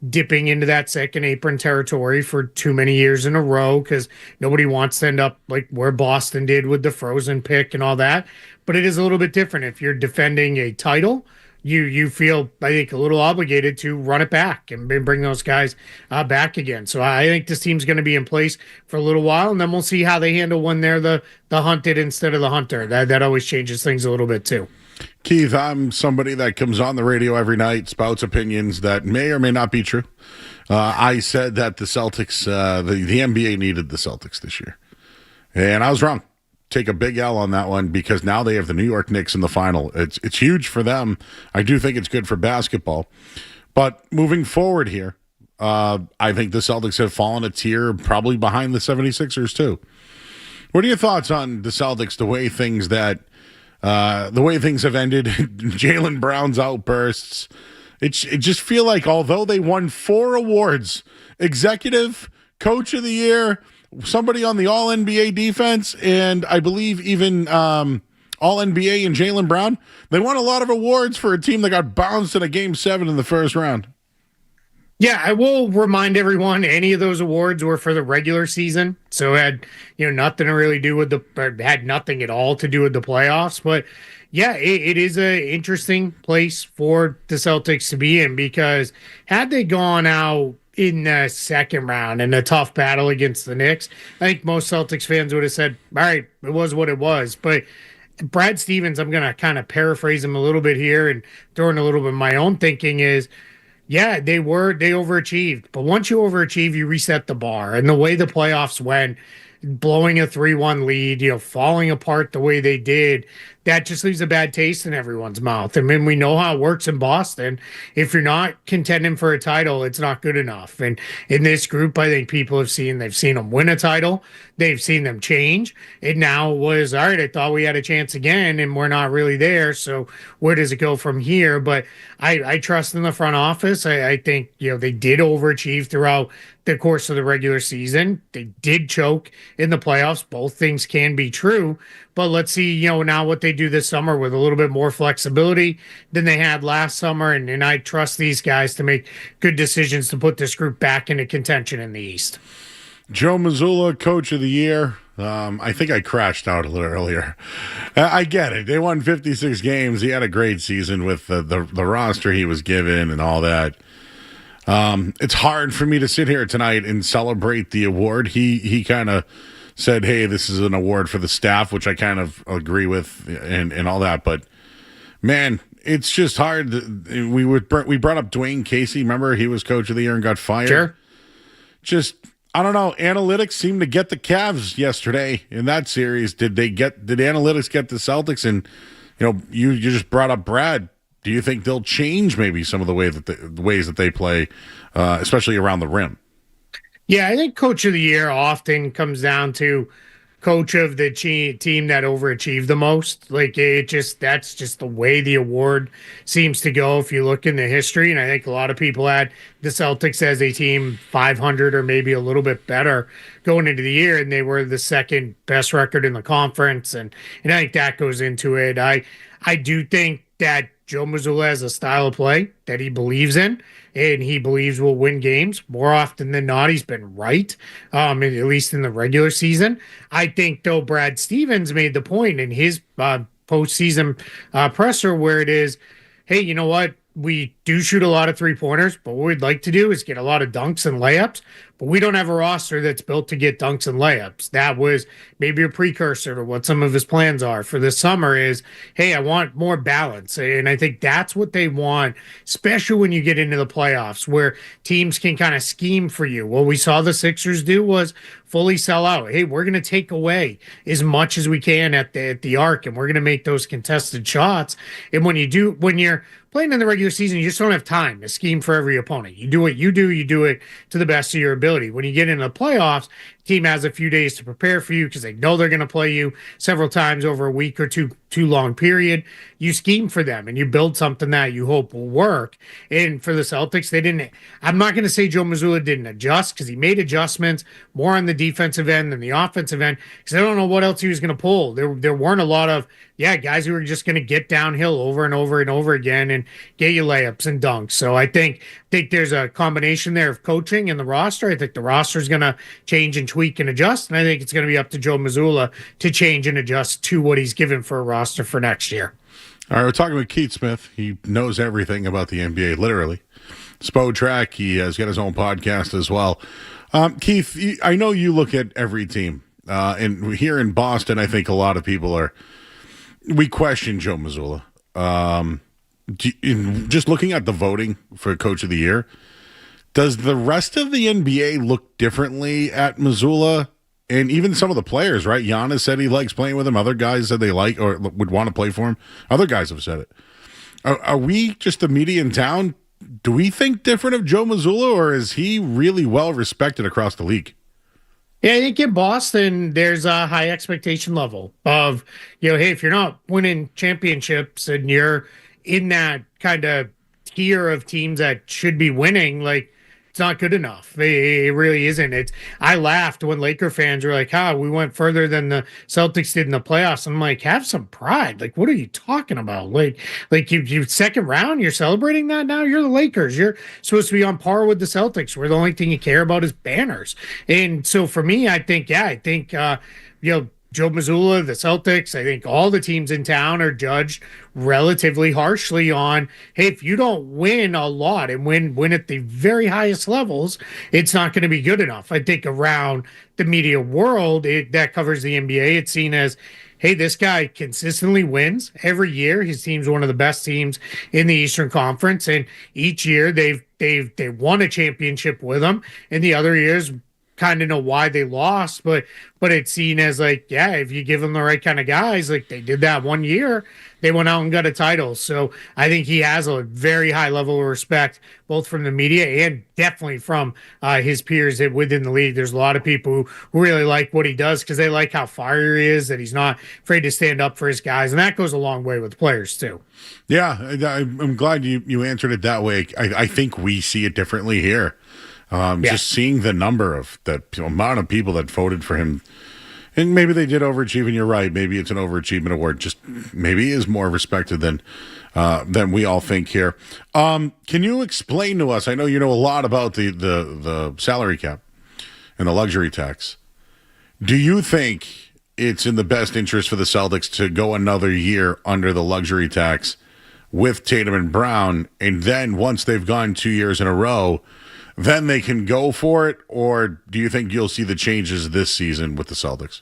dipping into that second apron territory for too many years in a row, because nobody wants to end up like where Boston did with the frozen pick and all that. But it is a little bit different. If you're defending a title, you feel, I think, a little obligated to run it back and bring those guys back again. So I think this team's going to be in place for a little while, and then we'll see how they handle when they're the hunted instead of the hunter. That always changes things a little bit too. Keith, I'm somebody that comes on the radio every night, spouts opinions that may or may not be true. I said that the Celtics, the NBA needed the Celtics this year. And I was wrong. Take a big L on that one, because now they have the New York Knicks in the final. It's huge for them. I do think it's good for basketball. But moving forward here, I think the Celtics have fallen a tier probably behind the 76ers too. What are your thoughts on the Celtics, the way things have ended, Jaylen Brown's outbursts? It just feel like, although they won 4 awards, executive, coach of the year, somebody on the All-NBA defense, and I believe even All-NBA and Jaylen Brown, they won a lot of awards for a team that got bounced in a Game 7 in the first round. Yeah, I will remind everyone, any of those awards were for the regular season, so it had nothing to really do with had nothing at all to do with the playoffs. But yeah, it is an interesting place for the Celtics to be in, because had they gone out in the second round in a tough battle against the Knicks, I think most Celtics fans would have said, all right, it was what it was. But Brad Stevens, I'm going to kind of paraphrase him a little bit here and throw in a little bit of my own thinking, is Yeah, they overachieved. But once you overachieve, you reset the bar. And the way the playoffs went, blowing a 3-1 lead, falling apart the way they did, that just leaves a bad taste in everyone's mouth. I mean, we know how it works in Boston. If you're not contending for a title, it's not good enough. And in this group, I think they've seen them win a title. They've seen them change. It now was, all right, I thought we had a chance again, and we're not really there. So where does it go from here? But I trust in the front office. I think, they did overachieve throughout the course of the regular season. They did choke in the playoffs. Both things can be true. But let's see, now what they do this summer with a little bit more flexibility than they had last summer. And I trust these guys to make good decisions to put this group back into contention in the East. Joe Mazzulla, Coach of the Year. I think I crashed out a little earlier. I get it. They won 56 games. He had a great season with the roster he was given and all that. It's hard for me to sit here tonight and celebrate the award. He kind of said, hey, this is an award for the staff, which I kind of agree with and all that. But, man, it's just hard. We brought up Dwayne Casey. Remember, he was Coach of the Year and got fired? Sure. Just, I don't know. Analytics seemed to get the Cavs yesterday in that series. Did analytics get the Celtics? And, you just brought up Brad. Do you think they'll change maybe some of the ways that they play, especially around the rim? Yeah, I think Coach of the Year often comes down to coach of the team that overachieved the most. Like that's just the way the award seems to go if you look in the history. And I think a lot of people had the Celtics as a team 500 or maybe a little bit better going into the year, and they were the second best record in the conference. And I think that goes into it. I do think that Joe Mazzulla has a style of play that he believes in, and he believes will win games. More often than not, he's been right, at least in the regular season. I think, though, Brad Stevens made the point in his postseason presser where it is, hey, you know what? We do shoot a lot of three-pointers, but what we'd like to do is get a lot of dunks and layups. But we don't have a roster that's built to get dunks and layups. That was maybe a precursor to what some of his plans are for this summer is, hey, I want more balance. And I think that's what they want, especially when you get into the playoffs where teams can kind of scheme for you. What we saw the Sixers do was fully sell out. Hey, we're going to take away as much as we can at the arc, and we're going to make those contested shots. And when you're playing in the regular season, you just don't have time to scheme for every opponent. You do what you do it to the best of your ability. When you get into the playoffs, team has a few days to prepare for you because they know they're going to play you several times over a week or too long period. You scheme for them and you build something that you hope will work. And for the Celtics, they didn't. I'm not going to say Joe Mazzulla didn't adjust because he made adjustments more on the defensive end than the offensive end because I don't know what else he was going to pull. There weren't a lot of guys who were just going to get downhill over and over and over again and get you layups and dunks. So I think there's a combination there of coaching and the roster. I think the roster is going to change and tweak and adjust, and I think it's going to be up to Joe Mazzulla to change and adjust to what he's given for a roster for next year. All right, we're talking with Keith Smith. He knows everything about the NBA, literally. Spo Track, he has got his own podcast as well. Keith, I know you look at every team, and here in Boston, I think a lot of people we question Joe Mazzulla. Just looking at the voting for Coach of the Year, does the rest of the NBA look differently at Mazzulla? And even some of the players, right? Giannis said he likes playing with him. Other guys said they like or would want to play for him. Other guys have said it. Are we just the media in town? Do we think different of Joe Mazzulla, or is he really well respected across the league? Yeah, I think in Boston, there's a high expectation level of, hey, if you're not winning championships and you're in that kind of tier of teams that should be winning, like, it's not good enough. It really isn't. I laughed when Laker fans were like, we went further than the Celtics did in the playoffs. I'm like, have some pride. Like, what are you talking about? Like you second round, you're celebrating that now? You're the Lakers. You're supposed to be on par with the Celtics, where the only thing you care about is banners. And so for me, I think Joe Mazzulla, the Celtics, I think all the teams in town are judged relatively harshly on, hey, if you don't win a lot and win at the very highest levels, it's not going to be good enough. I think around the media world that covers the NBA, it's seen as, hey, this guy consistently wins every year. His team's one of the best teams in the Eastern Conference, and each year they won a championship with him, and the other years kind of know why they lost, but it's seen as like, yeah, if you give them the right kind of guys, like they did that one year, they went out and got a title. So I think he has a very high level of respect, both from the media and definitely from his peers within the league. There's a lot of people who really like what he does because they like how fiery he is, that he's not afraid to stand up for his guys, and that goes a long way with players too. Yeah, I'm glad you answered it that way. I think we see it differently here. Just seeing the number of the amount of people that voted for him, and maybe they did overachieve, and you're right. Maybe it's an overachievement award. Just maybe he is more respected than we all think here. Can you explain to us? I know you know a lot about the salary cap and the luxury tax. Do you think it's in the best interest for the Celtics to go another year under the luxury tax with Tatum and Brown, and then once they've gone 2 years in a row, then they can go for it? Or do you think you'll see the changes this season with the Celtics?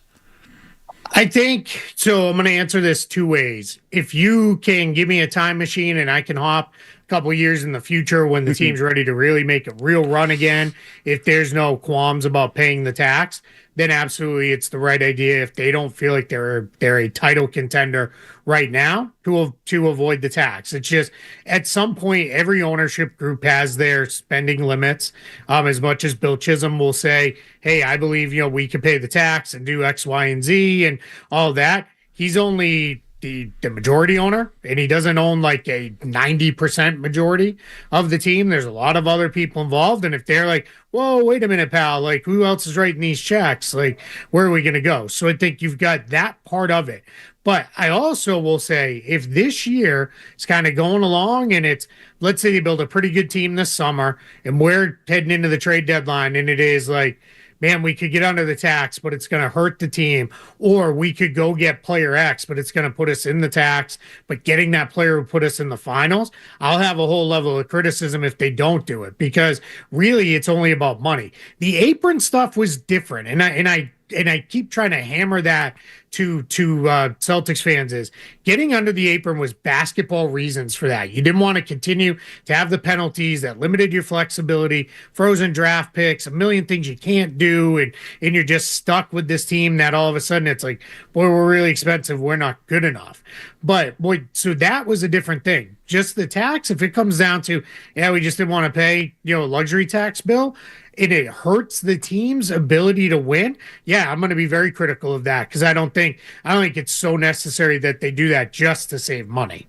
I think so. I'm going to answer this two ways. If you can give me a time machine and I can hop a couple years in the future when the team's ready to really make a real run again, if there's no qualms about paying the tax, then absolutely it's the right idea. If they don't feel like they're a title contender right now, to avoid the tax. It's just at some point every ownership group has their spending limits. As much as Bill Chisholm will say, hey, I believe we could pay the tax and do X, Y, and Z and all that. He's only the majority owner, and he doesn't own like a 90% majority of the team. There's a lot of other people involved, and if they're like, whoa, wait a minute, pal, like who else is writing these checks? Like, where are we going to go? So I think you've got that part of it. But I also will say, if this year is kind of going along and it's, let's say they build a pretty good team this summer and we're heading into the trade deadline and it is like, man, we could get under the tax, but it's going to hurt the team. Or we could go get player X, but it's going to put us in the tax. But getting that player would put us in the finals. I'll have a whole level of criticism if they don't do it, because really it's only about money. The apron stuff was different. And I keep trying to hammer that to Celtics fans is getting under the apron was basketball reasons for that. You didn't want to continue to have the penalties that limited your flexibility, frozen draft picks, a million things you can't do, and you're just stuck with this team that all of a sudden it's like, boy, we're really expensive, we're not good enough. But boy, so that was a different thing. Just the tax, if it comes down to, yeah, we just didn't want to pay, a luxury tax bill, and it hurts the team's ability to win, yeah, I'm going to be very critical of that, because I don't think it's so necessary that they do that just to save money.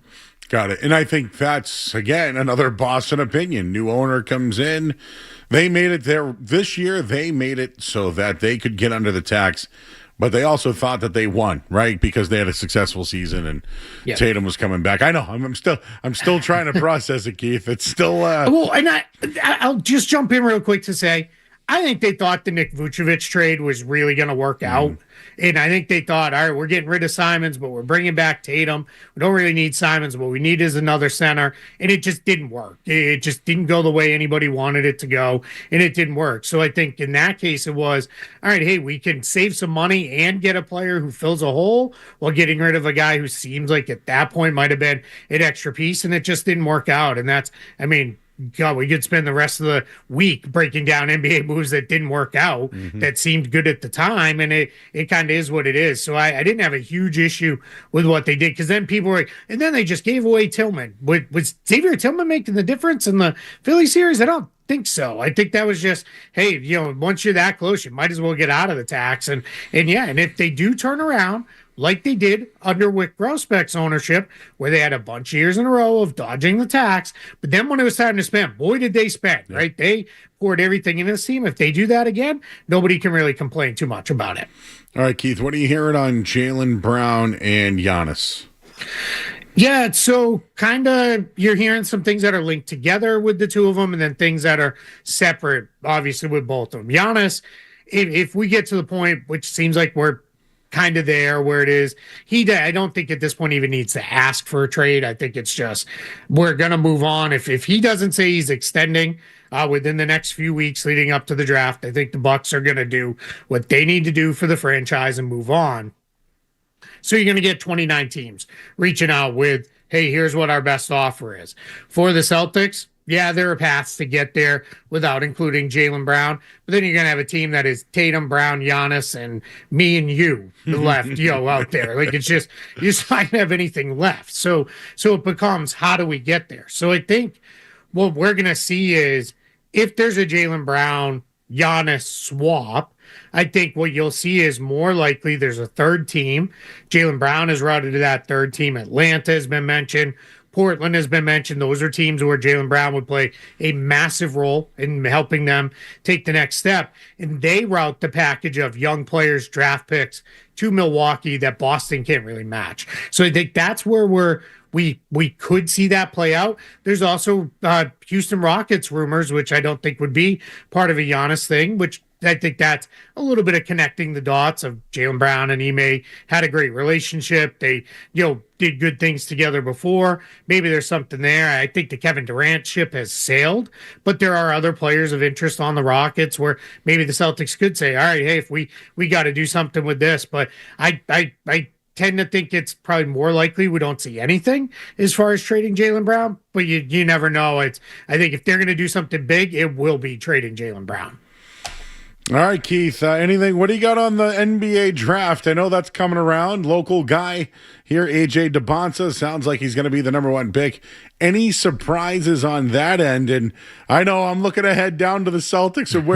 Got it. And I think that's, again, another Boston opinion. New owner comes in. They made it there this year. They made it so that they could get under the tax, but they also thought that they won, right? Because they had a successful season and Tatum was coming back. I know. I'm still trying to process it, Keith. It's still well, and I'll just jump in real quick to say, I think they thought the Nick Vucevic trade was really going to work out. And I think they thought, all right, we're getting rid of Simons, but we're bringing back Tatum. We don't really need Simons. What we need is another center. And it just didn't work. It just didn't go the way anybody wanted it to go. And it didn't work. So I think in that case, it was, all right, hey, we can save some money and get a player who fills a hole while getting rid of a guy who seems like at that point might have been an extra piece. And it just didn't work out. And that's, God, we could spend the rest of the week breaking down NBA moves that didn't work out, that seemed good at the time, and it kind of is what it is. So I didn't have a huge issue with what they did, because then people were like, and then they just gave away Tillman. Was Xavier Tillman making the difference in the Philly series? I don't think so. I think that was just, hey, once you're that close, you might as well get out of the tax. And if they do turn around, like they did under Wyc Grousbeck's ownership, where they had a bunch of years in a row of dodging the tax. But then when it was time to spend, boy, did they spend, right? They poured everything into this team. If they do that again, nobody can really complain too much about it. All right, Keith, what are you hearing on Jaylen Brown and Giannis? Yeah, so kind of you're hearing some things that are linked together with the two of them, and then things that are separate, obviously, with both of them. Giannis, if we get to the point, which seems like we're kind of there where it is. I don't think at this point even needs to ask for a trade. I think it's just we're going to move on. If he doesn't say he's extending within the next few weeks leading up to the draft, I think the Bucks are going to do what they need to do for the franchise and move on. So you're going to get 29 teams reaching out with, hey, here's what our best offer is. For the Celtics, yeah, there are paths to get there without including Jaylen Brown. But then you're going to have a team that is Tatum, Brown, Giannis, and me and you left, out there. Like, it's just, you're just not going to have anything left. So it becomes, how do we get there? So I think what we're going to see is if there's a Jaylen Brown, Giannis swap, I think what you'll see is more likely there's a third team. Jaylen Brown is routed to that third team. Atlanta has been mentioned. Portland has been mentioned. Those are teams where Jaylen Brown would play a massive role in helping them take the next step. And they route the package of young players, draft picks to Milwaukee that Boston can't really match. So I think that's where we could see that play out. There's also Houston Rockets rumors, which I don't think would be part of a Giannis thing, which I think that's a little bit of connecting the dots of Jaylen Brown and Ime had a great relationship. They, did good things together before. Maybe there's something there. I think the Kevin Durant ship has sailed, but there are other players of interest on the Rockets where maybe the Celtics could say, all right, hey, if we got to do something with this. But I tend to think it's probably more likely we don't see anything as far as trading Jaylen Brown, but you never know. I think if they're going to do something big, it will be trading Jaylen Brown. All right, Keith, anything? What do you got on the NBA draft? I know that's coming around. Local guy here, AJ DeBonsa, sounds like he's going to be the number one pick. Any surprises on that end? And I know I'm looking ahead down to the Celtics and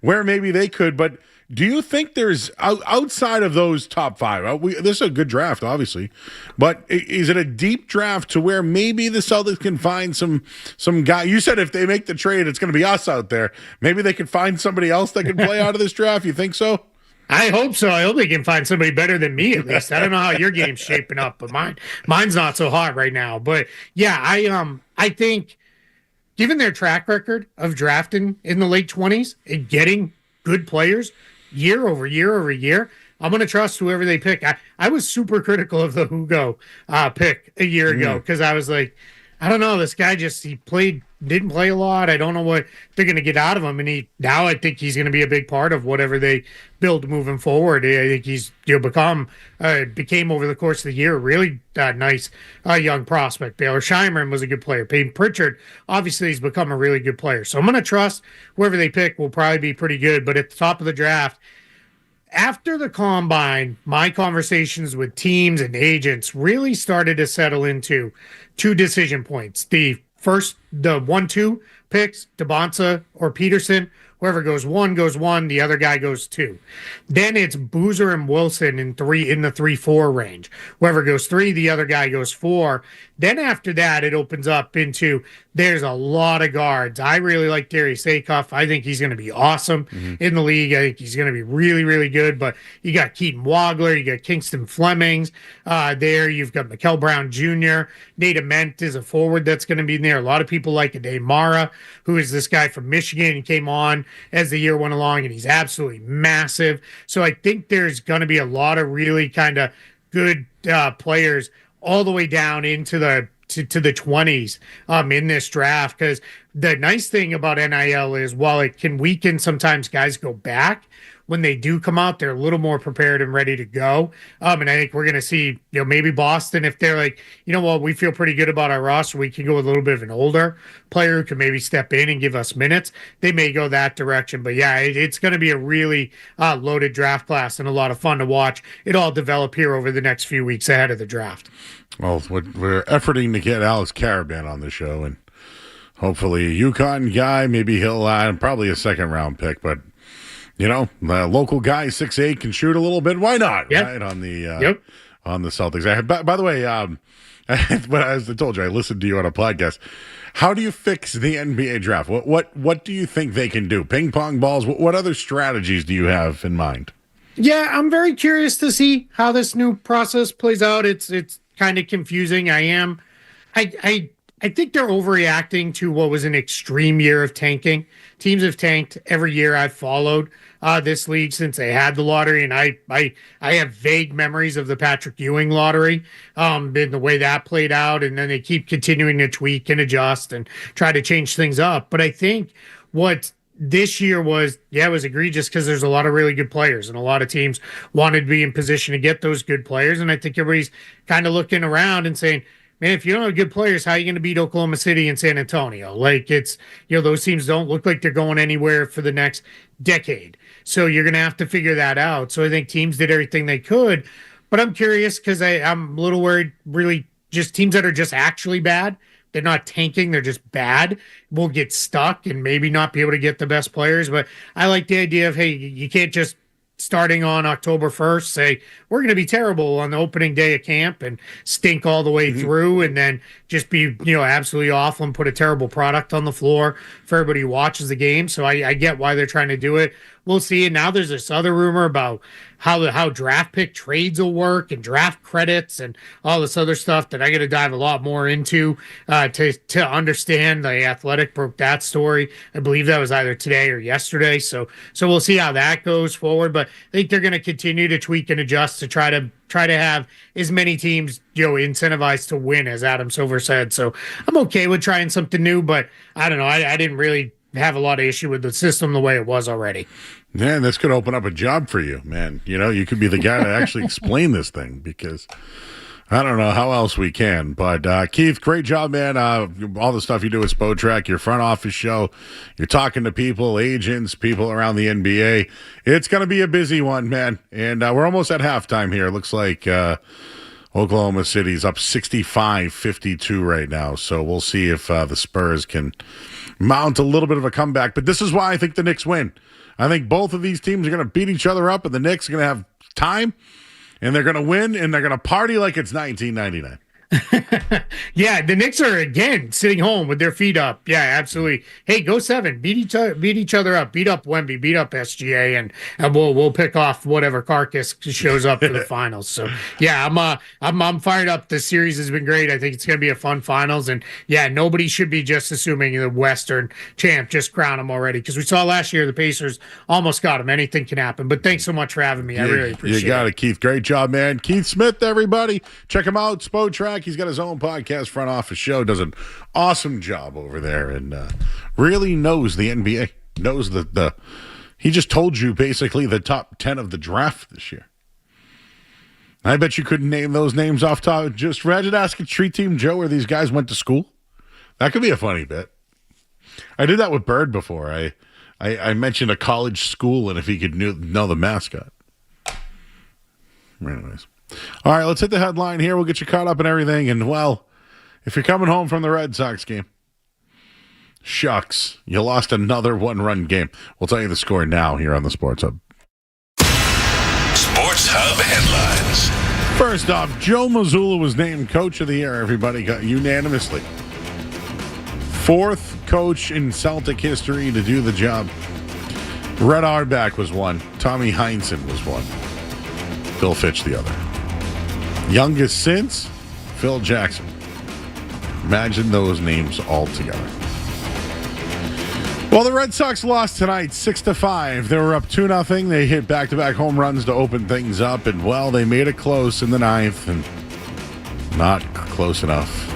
where maybe they could, but do you think there's outside of those top five? This is a good draft, obviously, but is it a deep draft to where maybe the Celtics can find some guy? You said if they make the trade, it's going to be us out there. Maybe they could find somebody else that can play out of this draft. You think so? I hope so. I hope they can find somebody better than me at least. I don't know how your game's shaping up, but mine's not so hot right now. But yeah, I think given their track record of drafting in the late 20s and getting good players year over year over year, I'm going to trust whoever they pick. I was super critical of the Hugo pick a year ago because I was like, I don't know, this guy didn't play a lot. I don't know what they're going to get out of him. And now I think he's going to be a big part of whatever they build moving forward. I think he's became over the course of the year a really nice young prospect. Baylor Scheimerman was a good player. Peyton Pritchard, obviously, he's become a really good player. So I'm going to trust whoever they pick will probably be pretty good. But at the top of the draft, after the combine, my conversations with teams and agents really started to settle into two decision points. The 1-2 picks, DeBonsa or Peterson. Whoever goes one, the other guy goes 2. Then it's Boozer and Wilson in the 3-4 range. Whoever goes 3, the other guy goes 4. Then after that, it opens up into there's a lot of guards. I really like Darius Acuff. I think he's going to be awesome in the league. I think he's going to be really, really good. But you got Keaton Wagler, you got Kingston Flemings there. You've got Mikel Brown Jr. Nate Ament is a forward that's going to be in there. A lot of people like Ade Mara, who is this guy from Michigan. He came on as the year went along, and he's absolutely massive. So I think there's going to be a lot of really kind of good players all the way down into the to the 20s in this draft, because the nice thing about NIL is while it can weaken sometimes guys go back, when they do come out, they're a little more prepared and ready to go. And I think we're going to see, maybe Boston, if they're like, we feel pretty good about our roster, we can go with a little bit of an older player who can maybe step in and give us minutes. They may go that direction. But yeah, it's going to be a really loaded draft class and a lot of fun to watch it all develop here over the next few weeks ahead of the draft. Well, we're efforting to get Alex Caravan on the show, and hopefully a UConn guy, maybe he'll probably a second-round pick, but the local guy, 6'8", can shoot a little bit. Why not? Yep. Right on the on the Celtics. By the way, as I told you, I listened to you on a podcast. How do you fix the NBA draft? What do you think they can do? Ping pong balls. What other strategies do you have in mind? Yeah, I'm very curious to see how this new process plays out. It's kind of confusing. I I think they're overreacting to what was an extreme year of tanking. Teams have tanked every year I've followed this league since they had the lottery, and I have vague memories of the Patrick Ewing lottery, and the way that played out, and then they keep continuing to tweak and adjust and try to change things up. But I think what this year was, it was egregious because there's a lot of really good players, and a lot of teams wanted to be in position to get those good players, and I think everybody's kind of looking around and saying, man, if you don't have good players, how are you going to beat Oklahoma City and San Antonio? Like, it's, those teams don't look like they're going anywhere for the next decade. So you're going to have to figure that out. So I think teams did everything they could. But I'm curious because I'm a little worried, really, just teams that are just actually bad. They're not tanking, they're just bad. Will get stuck and maybe not be able to get the best players. But I like the idea of, hey, you can't just starting on October 1st, say, we're going to be terrible on the opening day of camp and stink all the way through and then just be, absolutely awful and put a terrible product on the floor for everybody who watches the game. So I get why they're trying to do it. We'll see. And now there's this other rumor about how draft pick trades will work and draft credits and all this other stuff that I got to dive a lot more into to understand. The Athletic broke that story. I believe that was either today or yesterday. So we'll see how that goes forward. But I think they're going to continue to tweak and adjust to try to have as many teams, incentivized to win, as Adam Silver said. So I'm okay with trying something new, but I don't know. I didn't really have a lot of issue with the system the way it was already. Man, this could open up a job for you, man. You could be the guy to actually explain this thing, because I don't know how else we can. But Keith, great job, man. All the stuff you do with Spotrac, your front office show, you're talking to people, agents, people around the NBA. It's going to be a busy one, man. And we're almost at halftime here. It looks like Oklahoma City's up 65-52 right now. So we'll see if the Spurs can mount a little bit of a comeback. But this is why I think the Knicks win. I think both of these teams are going to beat each other up, and the Knicks are going to have time, and they're going to win, and they're going to party like it's 1999. Yeah, the Knicks are again sitting home with their feet up. Yeah, absolutely. Hey, go 7. Beat each other up. Beat up Wemby. Beat up SGA, and we'll pick off whatever carcass shows up for the finals. So yeah, I'm fired up. The series has been great. I think it's going to be a fun finals, and yeah, nobody should be just assuming the Western champ just crown them already, because we saw last year the Pacers almost got him. Anything can happen. But thanks so much for having me. I really appreciate it. You got it, Keith. Great job, man. Keith Smith, everybody, check him out. Spotrac. He's got his own podcast, front office show, does an awesome job over there, and really knows the NBA, knows he just told you basically the top 10 of the draft this year. I bet you couldn't name those names off top. Just Ratchet ask a Treat Team Joe where these guys went to school. That could be a funny bit. I did that with Bird before. I mentioned a college school and if he could know the mascot. Anyways. All right, let's hit the headline here. We'll get you caught up and everything. And, well, if you're coming home from the Red Sox game, shucks, you lost another one-run game. We'll tell you the score now here on the Sports Hub. Sports Hub headlines. First off, Joe Mazzulla was named Coach of the Year. Everybody got unanimously. 4th coach in Celtic history to do the job. Red Auerbach was one. Tommy Heinsohn was one. Bill Fitch the other. Youngest since, Phil Jackson. Imagine those names all together. Well, the Red Sox lost tonight 6-5. They were up 2-0. They hit back-to-back home runs to open things up, and, well, they made it close in the 9th, and not close enough.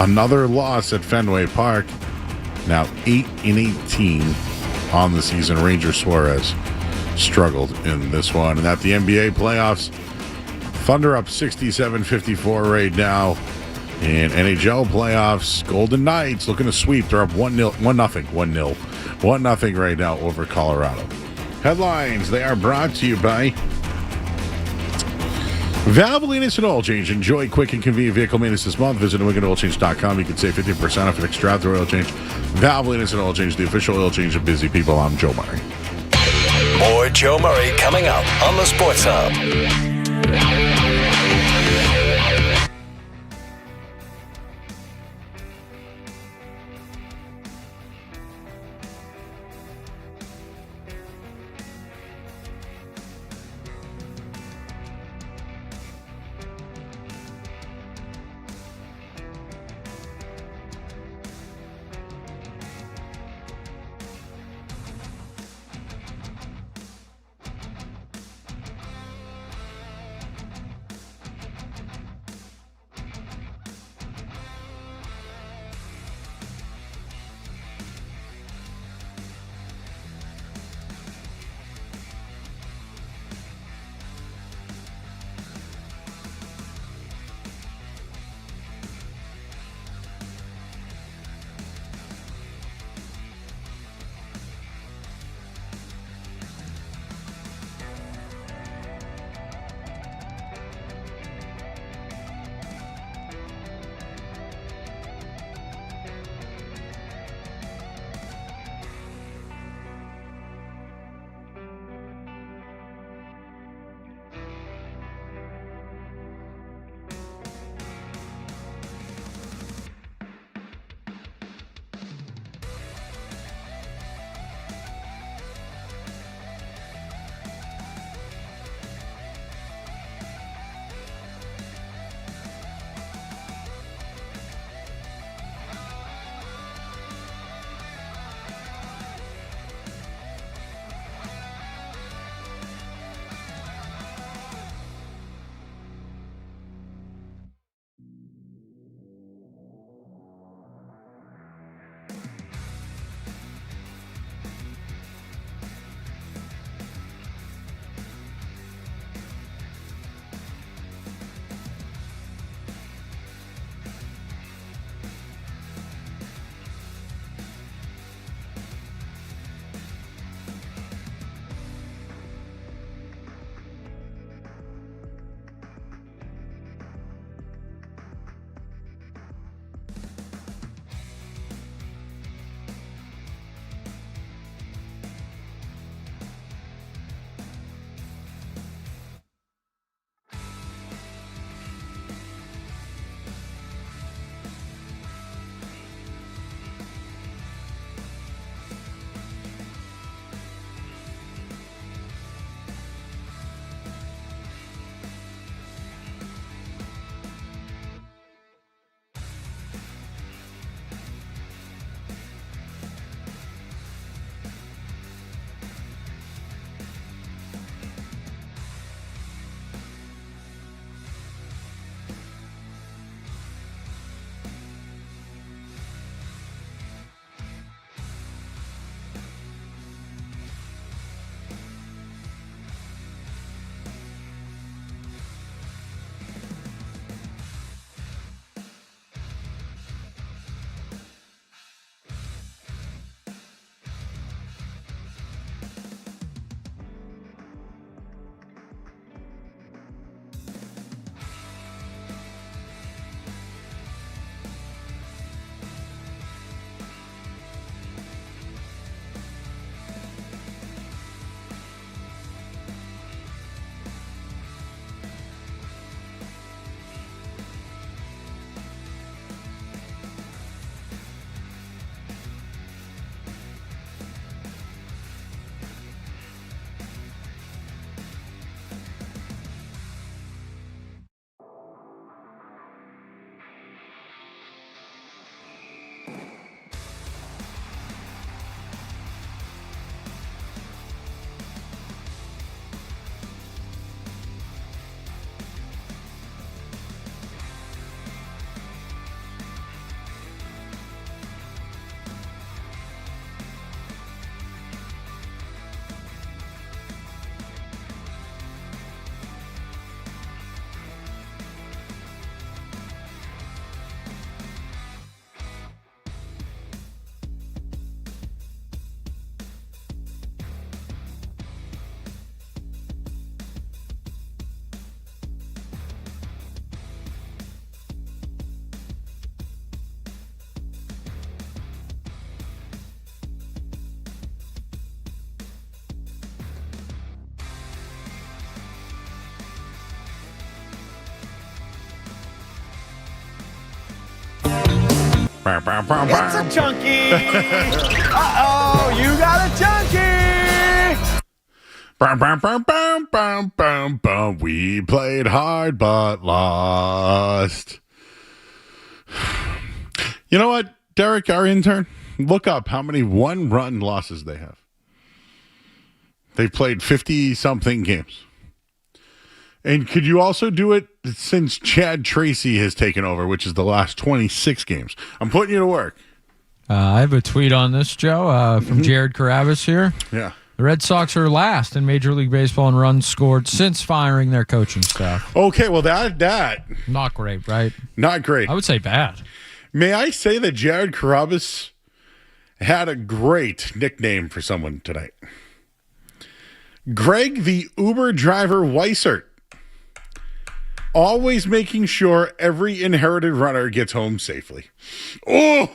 Another loss at Fenway Park. Now 8-18 on the season. Ranger Suarez struggled in this one. And at the NBA playoffs, Thunder up 67-54 right now. In NHL playoffs, Golden Knights looking to sweep. They're up 1-0 right now over Colorado. Headlines, they are brought to you by Valvoline Instant Oil Change. Enjoy quick and convenient vehicle maintenance this month. Visit WickedOilChange.com. You can save 15% off an extra after oil change. Valvoline Instant Oil Change, the official oil change of busy people. I'm Joe Murray. More Joe Murray coming up on the Sports Hub. It's a chunky. Uh-oh, you got a chunky. We played hard but lost. You know what, Derek, our intern? Look up how many one-run losses they have. They've played 50-something games. And could you also do it since Chad Tracy has taken over, which is the last 26 games? I'm putting you to work. I have a tweet on this, Joe, from Jared Carabas here. Yeah. The Red Sox are last in Major League Baseball in runs scored since firing their coaching staff. Okay, well, that not great, right? Not great. I would say bad. May I say that Jared Carabas had a great nickname for someone tonight? Greg the Uber driver Weissert. Always making sure every inherited runner gets home safely. Oh,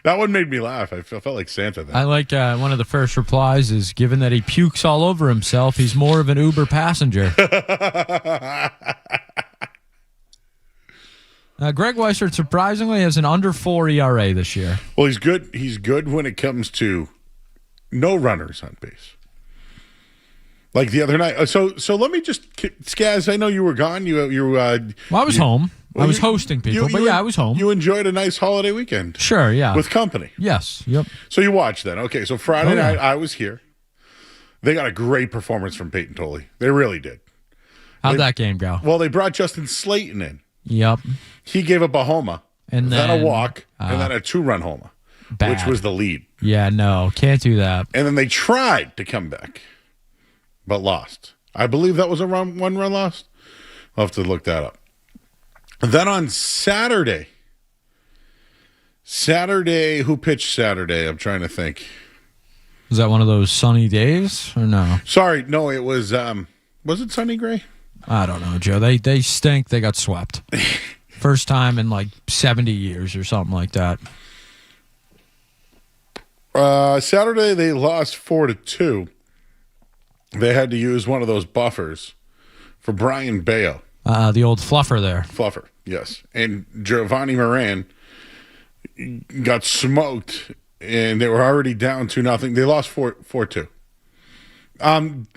that one made me laugh. I felt like Santa then. I like one of the first replies is, given that he pukes all over himself, he's more of an Uber passenger. Greg Weissert surprisingly has an under 4 ERA this year. Well, he's good. He's good when it comes to no runners on base. Like the other night. So let me just, Skaz, I know you were gone. I was home. I was hosting people, but I was home. You enjoyed a nice holiday weekend. Sure, yeah. With company. Yes, yep. So you watched then. Okay, so Friday night I was here. They got a great performance from Peyton Tolley. They really did. How'd that game go? Well, they brought Justin Slayton in. Yep. He gave up a homer, and then a walk, and then a 2-run homer, which was the lead. Yeah, no, can't do that. And then they tried to come back, but lost. I believe that was a one-run loss. I'll have to look that up. Then on Saturday, who pitched Saturday? I'm trying to think. Was that one of those sunny days or no? Sorry, no, it was it Sonny Gray? I don't know, Joe. They stink. They got swept. First time in like 70 years or something like that. Saturday they lost 4-2. They had to use one of those buffers for Brian Bayo. The old fluffer there. Fluffer, yes. And Giovanni Moran got smoked, and they were already down 2-0. They lost 4-2.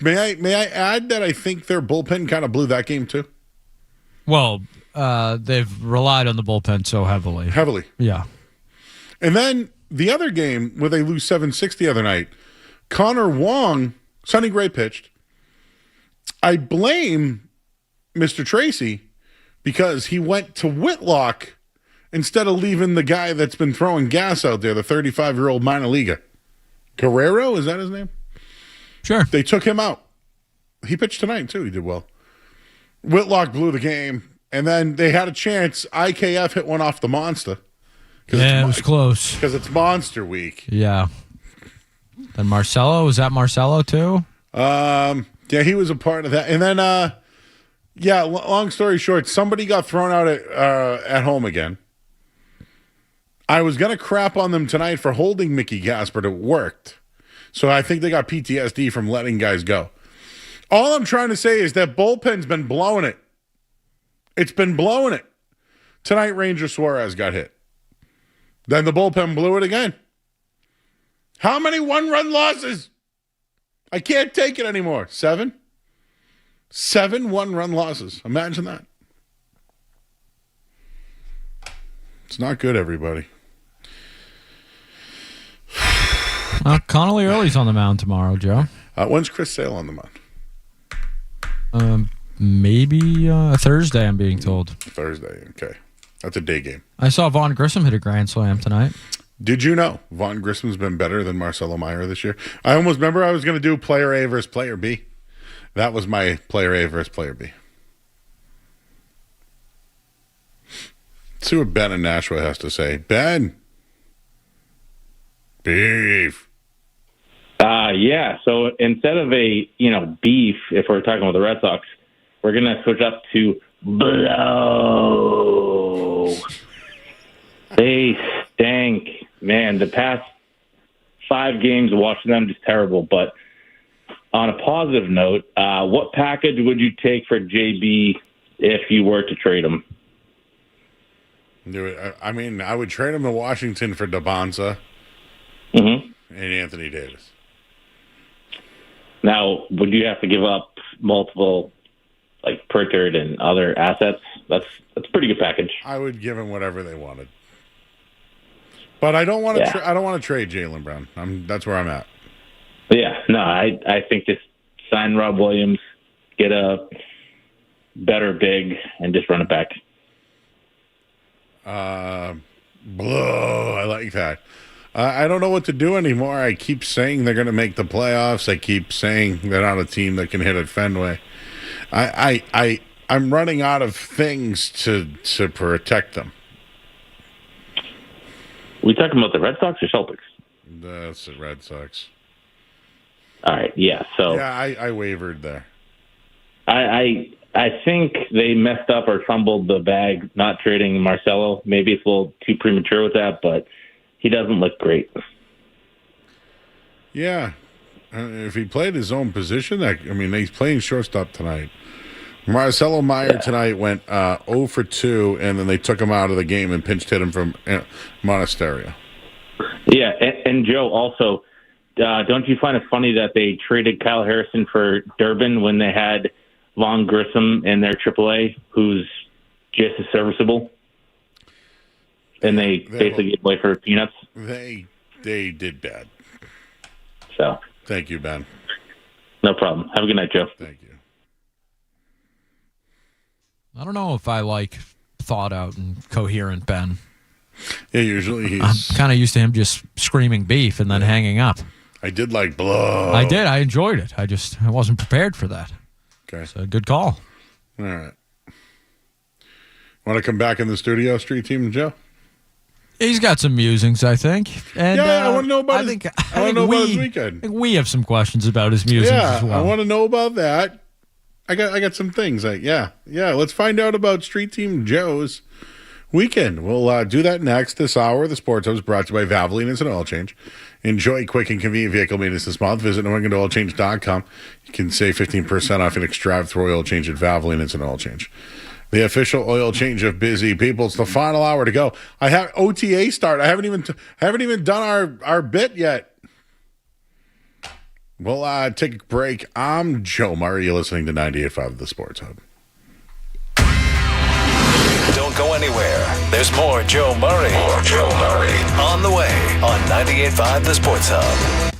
May I add that I think their bullpen kind of blew that game too? Well, they've relied on the bullpen so heavily. Heavily. Yeah. And then the other game where they lose 7-6 the other night, Connor Wong, Sonny Gray pitched. I blame Mr. Tracy because he went to Whitlock instead of leaving the guy that's been throwing gas out there, the 35-year-old minor leaguer. Guerrero, is that his name? Sure. They took him out. He pitched tonight, too. He did well. Whitlock blew the game, and then they had a chance. IKF hit one off the monster. Yeah, it was close. Because it's Monster Week. Yeah. Then Marcelo, was that Marcelo, too? Yeah, he was a part of that. And then, long story short, somebody got thrown out at home again. I was going to crap on them tonight for holding Mickey Gaspard. It worked. So I think they got PTSD from letting guys go. All I'm trying to say is that bullpen's been blowing it. It's been blowing it. Tonight, Ranger Suarez got hit. Then the bullpen blew it again. How many one-run losses? I can't take it anymore. 7? 7 one-run losses. Imagine that. It's not good, everybody. Connolly Early's on the mound tomorrow, Joe. When's Chris Sale on the mound? Maybe Thursday, I'm being told. Thursday, okay. That's a day game. I saw Vaughn Grissom hit a grand slam tonight. Did you know Vaughn Grissom's been better than Marcelo Meyer this year? I almost remember I was going to do player A versus player B. That was my player A versus player B. Let's see what Ben in Nashua has to say. Ben. Beef. Yeah, so instead of a, beef, if we're talking about the Red Sox, we're going to switch up to blow. They stink. Man, the past 5 games, watching them, just terrible. But on a positive note, what package would you take for JB if you were to trade him? I mean, I would trade him to Washington for DeBonza Mm-hmm. and Anthony Davis. Now, would you have to give up multiple, like Pritchard and other assets? That's a pretty good package. I would give him whatever they wanted, but I don't want to. I don't want to trade Jaylen Brown. That's where I'm at. Yeah, no, I think just sign Rob Williams, get a better big, and just run it back. I like that. I don't know what to do anymore. I keep saying they're going to make the playoffs. I keep saying they're not a team that can hit at Fenway. I'm running out of things to protect them. We talking about the Red Sox or Celtics? That's the Red Sox. All right, yeah. So yeah, I wavered there. I think they messed up or fumbled the bag not trading Marcelo. Maybe it's a little too premature with that, but he doesn't look great. Yeah. If he played his own position, he's playing shortstop tonight. Marcelo Meyer tonight went 0 for 2, and then they took him out of the game and pinch hit him from Monasterio. Yeah, and Joe, also, don't you find it funny that they traded Kyle Harrison for Durbin when they had Vaughn Grissom in their AAA, who's just as serviceable? And they basically gave away for peanuts. They did bad. So thank you, Ben. No problem. Have a good night, Joe. Thank you. I don't know if I like thought out and coherent Ben. Yeah, usually I'm kind of used to him just screaming beef and then hanging up. I did like blow. I did. I enjoyed it. I wasn't prepared for that. Okay. So good call. All right. Want to come back in the studio, Street Team Joe? He's got some musings, I think. And, I want to know about. I want to know about his weekend. I think we have some questions about his musings as well. I want to know about that. I got some things. Let's find out about Street Team Joe's weekend. We'll do that next this hour. The Sports Hub is brought to you by Valvoline. It's an oil change. Enjoy quick and convenient vehicle maintenance this month. Visit NewEnglandOilChange.com. You can save 15% off an extra through oil change at Valvoline. It's an oil change. The official oil change of busy people. It's the final hour to go. I have OTA start. I haven't even done our bit yet. We'll take a break. I'm Joe Murray. You're listening to 98.5 The Sports Hub. Don't go anywhere. There's more Joe Murray. On the way on 98.5 The Sports Hub.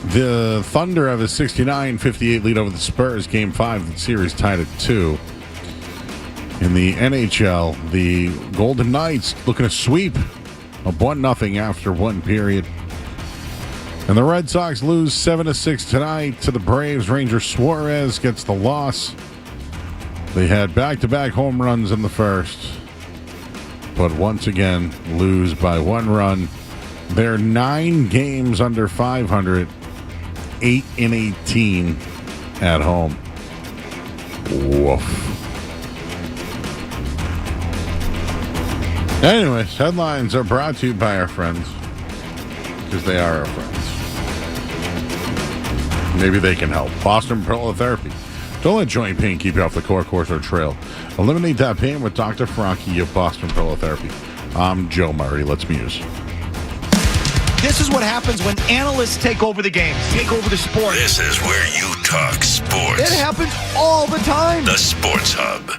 The Thunder have a 69-58 lead over the Spurs. Game 5, the series tied at 2. In the NHL, the Golden Knights looking to sweep of 1-0 after one period. And the Red Sox lose 7-6 tonight to the Braves. Ranger Suarez gets the loss. They had back-to-back home runs in the first, but once again lose by 1 run. They're 9 games under 500, 8-18 at home. Woof. Anyways, headlines are brought to you by our friends, because they are our friends. Maybe they can help. Boston Prolotherapy. Don't let joint pain keep you off the course or trail. Eliminate that pain with Dr. Franke of Boston Prolotherapy. I'm Joe Murray. Let's muse. This is what happens when analysts take over the game, take over the sport. This is where you talk sports. It happens all the time. The Sports Hub.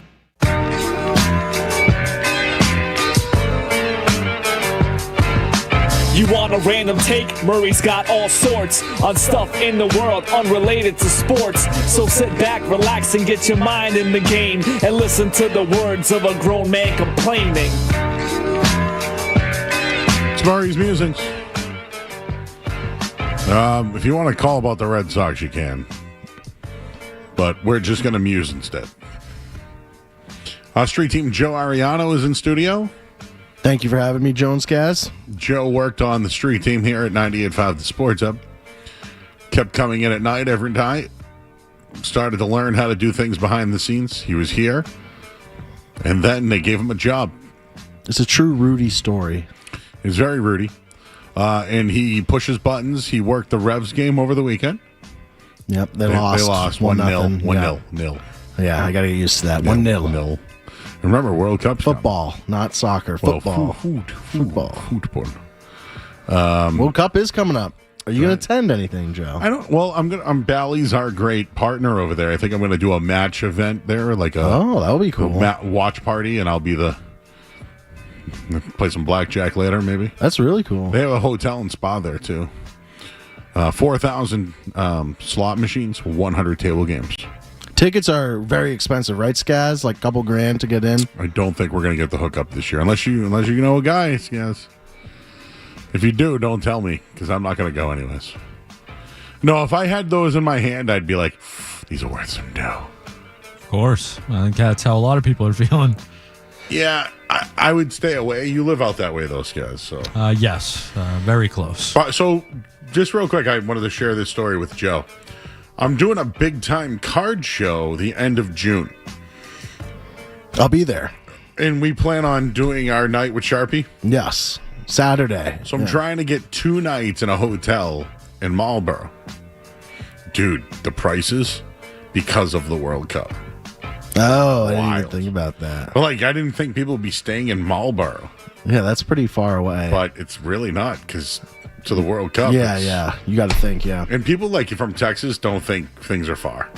You want a random take? Murray's got all sorts on stuff in the world unrelated to sports. So sit back, relax, and get your mind in the game and listen to the words of a grown man complaining. It's Murray's Musings. If you want to call about the Red Sox, you can. But we're just going to muse instead. Our street team, Joe Ariano, is in studio. Thank you for having me, Jones Gaz. Joe worked on the street team here at 98.5 The Sports Hub. Kept coming in at night every night. Started to learn how to do things behind the scenes. He was here. And then they gave him a job. It's a true Rudy story. He's very Rudy. And he pushes buttons. He worked the Revs game over the weekend. Yep, they lost. They lost 1-0. 1-0. Yeah, I got to get used to that. 1-0. Remember, World Cup football, not soccer. Football. Football. World Cup is coming up. Are you going to attend anything, Joe? I don't. Well, I'm Bally's our great partner over there. I think I'm going to do a match event there, like that'll be cool. Watch party, and I'll be play some blackjack later, maybe. That's really cool. They have a hotel and spa there too. 4,000 slot machines, 100 table games. Tickets are very expensive, right, Skaz? Like a couple grand to get in. I don't think we're going to get the hookup this year, unless you know a guy, Skaz. If you do, don't tell me, because I'm not going to go anyways. No, if I had those in my hand, I'd be like, these are worth some dough. Of course. I think that's how a lot of people are feeling. Yeah, I would stay away. You live out that way, those guys. So yes, very close. So just real quick, I wanted to share this story with Joe. I'm doing a big-time card show the end of June. I'll be there. And we plan on doing our night with Sharpie? Yes, Saturday. So I'm trying to get 2 nights in a hotel in Marlboro. Dude, the prices, because of the World Cup. Oh, I didn't even think about that. Well, I didn't think people would be staying in Marlboro. Yeah, that's pretty far away. But it's really not, because to the World Cup. Yeah. You got to think, yeah. And people from Texas don't think things are far.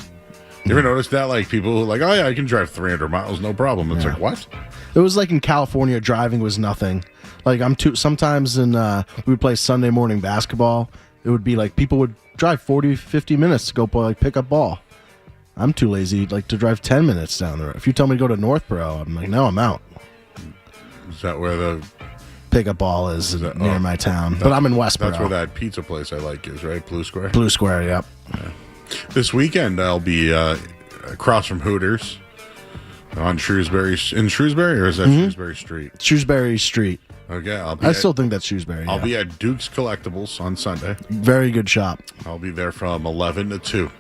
You ever notice that? Like, people oh, yeah, I can drive 300 miles, no problem. It's like, what? It was like in California, driving was nothing. Like, sometimes we would play Sunday morning basketball. It would be like people would drive 40, 50 minutes to go pick up ball. I'm too lazy to drive 10 minutes down the road. If you tell me to go to Northborough, I'm like, no, I'm out. Is that where the pickup ball is near my town? But I'm in Westboro. That's where that pizza place I like is, right? Blue Square? Blue Square, yep. Yeah. This weekend, I'll be across from Hooters on Shrewsbury. In Shrewsbury, or is that Shrewsbury Street? Shrewsbury Street. Okay. I still think that's Shrewsbury. I'll be at Duke's Collectibles on Sunday. Very good shop. I'll be there from 11 to 2.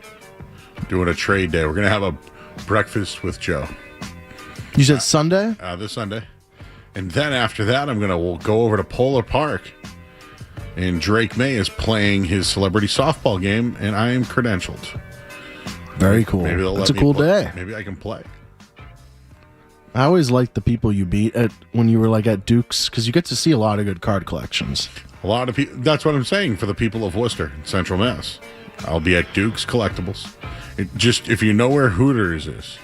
Doing a trade day. We're going to have a breakfast with Joe. You said Sunday? This Sunday. And then after that, I'm going to go over to Polar Park. And Drake May is playing his celebrity softball game, and I am credentialed. Very cool. Maybe they'll That's let a cool me play. day. Maybe I can play. I always liked the people you beat when you were at Duke's, because you get to see a lot of good card collections. A lot of people. That's what I'm saying for the people of Worcester, Central Mass. I'll be at Duke's Collectibles. If you know where Hooters is,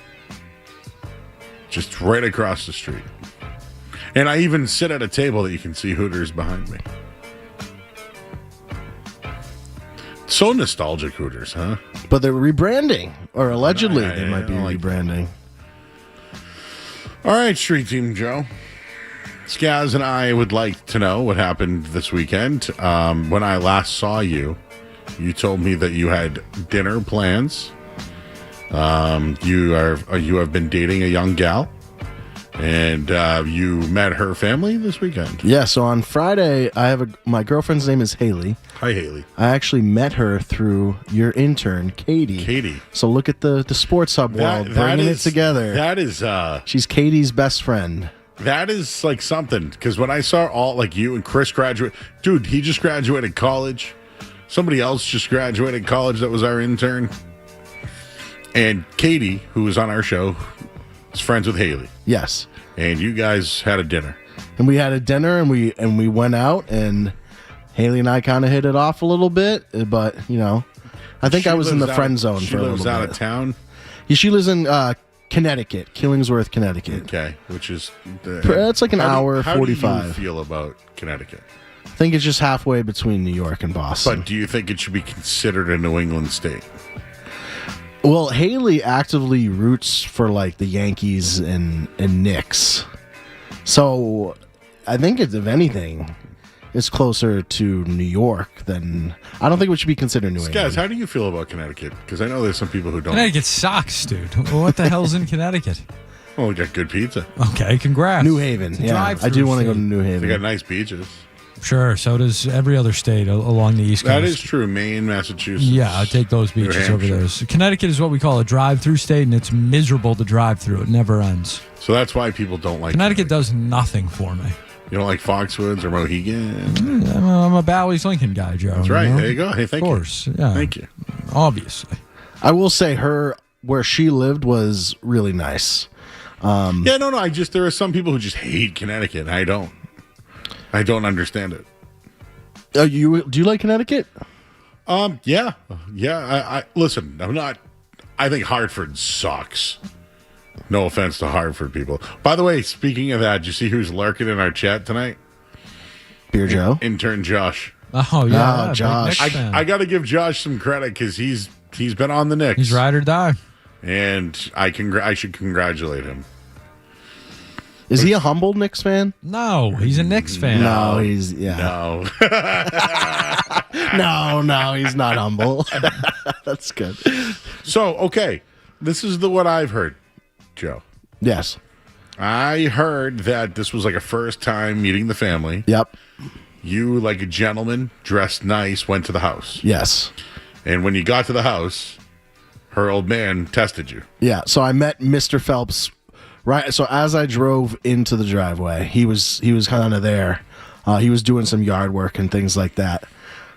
just right across the street. And I even sit at a table that you can see Hooters behind me. So nostalgic, Hooters, huh? But they're rebranding, or allegedly they might be rebranding. All right, Street Team Joe. Skaz and I would like to know what happened this weekend. When I last saw you, you told me that you had dinner plans. You have been dating a young gal, and you met her family this weekend. Yeah, so on Friday, my girlfriend's name is Haley. Hi, Haley. I actually met her through your intern, Katie. Katie. So look at the sports hub world, bringing it together. That is... she's Katie's best friend. That is like something, because when I saw all, like you and Chris graduate... Dude, he just graduated college. Somebody else just graduated college that was our intern. And Katie, who was on our show, is friends with Haley. Yes. And you guys had a dinner. And we had a dinner, and we went out, and Haley and I kind of hit it off a little bit, but, I think I was in the friend zone for a little bit. She lives out of town? Yeah, she lives in Connecticut, Killingsworth, Connecticut. Okay, which is... That's like an hour, 45. How do you feel about Connecticut? I think it's just halfway between New York and Boston. But do you think it should be considered a New England state? Well, Haley actively roots for like the Yankees and Knicks. So I think if anything, it's closer to New York than... I don't think it should be considered New England. Guys, how do you feel about Connecticut? Because I know there's some people who don't. Connecticut sucks, dude. What the hell's in Connecticut? Well, we got good pizza. Okay, congrats. New Haven. Yeah, I do want to go to New Haven. They got nice beaches. Sure, so does every other state along the East Coast. That is true. Maine, Massachusetts. Yeah, I'll take those beaches over there. So Connecticut is what we call a drive-through state, and it's miserable to drive through. It never ends. So that's why people don't like Connecticut. Does nothing for me. You don't like Foxwoods or Mohegan? I'm a Bally's Lincoln guy, Joe. That's right. There you go. Hey, thank you. Of course. Yeah. Thank you. Obviously. I will say where she lived was really nice. No. There are some people who just hate Connecticut. I don't understand it. Do you like Connecticut? Yeah. I listen. I'm not. I think Hartford sucks. No offense to Hartford people. By the way, speaking of that, did you see who's lurking in our chat tonight? Beer Joe, intern Josh. Oh yeah, Josh. I got to give Josh some credit because he's been on the Knicks. He's ride or die, and I should congratulate him. Is he a humble Knicks fan? No, he's a Knicks fan. No, he's no, no, he's not humble. That's good. So okay, this is what I've heard, Joe. Yes, I heard that this was like a first time meeting the family. Yep. You, like a gentleman, dressed nice, went to the house. Yes. And when you got to the house, her old man tested you. Yeah. So I met Mr. Phelps. Right. So as I drove into the driveway, he was kind of there. He was doing some yard work and things like that.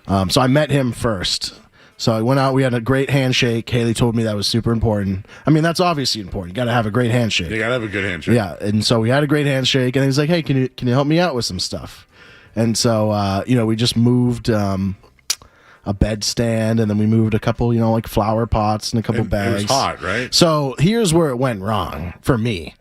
So I met him first. So I went out. We had a great handshake. Haley told me that was super important. I mean, that's obviously important. You got to have a great handshake. You got to have a good handshake. Yeah. And so we had a great handshake. And he was like, "Hey, can you help me out with some stuff?" And so we just moved a bed stand, and then we moved a couple, like flower pots and a couple bags. It was hot, right? So here's where it went wrong for me.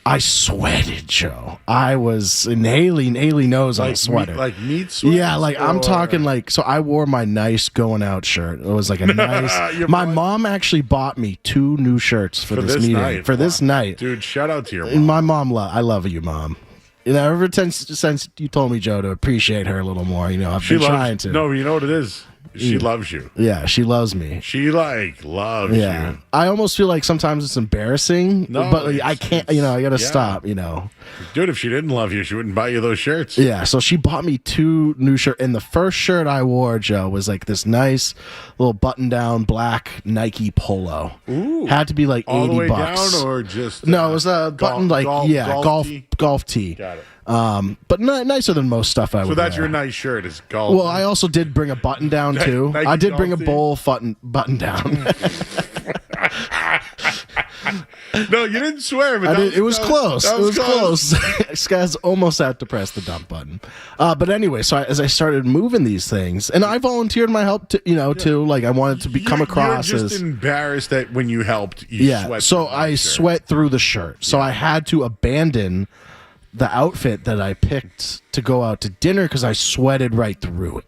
I sweated, Joe. I was, and Haley knows I'm a sweater. Like meat sweat? Yeah, I'm talking so I wore my nice going out shirt. It was like a nice, my mom actually bought me 2 new shirts for this meeting. Night. For this night. Dude, shout out to your mom. My mom, I love you, Mom. Ever since you told me, Joe, to appreciate her a little more, I've been trying to. No, you know what it is? She loves you. Yeah, she loves me. She loves you. I almost feel like sometimes it's embarrassing, but I can't. I got to stop. Dude, if she didn't love you, she wouldn't buy you those shirts. Yeah, so she bought me 2 new shirts, and the first shirt I wore, Joe, was like this nice little button-down black Nike polo. Ooh, had to be like $80. All the way down, or just no? It was a button golf tee. Got it. But nicer than most stuff I would. So that's wear. your nice shirt is golf. Well, I also did bring a button down too. Nike I did bring a golf bowl button down. No, you didn't swear, but it was close. It was close. This guy's almost had to press the dump button. But anyway, so as I started moving these things, and I volunteered my help to, too. Like I wanted to come across You're just as embarrassed that when you helped, you sweat. So I sweat through the shirt. So I had to abandon the outfit that I picked to go out to dinner because I sweated right through it.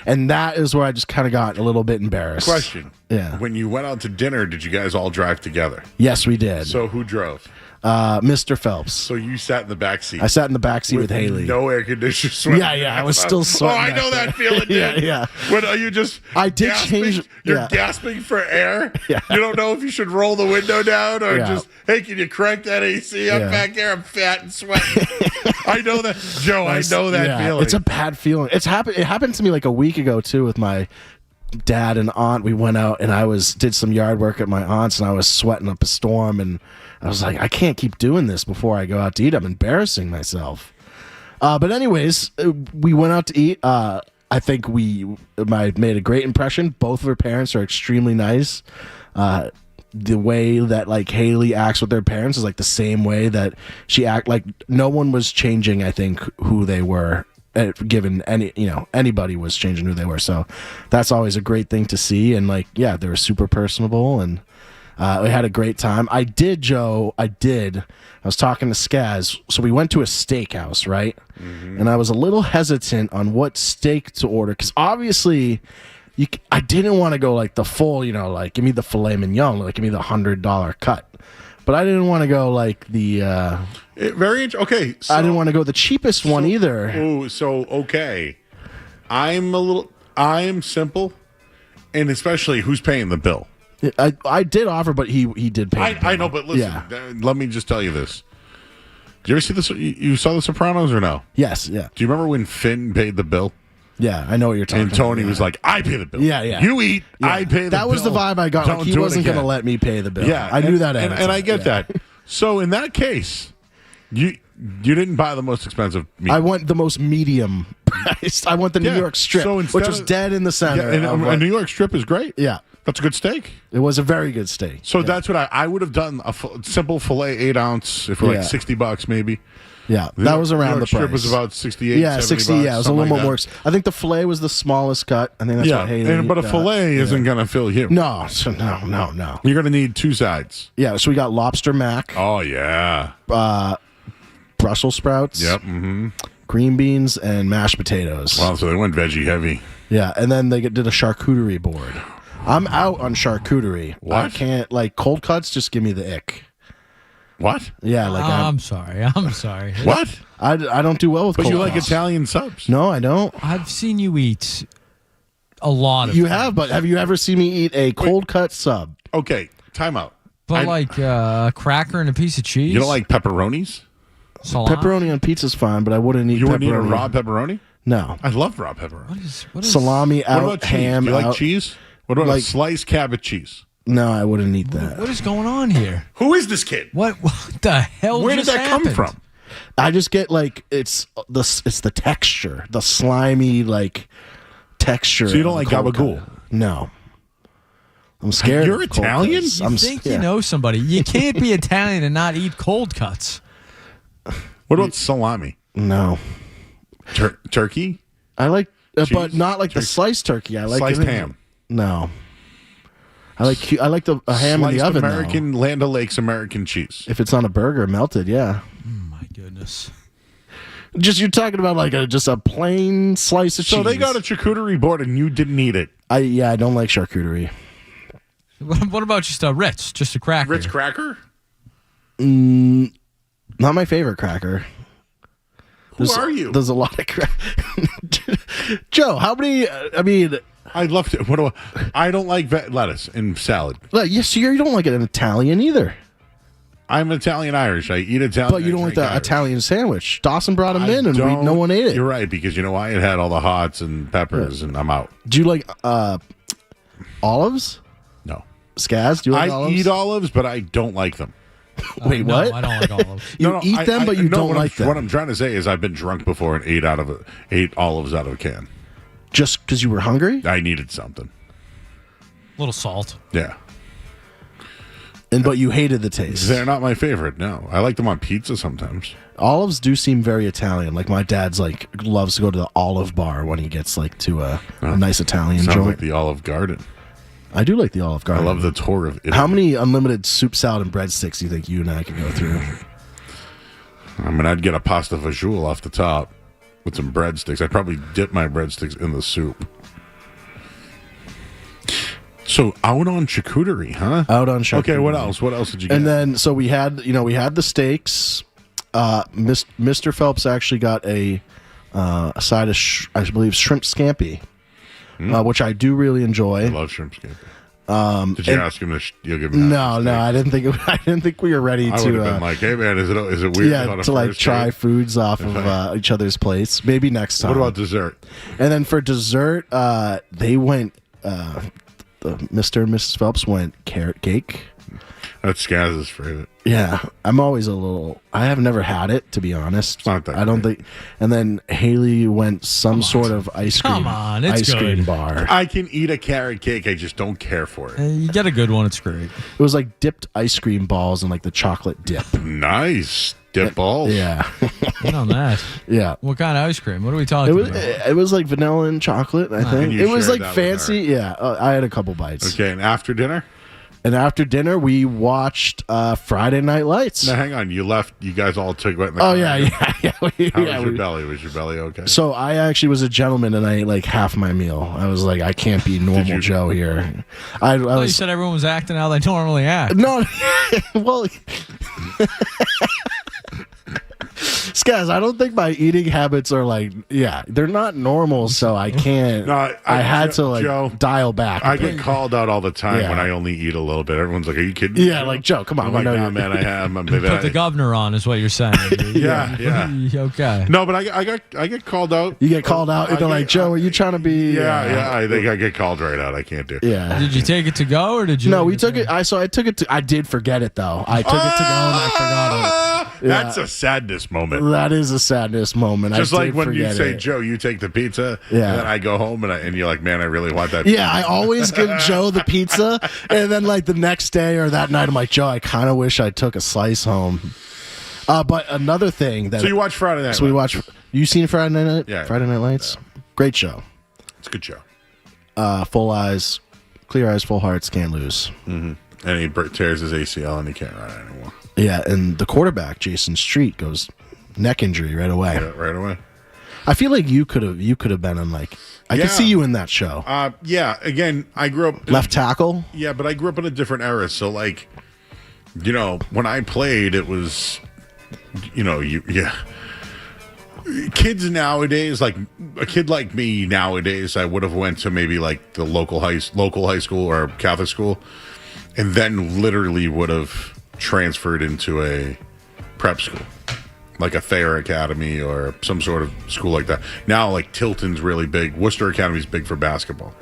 And that is where I just kind of got a little bit embarrassed. Question. Yeah. When you went out to dinner, did you guys all drive together? Yes, we did. So who drove? Mr. Phelps. So you sat in the back seat. I sat in the back seat with Haley. No air conditioner sweating. Yeah, I was still sweating. Oh, I know that feeling, dude. Yeah. When are you just I did gasping? change. You're gasping for air. Yeah. You don't know if you should roll the window down or Yeah. just, hey, can you crank that AC up Yeah. back there? I'm fat and sweating. I know that, Joe. I know that feeling. It's a bad feeling. It happened to me like a week ago too with my dad and aunt. We went out and I did some yard work at my aunt's and I was sweating up a storm and I was like, I can't keep doing this before I go out to eat. I'm embarrassing myself. But anyways, we went out to eat. I think made a great impression. Both of her parents are extremely nice. The way that like Haley acts with their parents is like the same way that she like no one was changing, I think, who they were. Given anybody was changing who they were, so that's always a great thing to see. And like, yeah, they were super personable, and we had a great time. I was talking to Skaz, so we went to a steakhouse, right? Mm-hmm. And I was a little hesitant on what steak to order because obviously, I didn't want to go like the full, like give me the filet mignon, like give me the $100 cut. But I didn't want to go like the. Okay. So, I didn't want to go the cheapest one either. Oh, so okay. I'm simple, and especially who's paying the bill. I did offer, but he did pay. I know, but listen. Let me just tell you this. Did you ever see this? You saw The Sopranos or no? Yes. Yeah. Do you remember when Finn paid the bill? Yeah, I know what you're talking about. And Tony was like, I pay the bill. Yeah. You eat, I pay the bill. That was the vibe I got. Like, he wasn't going to let me pay the bill. Yeah. I knew that. And I get that. So in that case, you didn't buy the most expensive meat. I want the most medium priced. I want the New York strip, which was dead in the center. Yeah, and a New York strip is great. Yeah. That's a good steak. It was a very good steak. So that's what I would have done, a simple filet 8 ounce for like $60 maybe. Yeah, that was around the price. Strip was about 68. Yeah, 60. $70, yeah, it was a little more. I think the fillet was the smallest cut. I think that's what Haley. But a fillet isn't going to fill you. No. You're going to need 2 sides. Yeah, so we got lobster mac. Oh yeah. Brussels sprouts. Yep. Mm-hmm. Green beans and mashed potatoes. Wow, so they went veggie heavy. Yeah, and then they did a charcuterie board. I'm out on charcuterie. What? I can't cold cuts. Just give me the ick. What? Yeah, I'm sorry. What? I don't do well with cold But you cuts. like Italian subs. No, I don't. I've seen you eat a lot of You things. have, but have you ever seen me eat a cold cut sub? Okay, time out. But a cracker and a piece of cheese? You don't like pepperonis? Salami? Pepperoni on pizza's fine, but I wouldn't eat You pepperoni. wouldn't eat a raw pepperoni? No. I love raw pepperoni. What is Salami out, what about cheese? ham Do you like out. cheese? What about a sliced cabbage cheese? No, I wouldn't eat that. What is going on here? Who is this kid? What the hell Where did just that happened? come from? I just get it's the texture, the slimy texture. So you don't of like the cold gabagool? cut. No. I'm scared. You're of cold Italian? cuts. You think you know somebody. You can't be Italian and not eat cold cuts. What about salami? No. Turkey? I like, Cheese? but not like the sliced turkey. I like Sliced it- ham? No. I like the ham in Sliced the oven. though. American Land O'Lakes American cheese. If it's on a burger, melted, yeah. My goodness. Just you're talking about just a plain slice of cheese. So they got a charcuterie board and you didn't eat it. I don't like charcuterie. What about just a Ritz? Just a cracker? Ritz cracker? Not my favorite cracker. Who are you? There's a lot of cracker. Joe, how many? I'd love to. I don't like lettuce in salad. Yes, you don't like it in Italian either. I'm Italian Irish. I eat Italian. But you don't like the Irish. Italian sandwich. Dawson brought them in, and no one ate it. You're right, because you know why? It had all the hots and peppers, and I'm out. Do you like olives? No. Skaz, do you like I olives? eat olives, but I don't like them. Wait, no, what? I don't like olives. You eat them, but you don't like them. What I'm trying to say is I've been drunk before and ate olives out of a can. Just because you were hungry? I needed something. A little salt. Yeah. But you hated the taste. They're not my favorite, no. I like them on pizza sometimes. Olives do seem very Italian. Like my dad's loves to go to the Olive Bar when he gets to a nice Italian Sounds joint. like the Olive Garden. I do like the Olive Garden. I love the tour of Italy. How many unlimited soup, salad, and breadsticks do you think you and I could go through? I mean, I'd get a pasta fagioli off the top. with some breadsticks. I probably dip my breadsticks in the soup. So out on charcuterie, huh? Out on charcuterie. Okay, what else? What else did you get? And then so we had the steaks. Mr. Phelps actually got a side of I believe shrimp scampi, which I do really enjoy. I love shrimp scampi. Did you ask him to? You'll give him no, I didn't think we were ready to. I would have been like, hey man, is it weird? Yeah, to like try foods off of each other's plates. Maybe next time. What about dessert? And then for dessert, they went. Mr. and Mrs. Phelps went carrot cake. That's Skaz's favorite. Yeah, I'm always a little. I have never had it, to be honest. It's not that I don't think. And then Haley went some sort of ice cream. Come on, it's ice cream good. bar. I can eat a carrot cake. I just don't care for it. You get a good one, it's great. It was like dipped ice cream balls and like the chocolate dip. Nice dip balls. Yeah. Get on that. Yeah. What kind of ice cream? What are we talking about? It was like vanilla and chocolate, I think. And you It was shared like that with fancy. Yeah. I had a couple bites. Okay, and after dinner? And after dinner, we watched Friday Night Lights. Now, hang on. You left. You guys all took it in the Oh, car. yeah. How was your belly? Was your belly okay? So I actually was a gentleman and I ate like half my meal. I was like, I can't be normal Joe here. I You was. said everyone was acting how they normally act. No, well, Skaz, I don't think my eating habits are like, they're not normal, so I can't. No, I had to like Joe, dial back. I get called out all the time Yeah. when I only eat a little bit. Everyone's like, "Are you kidding?" Yeah, like Joe, come on. I'm like, no, nah, man, I have. Put the governor on is what you're saying. Yeah. Okay. No, but I get called out. You get called out, and they're like, Joe, are you trying to be? Yeah. I think I get called right out. I can't do. Yeah. Did you take it to go or did you? No, we took it. I took it to. I did forget it though. I took it to go and I forgot it. Yeah. That's a sadness moment. That is a sadness moment. Just I like did when you forget say, it. Joe, you take the pizza, Yeah. and then I go home and you're like, man, I really want that. Yeah, I always give Joe the pizza, and then like the next day or that night, I'm like, Joe, I kind of wish I took a slice home. But another thing that So you watch Friday Night So we Lights? watch. You seen Friday Night? Yeah. Friday Night Lights. Great show. It's a good show. Full eyes, clear eyes, full hearts, can't lose. Mm-hmm. And he tears his ACL and he can't run anymore. Yeah, and the quarterback Jason Street goes neck injury right away. Right away. I feel like you could have been on like I Yeah. could see you in that show. Yeah. Again, I grew up Left tackle. Yeah, but I grew up in a different era. So like, when I played, it was, kids nowadays, like a kid like me nowadays, I would have went to maybe like the local high school or Catholic school, and then literally would have transferred into a prep school, like a Thayer Academy or some sort of school like that. Now, like Tilton's really big. Worcester Academy's big for basketball.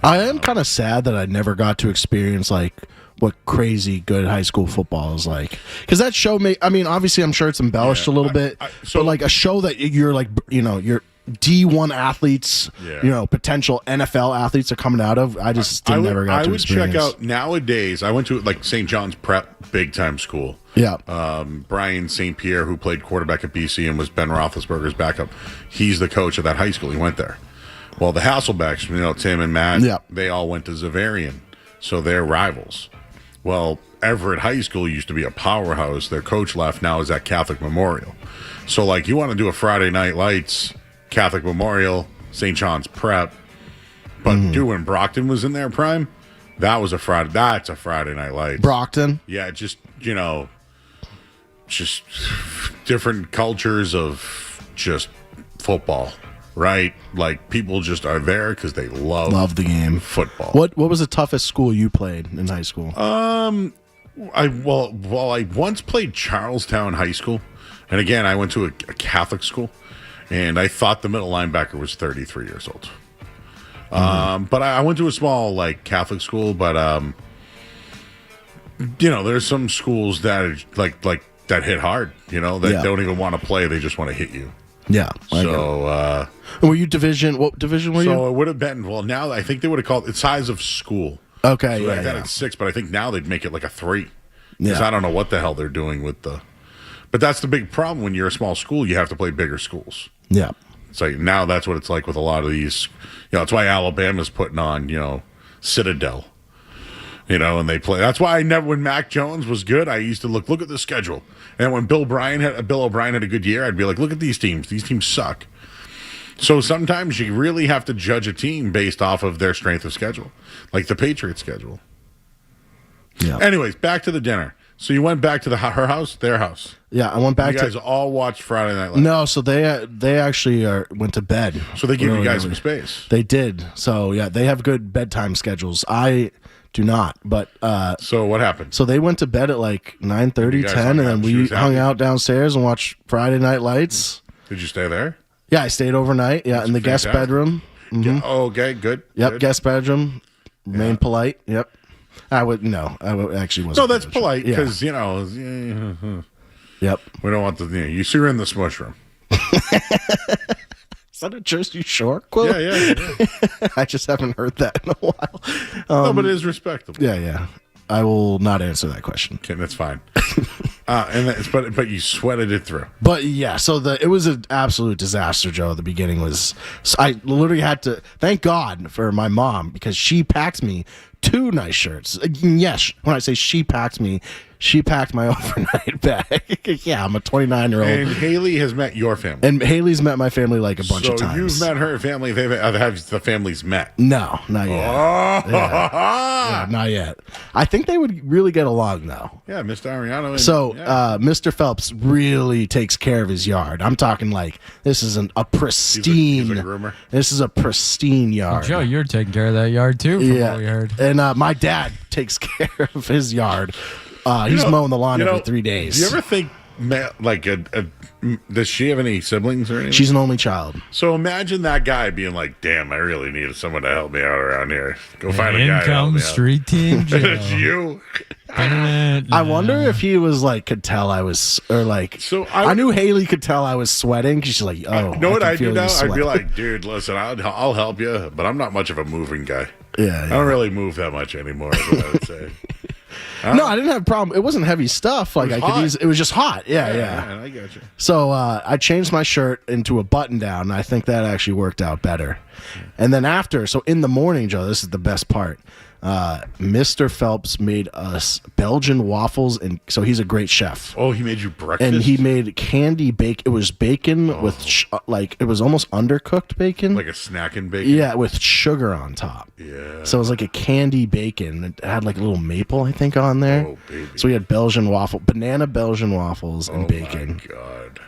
I am kind of sad that I never got to experience like what crazy good high school football is like, because that show obviously I'm sure it's embellished a little bit, but like a show that you're like you're D1 athletes, potential NFL athletes are coming out of. I just never got to experience. Check out nowadays. I went to like St. John's Prep, big time school. Yeah. Brian St. Pierre, who played quarterback at BC and was Ben Roethlisberger's backup, he's the coach of that high school. He went there. Well, the Hasselbecks, Tim and Matt, they all went to Xaverian, so they're rivals. Well, Everett High School used to be a powerhouse. Their coach left. Now is at Catholic Memorial. So, like, you want to do a Friday Night Lights, Catholic Memorial, St. John's Prep, but when Brockton was in their prime, that's a Friday Night Lights. Brockton? Yeah, just different cultures of just football, right? Like, people just are there because they love the game. Football. What was the toughest school you played in high school? I once played Charlestown High School, and again, I went to a Catholic school, and I thought the middle linebacker was 33 years old. But I went to a small like Catholic school, but there's some schools that like that hit hard. That don't even want to play; they just want to hit you. Yeah. So, were you division? What division were you? So it would have been now. I think they would have called it size of school. Okay, so that it's 6, but I think now they'd make it like a 3. Because I don't know what the hell they're doing with the. But that's the big problem when you're a small school. You have to play bigger schools. Yeah. It's like now that's what it's like with a lot of these. That's why Alabama's putting on Citadel. And they play. That's why when Mac Jones was good, I used to look at the schedule. And when Bill O'Brien had a good year, I'd be like, look at these teams. These teams suck. So sometimes you really have to judge a team based off of their strength of schedule, like the Patriots schedule. Yeah. Anyways, back to the dinner. So you went back to her house, their house. Yeah, I went back you to. guys all watched Friday Night Live. No, so they actually went to bed. So they give you guys early. some space. They did. So yeah, they have good bedtime schedules. I do not. But so what happened? So they went to bed at like 9:30, 10, and then we hung out downstairs and watched Friday Night Lights. Did you stay there? Yeah, I stayed overnight. Yeah, in the guest bedroom. Yeah, okay, good. Yep, good. guest bedroom. Remain polite. Yep. I actually wasn't. No, that's polite Yeah. because Yep. We don't want the. You see her in the smush room. Is that a Jersey Shore quote? Yeah. I just haven't heard that in a while. No, but it is respectable. Yeah. I will not answer that question. Okay, that's fine. But you sweated it through. But yeah, so it was an absolute disaster, Joe. The beginning was. I literally had to thank God for my mom because she packed me 2 nice shirts. Yes, when I say she packed me, she packed my overnight bag. Yeah, I'm a 29-year-old. And Haley has met your family. And Haley's met my family like a bunch of times. So you've met her family. Have the families met? No, not yet. Oh. Yeah, not yet. I think they would really get along, though. Yeah, Mr. Ariano. Mr. Phelps really takes care of his yard. I'm talking like this is a pristine. He's a groomer. This is a pristine yard. Joe, you're taking care of that yard too, from what we heard. And my dad takes care of his yard. He's mowing the lawn every 3 days. Do you ever think, does she have any siblings or anything? She's an only child. So imagine that guy being like, damn, I really need someone to help me out around here. Go find a In guy to help me comes Street Team Joe. It's you. I wonder if he was could tell I was, I knew Haley could tell I was sweating because she's like, oh, you know what I I can do feel now? you I'd be sweating. like, dude, listen, I'll help you, but I'm not much of a moving guy. Yeah. I don't really move that much anymore, is what I would say. No, I didn't have a problem. It wasn't heavy stuff. Like It was I could hot. use. It was just hot. Yeah. Man, I got you. So I changed my shirt into a button down. And I think that actually worked out better. And then after, so in the morning, Joe, this is the best part. Mr. Phelps made us Belgian waffles, and so he's a great chef. Oh, he made you breakfast? And he made candy bacon. It was bacon with it was almost undercooked bacon, like a snacking bacon. Yeah, with sugar on top. Yeah. So it was like a candy bacon. It had like a little maple, I think, on there. Oh, baby. So we had banana Belgian waffles and bacon. Oh, my God.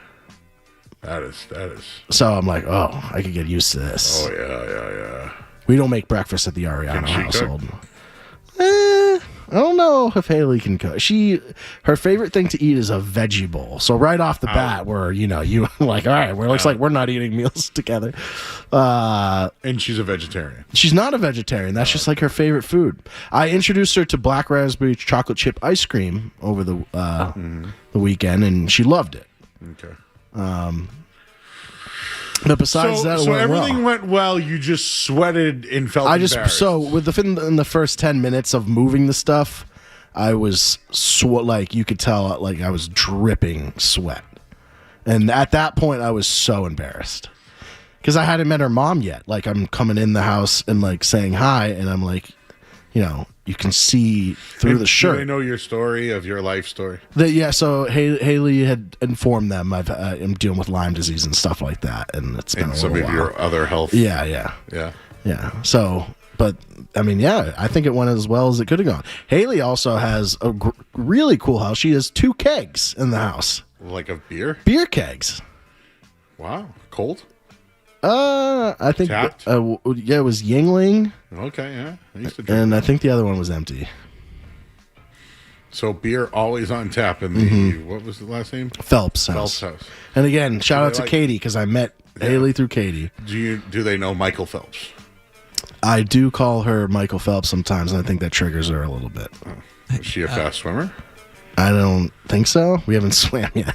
That is. So I'm like, oh, I could get used to this. Oh, yeah. We don't make breakfast at the Ariano Can she household. I don't know if Haley can cook. Her favorite thing to eat is a veggie bowl. So right off the bat, you like, all right, looks like we're not eating meals together. And she's a vegetarian. She's not a vegetarian. That's just like her favorite food. I introduced her to black raspberry chocolate chip ice cream over the weekend, and she loved it. Okay. But besides that, it so went everything well. went well. You just sweated and felt embarrassed. Within the first 10 minutes of moving the stuff, I was you could tell like I was dripping sweat, and at that point I was so embarrassed because I hadn't met her mom yet. Like I'm coming in the house and like saying hi, and I'm like, you can see through the shirt. Do they know your story of your life story? So Haley had informed them I'm dealing with Lyme disease and stuff like that, and it's been some of your other health. Yeah. So, but I mean, I think it went as well as it could have gone. Haley also has a really cool house. She has 2 kegs in the house, like of beer. Beer kegs. Wow, cold. I think Tapped? it was Yingling. Okay, yeah. I used to drink And I think the other one was empty. So beer always on tap in the what was the last name? Phelps house. And again, shout out to Katie because I met Haley through Katie. Do they know Michael Phelps? I do call her Michael Phelps sometimes, and I think that triggers her a little bit. Is she a fast swimmer? I don't think so. We haven't swam yet.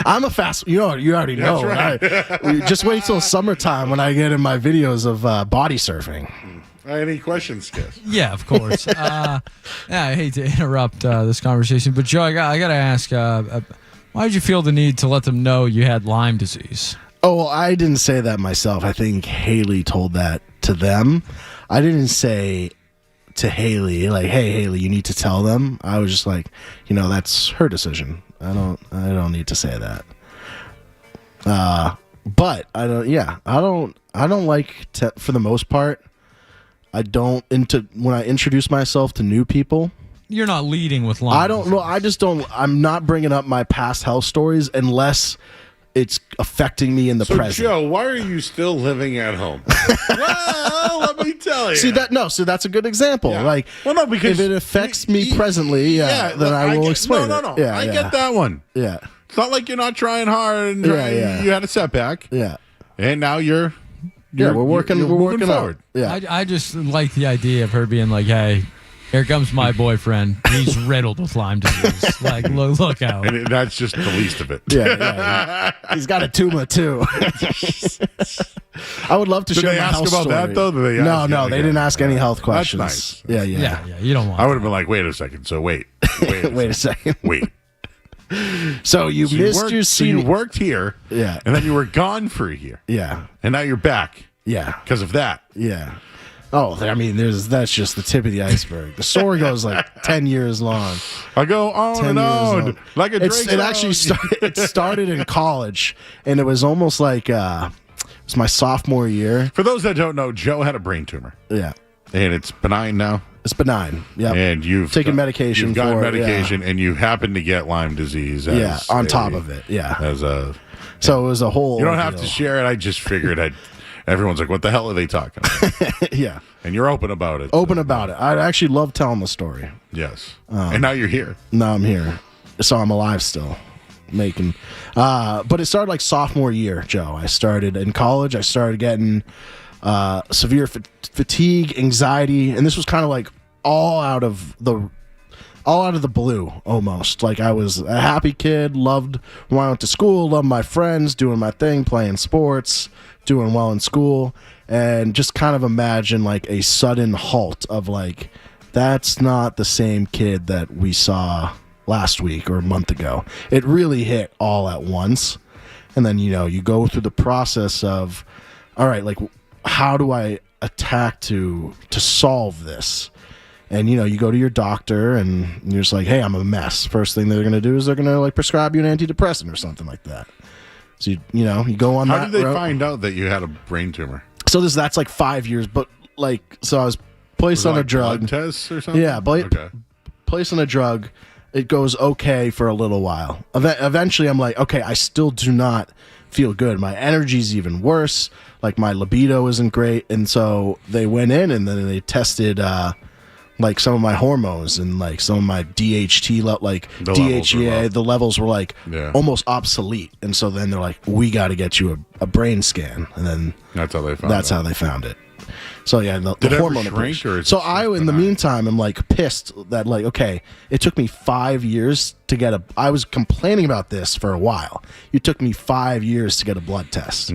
I'm a fast. You already know. That's right. Just wait till summertime when I get in my videos of body surfing. Any questions, Skis? Yeah, of course. I hate to interrupt this conversation, but Joe, I got to ask, why did you feel the need to let them know you had Lyme disease? Oh, well, I didn't say that myself. I think Haley told that to them. I didn't say to Haley, like, hey, Haley, you need to tell them. I was just like, that's her decision. I don't need to say that. But I don't like for the most part. I don't when I introduce myself to new people. You're not leading with Lyme. I don't know. I just don't. I'm not bringing up my past health stories unless it's affecting me in the present. Joe, why are you still living at home? Well, let me tell you. See that's a good example. Yeah. Like, well, no, because if it affects me presently, then I will explain. No. it. Yeah, I get that one. Yeah, it's not like you're not trying hard. And you had a setback. Yeah, and now we're working forward. Yeah, I just like the idea of her being like, "Hey, here comes my boyfriend. He's riddled with Lyme disease. Like, look out." And that's just the least of it. Yeah. He's got a tumor too. I would love to Did share they my ask health about story. that though? Did they ask No, they didn't ask any health questions. That's nice. Yeah. You don't want. I would have been like, wait a second. So wait a second. Wait. So you missed your senior. So you worked here. Yeah. And then you were gone for a year. Yeah. And now you're back. Yeah. Because of that. Yeah. Oh, I mean, that's just the tip of the iceberg. The story goes like 10 years long. I go on and on like a Drake song. It actually started in college, and it was almost like it was my sophomore year. For those that don't know, Joe had a brain tumor. Yeah. And it's benign now. It's benign. Yeah. And you've taken medication. You've gotten for medication, it, and you happen to get Lyme disease. On top of it. Yeah. So it was a whole. You don't have to share it. I just figured everyone's like, what the hell are they talking about? Yeah. And you're open about it. I actually love telling the story. Yes. And now you're here. Now I'm here. So I'm alive still. But it started like sophomore year, Joe. I started in college. I started getting severe fatigue, anxiety, and this was kind of like all out of the blue almost. Like, I was a happy kid, loved when I went to school, loved my friends, doing my thing, playing sports, doing well in school, and just kind of imagine like a sudden halt of like, that's not the same kid that we saw last week or a month ago. It really hit all at once. And then, you go through the process of, all right, like, how do I attack to solve this? And, you go to your doctor and you're just like, hey, I'm a mess. First thing they're going to do is they're going to like prescribe you an antidepressant or something like that. So, you go on How that did they route. find out that you had a brain tumor? So that's like 5 years, but like, so I was placed on a drug. Blood tests or something? Yeah, placed on a drug. It goes okay for a little while. Eventually, I'm like, okay, I still do not feel good. My energy's even worse. Like, my libido isn't great. And so they went in and then they tested like some of my hormones and like some of my DHT, like DHEA, the levels were like almost obsolete. And so then they're like, we got to get you a brain scan. And then that's how they found it. So yeah, the Did it hormone ever shrink, or is so it I, in the meantime, am like pissed that like, okay, it took me 5 years to get I was complaining about this for a while. It took me 5 years to get a blood test.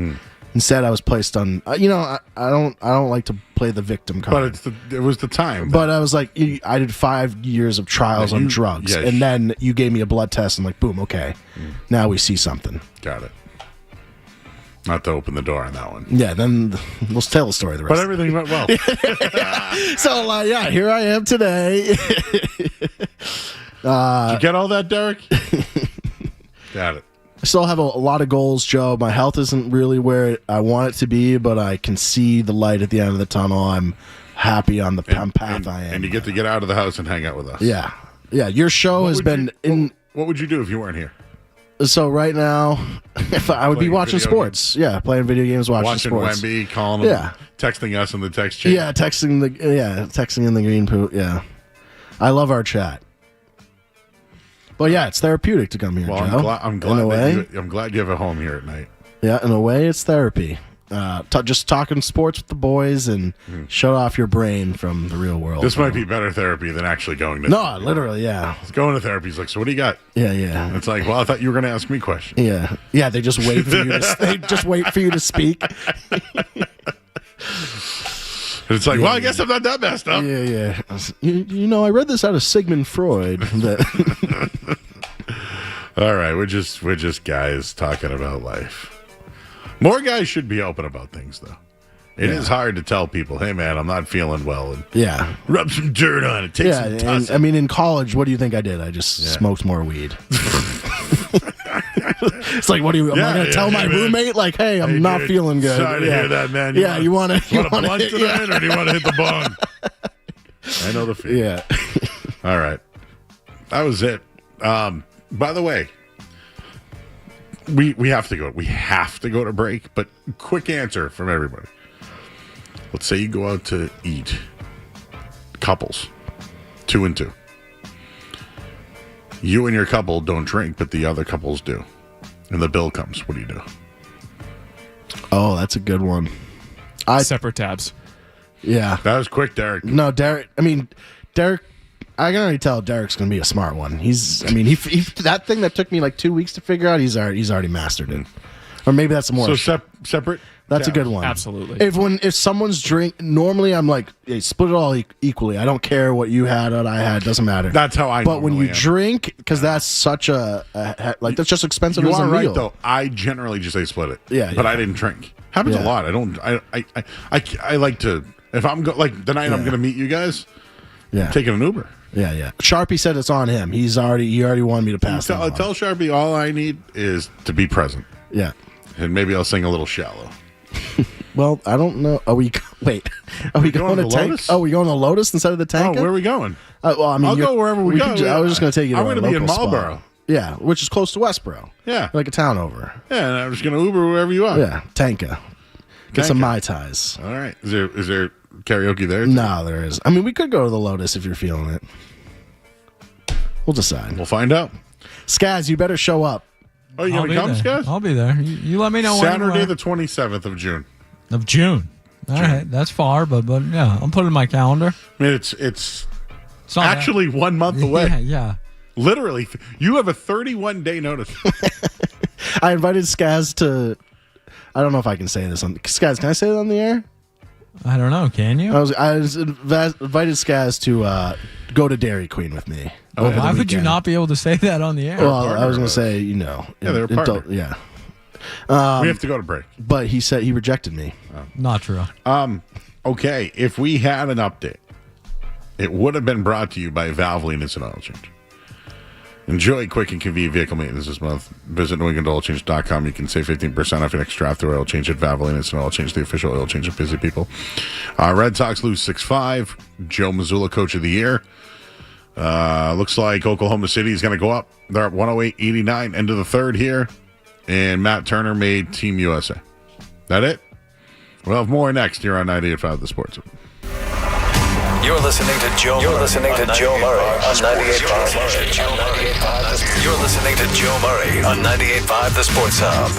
Instead, I was placed on. I don't like to play the victim card. But it was the time. But I was like, I did 5 years of trials on drugs, and then you gave me a blood test, and like, boom, okay, now we see something. Got it. Not to open the door on that one. Yeah, then let's tell the story. The rest. But everything went well. So here I am today. Did you get all that, Derek? Got it. I still have a lot of goals, Joe. My health isn't really where I want it to be, but I can see the light at the end of the tunnel. I'm happy on the path I am. And you get to get out of the house and hang out with us. Yeah. Your show has been in. What would you do if you weren't here? So right now, if I would be watching sports. Yeah, playing video games, watching sports. Wemby, calling them, texting us in the text chain. Yeah, texting in the green poop. Yeah, I love our chat. But yeah, it's therapeutic to come here, Well, Joe. I'm glad you have a home here at night. Yeah, in a way, it's therapy. Just talking sports with the boys and shut off your brain from the real world. This might be better therapy than actually going to. No, literally, yeah. Going to therapy is like, so what do you got? Yeah. And it's like, well, I thought you were going to ask me questions. Yeah. They just wait for you. To speak. It's like, well, I guess I'm not that messed up. Yeah. I read this out of Sigmund Freud. All right, we're just guys talking about life. More guys should be open about things, though. It is hard to tell people, hey, man, I'm not feeling well. And rub some dirt on it. Take some tussin. I mean, in college, what do you think I did? I just smoked more weed. It's like, what do you? Am I going to tell my roommate? Like, hey, I'm not feeling good. Sorry to hear that, man. You want to blunt tonight, or do you want to hit the bong? I know the feeling. Yeah. All right. That was it. By the way, we have to go. We have to go to break. But quick answer from everybody. Let's say you go out to eat. Couples, 2 and 2. You and your couple don't drink, but the other couples do. And the bill comes. What do you do? Oh, that's a good one. Separate tabs. Yeah. That was quick, Derek. No, Derek. I mean, Derek. I can already tell Derek's going to be a smart one. He that thing that took me like 2 weeks to figure out, he's already mastered it. Or maybe that's more. So separate. That's a good one. Absolutely. If someone's drink, normally I'm like, hey, split it all equally. I don't care what you had, what I had, doesn't matter. That's how I. But when you am. drink, because that's such a that's just expensive You as a are meal. right, though. I generally just say split it. Yeah, but yeah. I didn't drink. Happens a lot. I don't. I like to. If I'm like the night I'm going to meet you guys. Yeah. Taking an Uber. Yeah. Sharpie said it's on him. He already wanted me to pass. Tell Sharpie all I need is to be present. Yeah. And maybe I'll sing a little shallow. Well, I don't know. Are we going to Tank? Lotus? Oh, we going to Lotus instead of the Tank? Oh, where are we going? Well, I mean, I'll go wherever we go. I was just going to take you to I'm a going to be in local spot. Marlboro. Yeah, which is close to Westboro. Yeah. Like a town over. Yeah, and I'm just going to Uber wherever you are. Yeah, Tanka. Get some Mai Tais. All right. Is there karaoke there? No, there is. I mean, we could go to the Lotus if you're feeling it. We'll decide. We'll find out. Skaz, you better show up. Oh, you going to come, Skaz? I'll be there. You let me know Saturday when. the 27th of June. Of June. All right, that's far, but yeah, I'll put it in my calendar. I mean, it's not actually 1 month away. Yeah. Literally, you have a 31-day notice. I invited Skaz to. I don't know if I can say this on Skaz. Can I say it on the air? I don't know. Can you? I invited Skaz to go to Dairy Queen with me. Why would you not be able to say that on the air? Well, I was going to say, Yeah, they're a partner. Yeah. We have to go to break. But he said he rejected me. Not true. Okay, if we had an update, it would have been brought to you by Valvoline Instant Oil Change. Enjoy quick and convenient vehicle maintenance this month. Visit NewEnglandOilChange.com. You can save 15% off your next draft through oil change at Valvoline Instant Oil Change, the official oil change of busy people. Red Sox lose 6-5. Joe Mazzulla, Coach of the Year. Looks like Oklahoma City is going to go up. They're at 108-89, end of the third here. And Matt Turner made Team USA. That it? We'll have more next here on 98.5 The Sports. You're listening to Joe. You're listening to Joe Murray on 98.5. You're listening to Joe Murray on 98.5 The Sports Hub.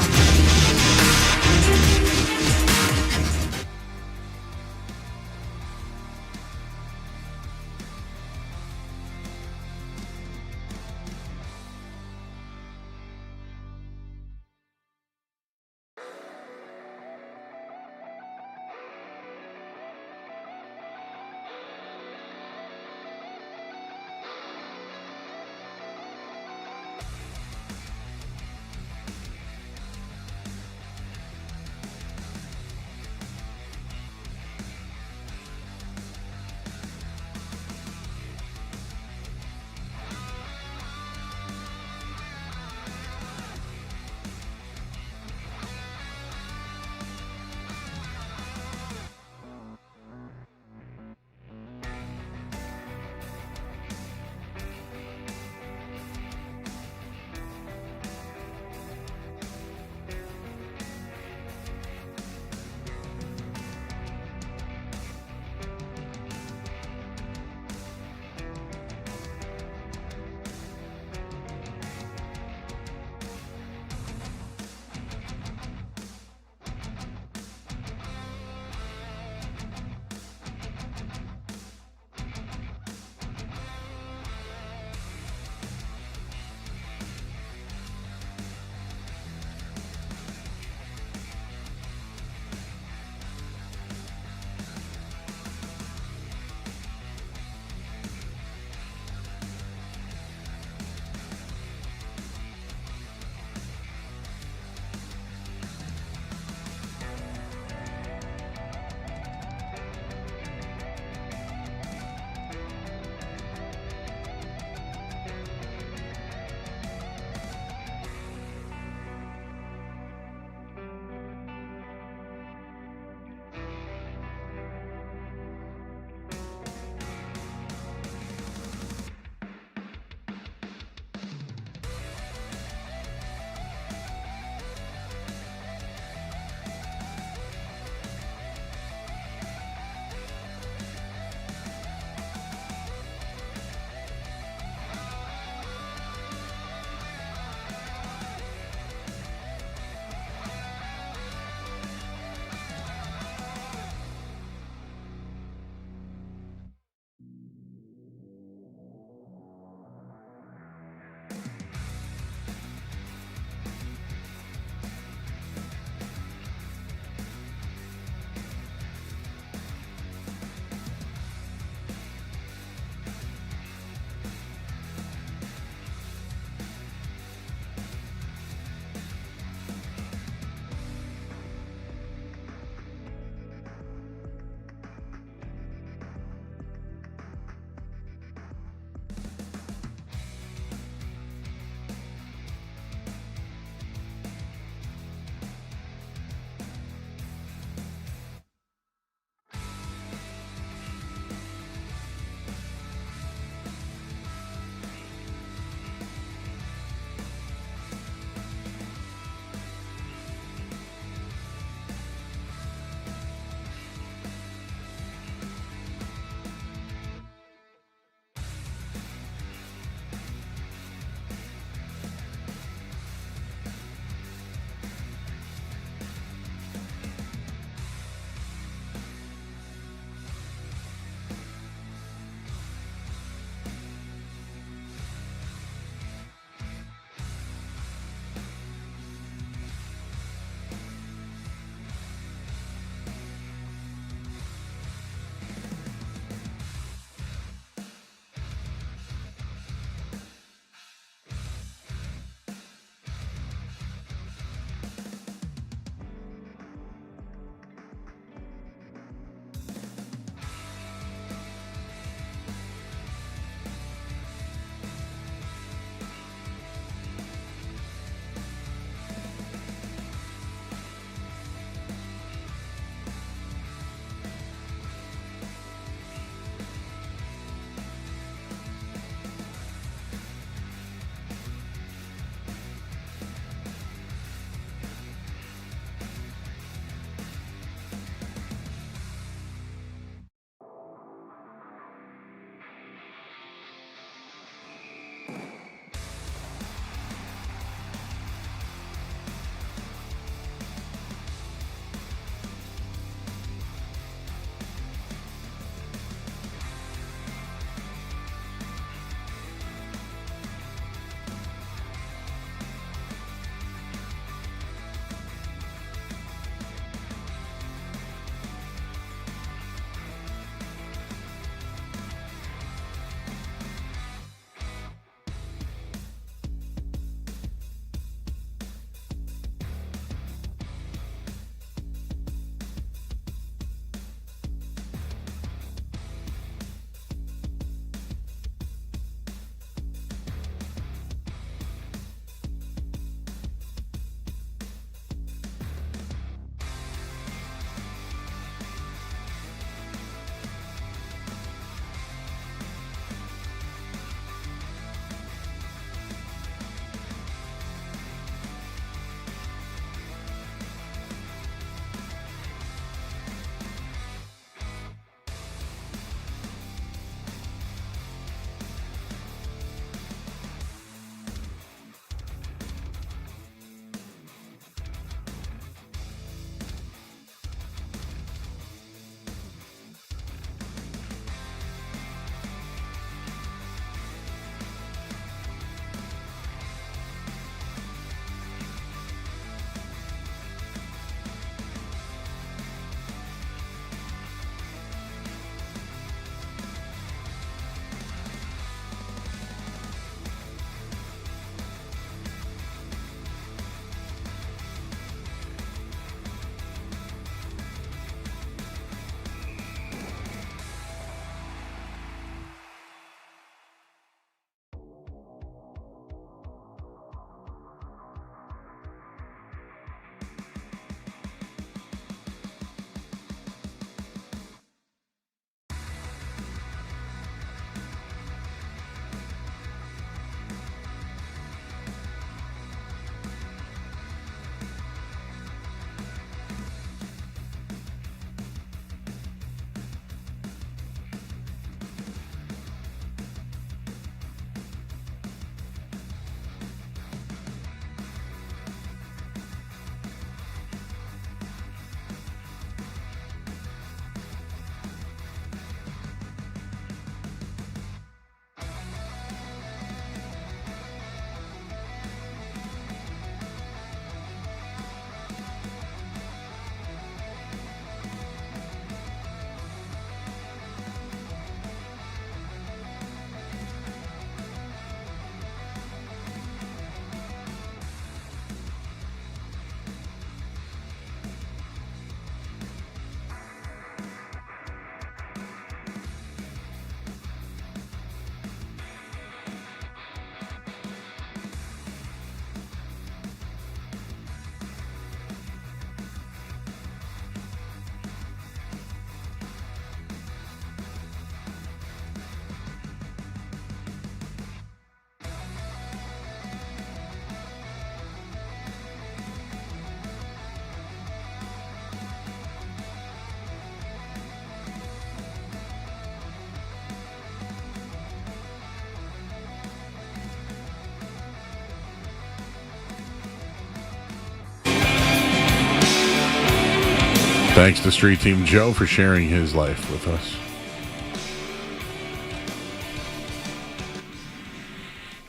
Thanks to Street Team Joe for sharing his life with us.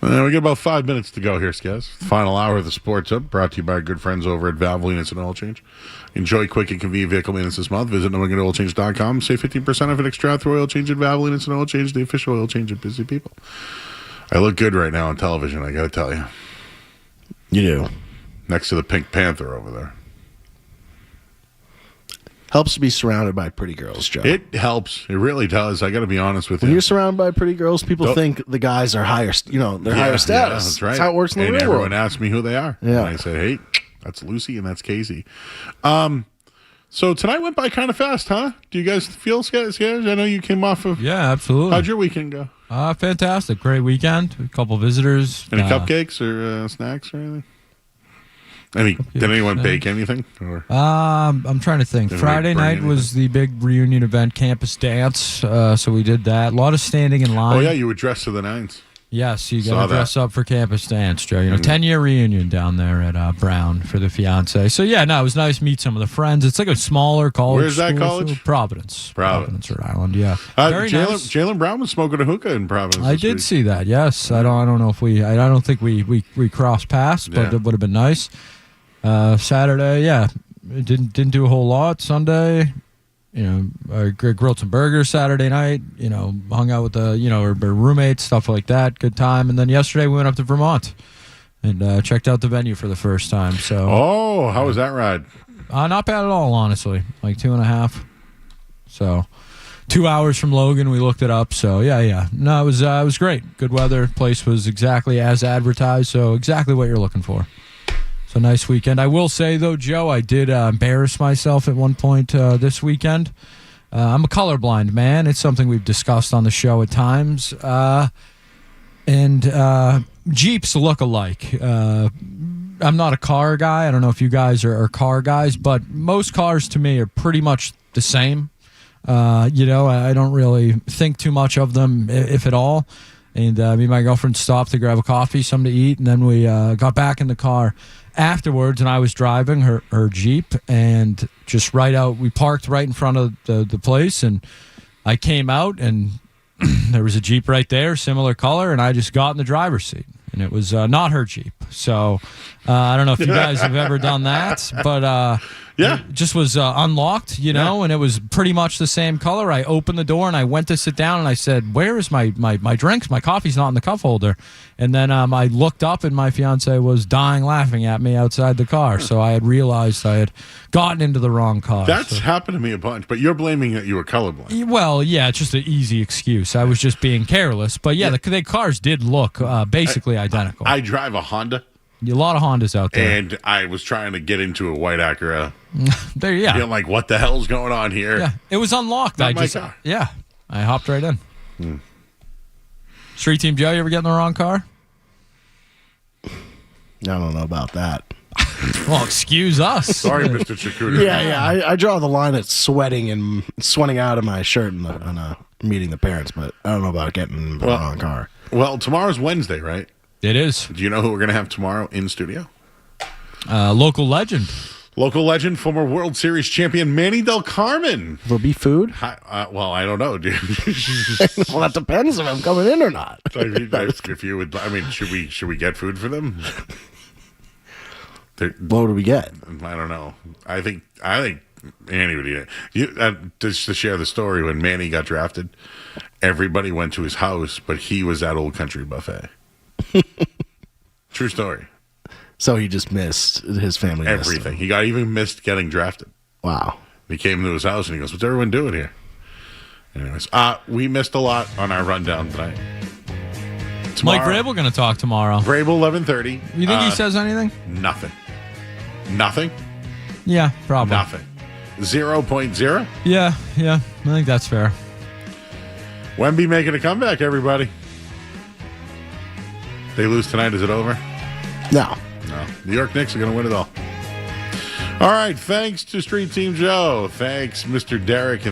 We got about 5 minutes to go here, Skaz. Final hour of the Sports Up, brought to you by our good friends over at Valvoline Instant Oil Change. Enjoy quick and convenient vehicle maintenance this month. Visit NewEnglandOilChange.com. Save 15% off an extra through oil change at Valvoline Instant Oil Change, the official oil change of busy people. I look good right now on television, I got to tell you. You do. Next to the Pink Panther over there. Helps to be surrounded by pretty girls, Joe. It helps. It really does. I got to be honest with When you. you're surrounded by pretty girls, people think the guys are higher, they're higher status. Yeah, that's right. That's how it works in the and real everyone world. asks me who they are. Yeah. And I say, hey, that's Lucy and that's Casey. So tonight went by kind of fast, huh? Do you guys feel, Skaz? I know you came off of... Yeah, absolutely. How'd your weekend go? Fantastic. Great weekend. A couple visitors. Any cupcakes or snacks or anything? Did anyone bake anything? Or? I'm trying to think. Friday night was the big reunion event, Campus Dance. So we did that. A lot of standing in line. Oh, yeah, you were dressed to the nines. Yes, you Saw got to that. dress up for campus dance, Joe. 10-year reunion down there at Brown for the fiance. So, yeah, no, it was nice to meet some of the friends. It's like a smaller college. Where's that school, college? so Providence, Rhode Island, yeah. Very nice. Jaylen Brown was smoking a hookah in Providence. I this did week. see that, yes. I don't know if I don't think we crossed paths, but Yeah. it would have been nice. Saturday, yeah, it didn't do a whole lot. Sunday, grilled some burgers Saturday night, hung out with our roommates, stuff like that. Good time. And then yesterday we went up to Vermont and checked out the venue for the first time. So, how was that ride? Not bad at all, honestly. Like 2.5. So 2 hours from Logan, we looked it up. So yeah. No, it was great. Good weather. Place was exactly as advertised. So exactly what you're looking for. So nice weekend. I will say, though, Joe, I did embarrass myself at one point this weekend. I'm a colorblind man. It's something we've discussed on the show at times. And Jeeps look alike. I'm not a car guy. I don't know if you guys are car guys, but most cars to me are pretty much the same. I don't really think too much of them, if at all. And me and my girlfriend stopped to grab a coffee, something to eat, and then we got back in the car afterwards, and I was driving her Jeep, and just we parked right in front of the place, and I came out, and there was a Jeep right there, similar color, and I just got in the driver's seat, and it was not her Jeep. So I don't know if you guys have ever done that, but it just was unlocked, and it was pretty much the same color. I opened the door and I went to sit down and I said, "Where is my drinks? My coffee's not in the cup holder." And then I looked up and my fiance was dying laughing at me outside the car. So I had realized I had gotten into the wrong car. That's happened to me a bunch, but you're blaming that you were colorblind. Well, yeah, it's just an easy excuse. I was just being careless. But yeah, the cars did look basically identical. I drive a Honda. A lot of Hondas out there. And I was trying to get into a white Acura. There, yeah. Being like, what the hell's going on here? Yeah, it was unlocked. Not my car. Yeah, I hopped right in. Street Team Joe, you ever get in the wrong car? I don't know about that. Well, excuse us. Sorry, Mr. Chakuda. Yeah. I draw the line at sweating out of my shirt and meeting the parents, but I don't know about getting in the wrong car. Well, tomorrow's Wednesday, right? It is. Do you know who we're going to have tomorrow in studio? Local legend. Local legend, former World Series champion Manny Del Carmen. Will be food? Well, I don't know, dude. Well, that depends if I'm coming in or not. If you would, should we get food for them? What would we get? I don't know. I think Manny would eat it. Just to share the story, when Manny got drafted, everybody went to his house, but he was at Old Country Buffet. True story. So he just missed his family. Everything. He even missed getting drafted. Wow. He came to his house and he goes, "What's everyone doing here?" Anyways, we missed a lot on our rundown tonight. Mike Vrabel going to talk tomorrow. Vrabel 11:30. You think he says anything? Nothing. Yeah, probably. Nothing. 0.0. Yeah. I think that's fair. Wemby making a comeback, everybody. They lose tonight. Is it over? No. New York Knicks are going to win it all. All right. Thanks to Street Team Joe. Thanks, Mr. Derek.